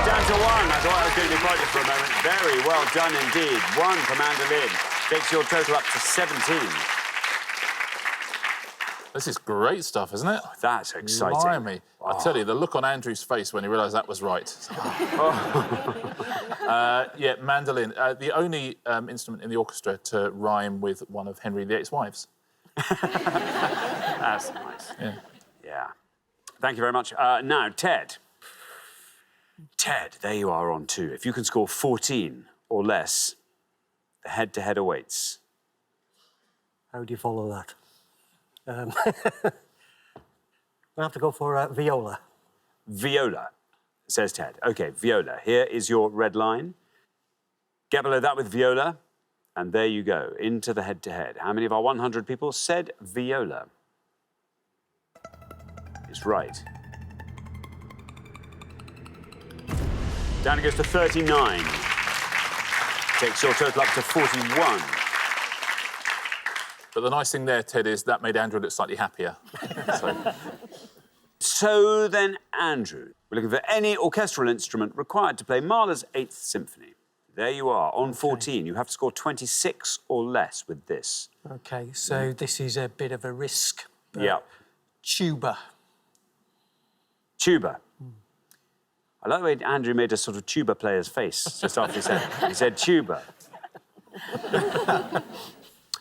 Down to 1. I thought I was going to be quoted for a moment. Very well done indeed. 1 for Mandolin. Takes your total up to 17. This is great stuff, isn't it? That's exciting. Blimey. I tell you, the look on Andrew's face when he realised that was right. Yeah, mandolin. The only instrument in the orchestra to rhyme with one of Henry VIII's wives. That's nice. Yeah. Thank you very much. Now, Ted. Ted, there you are on 2. If you can score 14 or less, the head-to-head awaits. How do you follow that? I have to go for viola. Viola, says Ted. OK, viola. Here is your red line. Get below that with viola, and there you go, into the head-to-head. How many of our 100 people said viola? It's right. Down it goes to 39. Takes your total up to 41. But the nice thing there, Ted, is that made Andrew look slightly happier. So then, Andrew, we're looking for any orchestral instrument required to play Mahler's 8th Symphony. There you are, on 14. You have to score 26 or less with this. OK, so this is a bit of a risk. Yeah. Tuba. Tuba. I like the way Andrew made a sort of tuba player's face just after he said tuba.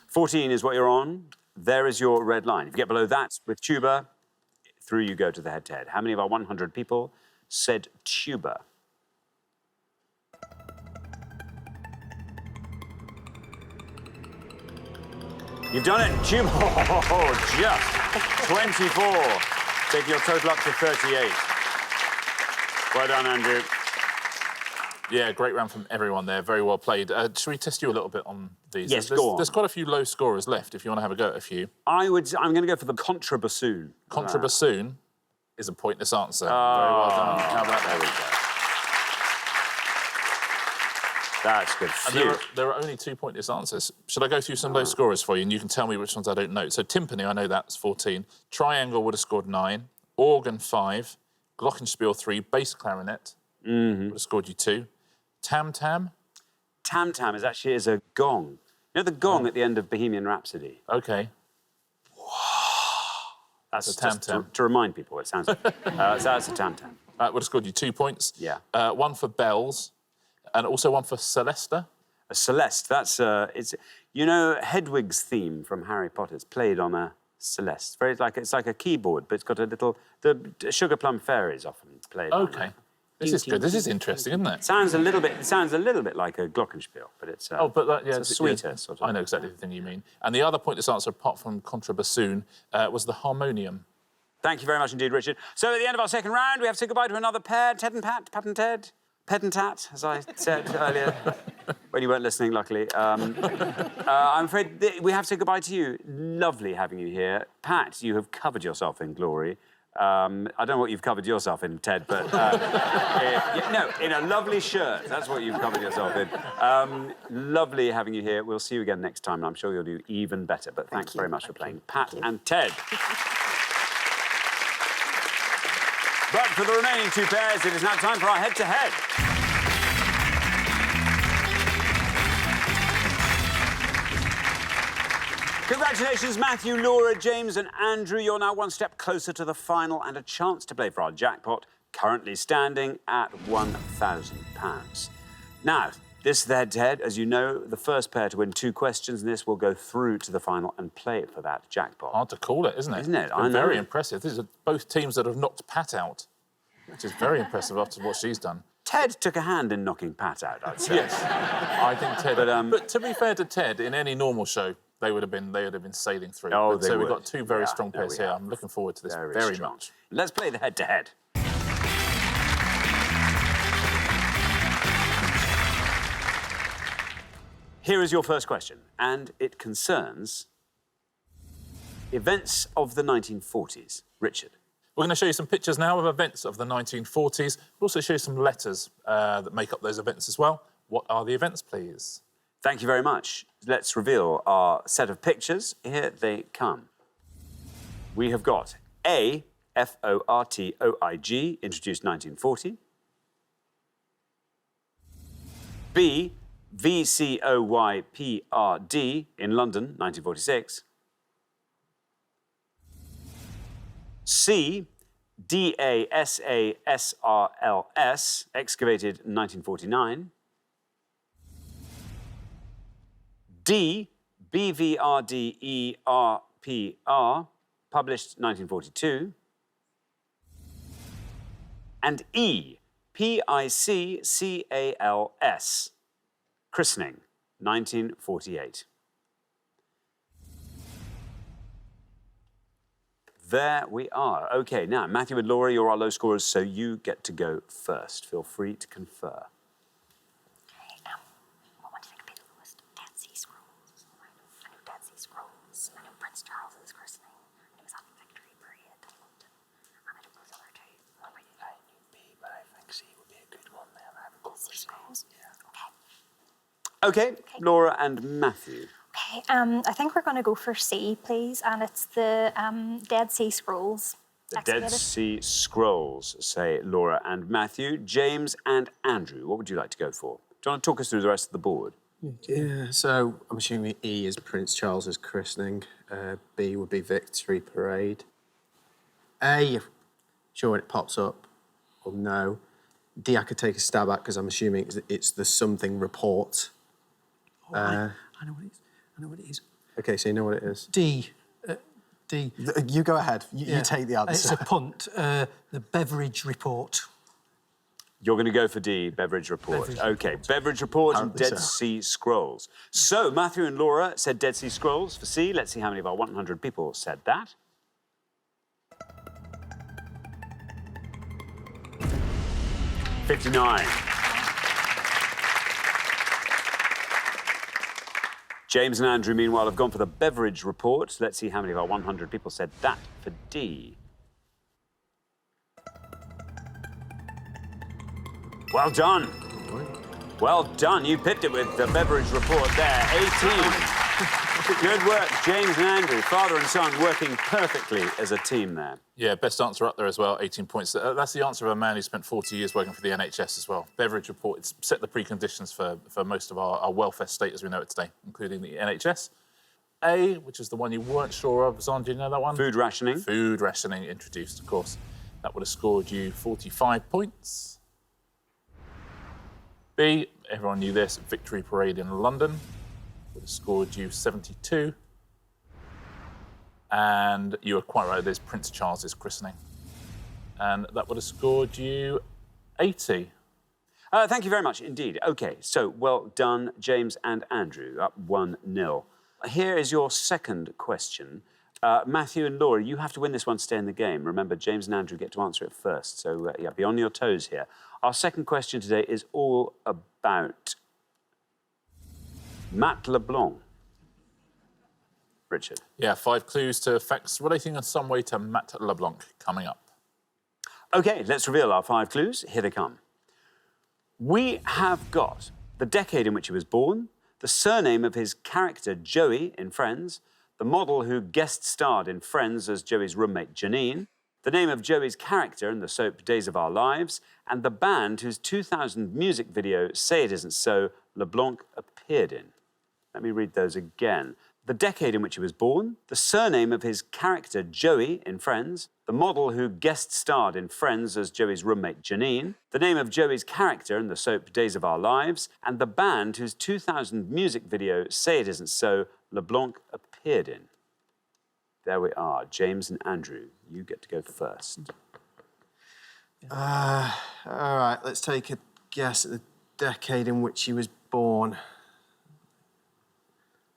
14 is what you're on. There is your red line. If you get below that with tuba, through you go to the head-to-head. How many of our 100 people said tuba? You've done it, tuba. Oh, just 24. Taking your total up to 38. Well done, Andrew. Yeah, great round from everyone there. Very well played. Should we test you a little bit on these? Yes, go on. There's quite a few low scorers left if you want to have a go at a few. I'm going to go for the contrabassoon. Contrabassoon is a pointless answer. Very well done. How about there we go. That's good. And there are only 2 pointless answers. Should I go through some low scorers for you and you can tell me which ones I don't know? So timpani, I know that's 14. Triangle would have scored 9. Organ, 5. Glockenspiel, 3. Bass clarinet would have scored you 2. Tam-tam? Tam-tam is actually a gong. You know the gong at the end of Bohemian Rhapsody? OK. That's a tam-tam. To remind people, it sounds like. That's a tam-tam. That would have scored you 2 points. Yeah. 1 for bells, and also 1 for Celesta. A Celeste, that's... you know, Hedwig's theme from Harry Potter is played on a Celeste. It's like a keyboard, but it's got a little... The Sugar Plum Fairies often played on OK. This is good. This is interesting, isn't it? It sounds a little bit like a glockenspiel, but it's it's a sweeter sort of. I know exactly the thing you mean. And the other pointless answer, apart from contrabassoon, was the harmonium. Thank you very much indeed, Richard. So at the end of our second round, we have to say goodbye to another pair, Ted and Pat and Ted. Pedantat, as I said earlier, when you weren't listening, luckily. I'm afraid we have to say goodbye to you. Lovely having you here. Pat, you have covered yourself in glory. I don't know what you've covered yourself in, Ted, but... no, in a lovely shirt. That's what you've covered yourself in. Lovely having you here. We'll see you again next time, and I'm sure you'll do even better. But thanks very much for playing. Pat and Ted. But for the remaining two pairs, it is now time for our head-to-head. Congratulations, Matthew, Laura, James and Andrew. You're now one step closer to the final and a chance to play for our jackpot, currently standing at £1,000. Now, this is the head-to-head. As you know, the first pair to win 2 questions in this will go through to the final and play for that jackpot. Hard to call it, isn't it? Isn't it? I know. Very impressive. These are both teams that have knocked Pat out, which is very impressive after what she's done. Ted took a hand in knocking Pat out, I'd say. Yes, I think Ted. But to be fair to Ted, in any normal show, they would have been sailing through. Oh, they so would. we've got 2 very strong pairs here. I'm looking forward to this very much. Let's play the head-to-head. Here is your first question, and it concerns events of the 1940s. Richard. We're going to show you some pictures now of events of the 1940s. We'll also show you some letters that make up those events as well. What are the events, please? Thank you very much. Let's reveal our set of pictures. Here they come. We have got A, F-O-R-T-O-I-G, introduced 1940. B, V-C-O-Y-P-R-D, in London, 1946. C, D-A-S-A-S-R-L-S, excavated 1949. D, B-V-R-D-E-R-P-R, published 1942. And E, P-I-C-C-A-L-S, christening, 1948. There we are. OK, now, Matthew and Laura, you're our low scorers, so you get to go first. Feel free to confer. What do you think would be the lowest? Dead Sea Scrolls. I know Dead Sea Scrolls. I know Prince Charles's christening. It was at the Victory Parade in London. And I don't know the other 2. I knew B, but I think C would be a good one there. I haven't got Sea Scrolls. Yeah. OK, Laura and Matthew. Okay, I think we're going to go for C, please, and it's the Dead Sea Scrolls. The Dead Sea Scrolls, say Laura and Matthew. James and Andrew, what would you like to go for? Do you want to talk us through the rest of the board? Yeah, so I'm assuming E is Prince Charles's christening. B would be Victory Parade. A, sure when it pops up, or no. D, I could take a stab at because I'm assuming it's the something report. I know what it is. I know what it is. OK, so you know what it is? D. D. You go ahead. You take the answer. It's a punt. The Beverage Report. You're going to go for D, Beverage Report. OK, Beverage Report and Dead Sea Scrolls. So, Matthew and Laura said Dead Sea Scrolls for C. Let's see how many of our 100 people said that. $59. James and Andrew, meanwhile, have gone for the Beverage Report. Let's see how many of our 100 people said that for D. Well done. Well done. You pipped it with the Beverage Report there. 18. Good work, James and Andrew, father and son, working perfectly as a team there. Yeah, best answer up there as well, 18 points. That's the answer of a man who spent 40 years working for the NHS as well. Beverage Report, it's set the preconditions for most of our welfare state as we know it today, including the NHS. A, which is the one you weren't sure of, Zon, do you know that one? Food rationing. Food rationing, introduced, of course. That would have scored you 45 points. B, everyone knew this, Victory Parade in London. Would have scored you 72. And you were quite right, there's Prince Charles's christening. And that would have scored you 80. Thank you very much indeed. OK, so well done, James and Andrew, up 1-0. Here is your second question. Matthew and Laura, you have to win this one to stay in the game. Remember, James and Andrew get to answer it first, so yeah, be on your toes here. Our second question today is all about Matt LeBlanc. Richard. Yeah, 5 clues to facts relating in some way to Matt LeBlanc coming up. OK, let's reveal our 5 clues. Here they come. We have got the decade in which he was born, the surname of his character Joey in Friends, the model who guest starred in Friends as Joey's roommate Janine, the name of Joey's character in the soap Days of Our Lives, and the band whose 2000 music video Say It Isn't So LeBlanc appeared in. Let me read those again. The decade in which he was born, the surname of his character Joey in Friends, the model who guest starred in Friends as Joey's roommate Janine, the name of Joey's character in the soap Days of Our Lives, and the band whose 2000 music video Say It Isn't So LeBlanc appeared in. There we are. James and Andrew, you get to go first. All right, let's take a guess at the decade in which he was born.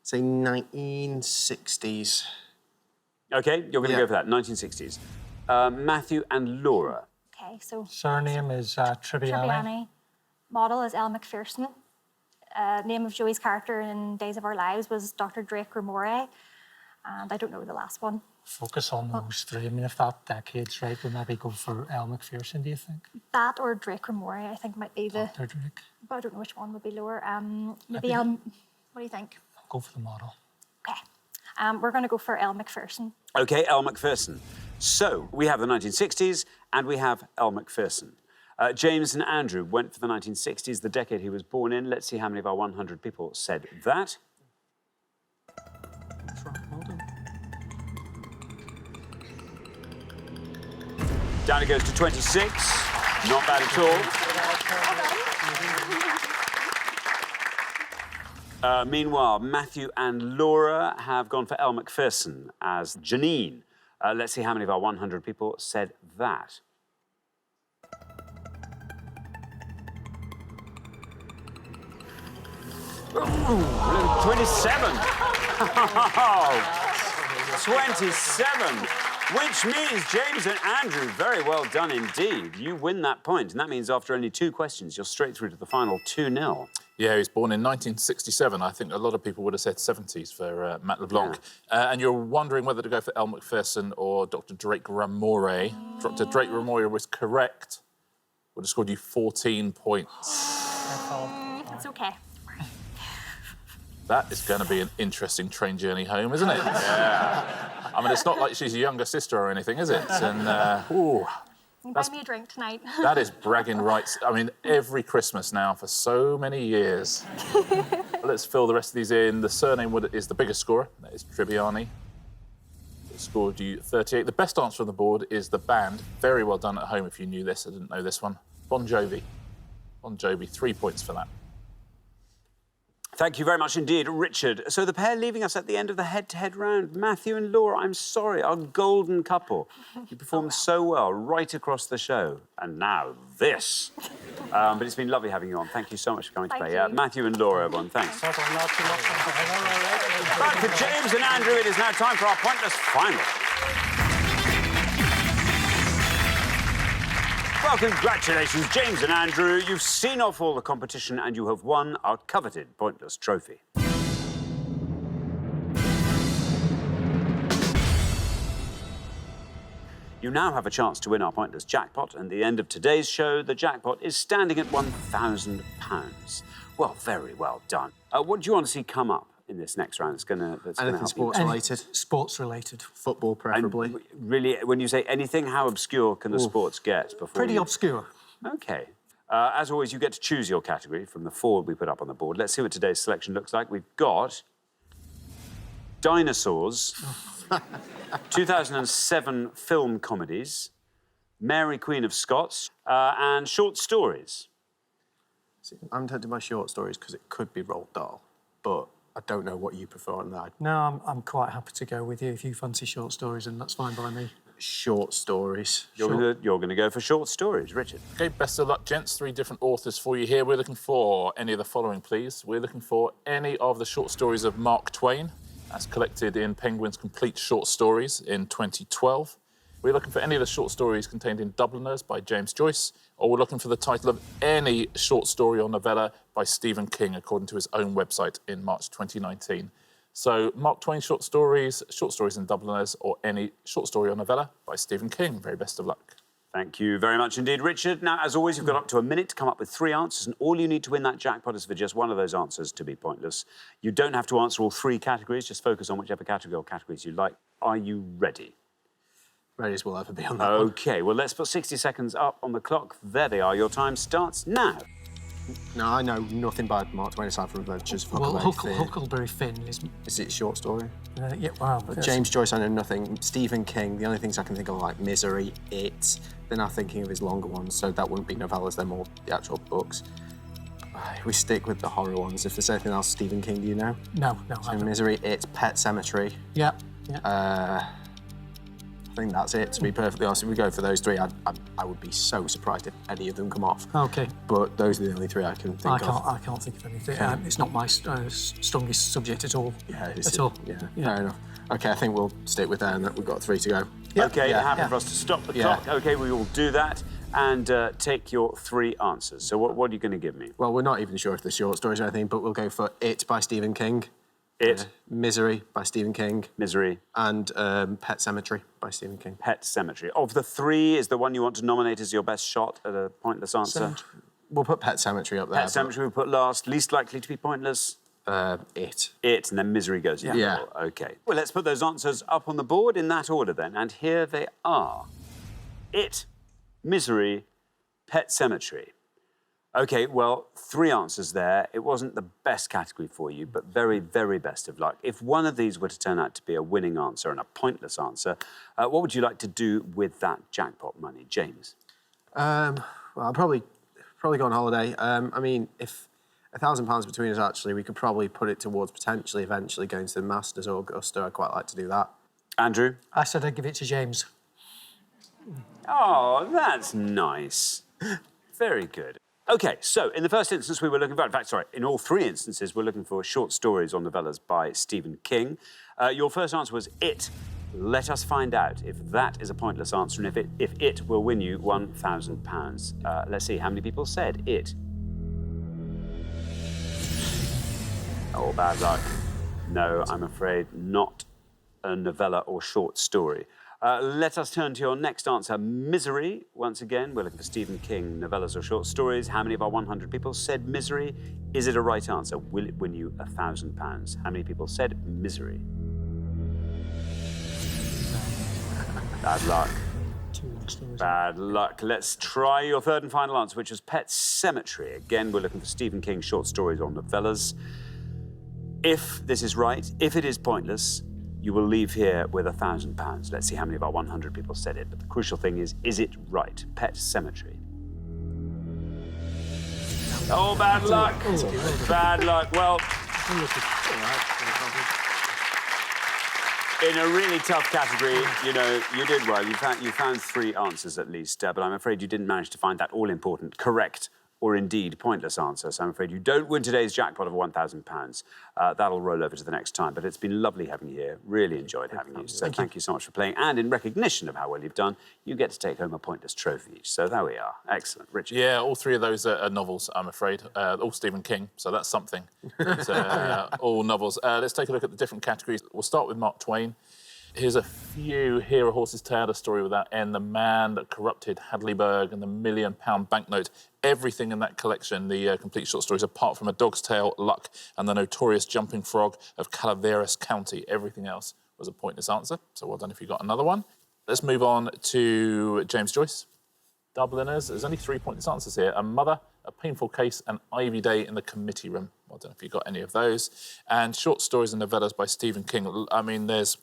Say 1960s. OK, you're going to go for that, 1960s. Matthew and Laura. Okay, so... Surname is Tribbiani. Model is Elle McPherson. Name of Joey's character in Days of Our Lives was Dr. Drake Ramore. And I don't know the last one. Focus on those 3. I mean, if that decade's right, we'll maybe go for Elle McPherson, do you think? That or Drake Ramore, I think, might be the... Dr. Drake. But I don't know which one would be lower. Maybe what do you think? Go for the model. Okay. We're going to go for Elle McPherson. OK, Elle McPherson. So, we have the 1960s and we have Elle McPherson. James and Andrew went for the 1960s, the decade he was born in. Let's see how many of our 100 people said that. That's right, well done. Down it goes to 26. Not bad at all. Meanwhile, Matthew and Laura have gone for Elle McPherson as Janine. Let's see how many of our 100 people said that. Ooh, 27. 27. Which means James and Andrew, very well done indeed. You win that point, and that means after only 2 questions, you're straight through to the final 2-0. Yeah, he was born in 1967. I think a lot of people would have said 70s for Matt LeBlanc. Yeah. And you're wondering whether to go for Elle McPherson or Dr. Drake Ramore. Dr. Drake Ramore was correct. Would have scored you 14 points. It's okay. That is going to be an interesting train journey home, isn't it? Yeah. I mean, it's not like she's a younger sister or anything, is it? And, ooh. Buy me a drink tonight. That is bragging rights. I mean, every Christmas now for so many years. Let's fill the rest of these in. The surname is the biggest scorer. That is Tribbiani. It scored you 38. The best answer on the board is the band. Very well done at home if you knew this. I didn't know this one. Bon Jovi. Bon Jovi, 3 points for that. Thank you very much indeed, Richard. So the pair leaving us at the end of the head-to-head round, Matthew and Laura, I'm sorry, our golden couple. You performed so well right across the show. And now this. But it's been lovely having you on. Thank you so much for coming today. Matthew and Laura, everyone, thanks. But for James and Andrew, it is now time for our pointless final. Well, congratulations, James and Andrew. You've seen off all the competition and you have won our coveted Pointless Trophy. You now have a chance to win our Pointless jackpot, and at the end of today's show, the jackpot is standing at £1,000. Well, very well done. What do you want to see come up in this next round that's going to help sports-related. Sports-related. Football, preferably. And really, when you say anything, how obscure can the sports get? Pretty obscure. OK. As always, you get to choose your category from the 4 we put up on the board. Let's see what today's selection looks like. We've got dinosaurs, 2007 film comedies, Mary Queen of Scots, and short stories. See, I'm tempted by short stories because it could be Roald Dahl, but I don't know what you prefer on that. No, I'm quite happy to go with you. If you fancy short stories, and that's fine by me. Short stories. You're going to go for short stories, Richard. OK, best of luck, gents. 3 different authors for you here. We're looking for any of the following, please. We're looking for any of the short stories of Mark Twain, as collected in Penguin's Complete Short Stories in 2012. We're looking for any of the short stories contained in Dubliners by James Joyce, or we're looking for the title of any short story or novella by Stephen King, according to his own website in March 2019. So Mark Twain short stories in Dubliners, or any short story or novella by Stephen King. Very best of luck. Thank you very much indeed, Richard. Now, as always, you've got up to a minute to come up with 3 answers, and all you need to win that jackpot is for just one of those answers to be pointless. You don't have to answer all 3 categories, just focus on whichever category or categories you like. Are you ready? Ready as we'll ever be on that one. OK, well, let's put 60 seconds up on the clock. There they are. Your time starts now. No, I know nothing by Mark Twain aside from Adventures. Well, Huckleberry Finn is it a short story? Yeah, wow. James Joyce, I know nothing. Stephen King, the only things I can think of are like Misery, It. They're now thinking of his longer ones, so that wouldn't be novellas, they're more the actual books. We stick with the horror ones. If there's anything else Stephen King, do you know? No, So I don't. Misery, It, Pet Sematary. Yeah. I think that's it, to be perfectly honest. If we go for those 3, I would be so surprised if any of them come off. OK. But those are the only 3 I can think of. I can't think of anything. It's not my strongest subject at all. Yeah, At all. Yeah, fair enough. OK, I think we'll stick with that, and we've got 3 to go. OK, happy for us to stop the clock. OK, we will do that and take your 3 answers. So what are you going to give me? Well, we're not even sure if they're short stories or anything, but we'll go for It by Stephen King. It. Misery by Stephen King. Misery. And Pet Sematary by Stephen King. Pet Sematary. Of the 3, is the one you want to nominate as your best shot at a pointless answer? We'll put Pet Sematary up there. Pet Sematary we'll put last. Least likely to be pointless? It. It, and then Misery goes in the middle. OK. Well, let's put those answers up on the board in that order then. And here they are. It, Misery, Pet Sematary. OK, well, 3 answers there. It wasn't the best category for you, but very, very best of luck. If one of these were to turn out to be a winning answer and a pointless answer, what would you like to do with that jackpot money? James? Well, I'll probably go on holiday. I mean, if £1,000 between us, actually, we could probably put it towards potentially eventually going to the Masters or Augusta. I'd quite like to do that. Andrew? I said I'd give it to James. Oh, that's nice. Very good. OK, so in the first instance, we were looking for, in fact, sorry, in all 3 instances, we're looking for short stories or novellas by Stephen King. Your first answer was It. Let us find out if that is a pointless answer and if it will win you £1,000. Let's see, how many people said It? Oh, bad luck. No, I'm afraid not a novella or short story. Let us turn to your next answer, Misery. Once again, we're looking for Stephen King novellas or short stories. How many of our 100 people said Misery? Is it a right answer? Will it win you £1,000? How many people said Misery? Bad luck. Bad luck. Let's try your 3rd and final answer, which was Pet Sematary. Again, we're looking for Stephen King short stories or novellas. If this is right, if it is pointless, you will leave here with £1,000. Let's see how many of our 100 people said it. But the crucial thing is it right? Pet Sematary. Oh, bad luck. Bad luck. Well, in a really tough category, you know, you did well. You found 3 answers at least, but I'm afraid you didn't manage to find that all-important, correct, or indeed pointless answer. So I'm afraid you don't win today's jackpot of £1,000. That'll roll over to the next time. But it's been lovely having you here. Really enjoyed having you. So thank you so much for playing. And in recognition of how well you've done, you get to take home a pointless trophy each. So there we are. Excellent. Richard? Yeah, all 3 of those are novels, I'm afraid. All Stephen King, so that's something. All novels. Let's take a look at the different categories. We'll start with Mark Twain. Here's a few. Here, A Horse's Tale, A Story Without End, The Man That Corrupted Hadleyburg, and The £1 Million Banknote. Everything in that collection, the complete short stories, apart from A Dog's Tale, Luck, and The Notorious Jumping Frog of Calaveras County. Everything else was a pointless answer, so well done if you got another one. Let's move on to James Joyce. Dubliners. There's only 3 pointless answers here. A Mother, A Painful Case, and Ivy Day in the Committee Room. Well done if you got any of those. And short stories and novellas by Stephen King. I mean, there's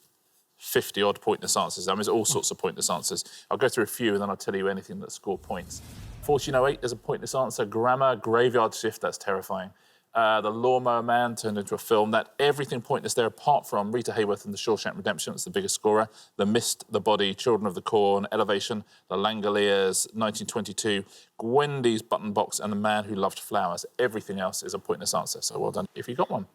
50-odd pointless answers. I mean, there's all sorts of pointless answers. I'll go through a few and then I'll tell you anything that scored points. 1408 is a pointless answer. Grammar, Graveyard Shift, that's terrifying. The Lawnmower Man turned into a film. That everything pointless there apart from Rita Hayworth and The Shawshank Redemption, that's the biggest scorer. The Mist, The Body, Children of the Corn, Elevation, The Langoliers, 1922, Gwendy's Button Box, and The Man Who Loved Flowers. Everything else is a pointless answer, so well done if you got one.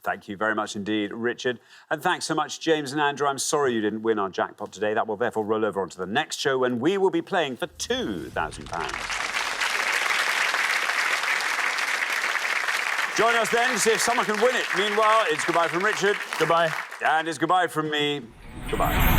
Thank you very much indeed, Richard. And thanks so much, James and Andrew. I'm sorry you didn't win our jackpot today. That will therefore roll over onto the next show when we will be playing for £2,000. Join us then to see if someone can win it. Meanwhile, it's goodbye from Richard. Goodbye. And it's goodbye from me. Goodbye.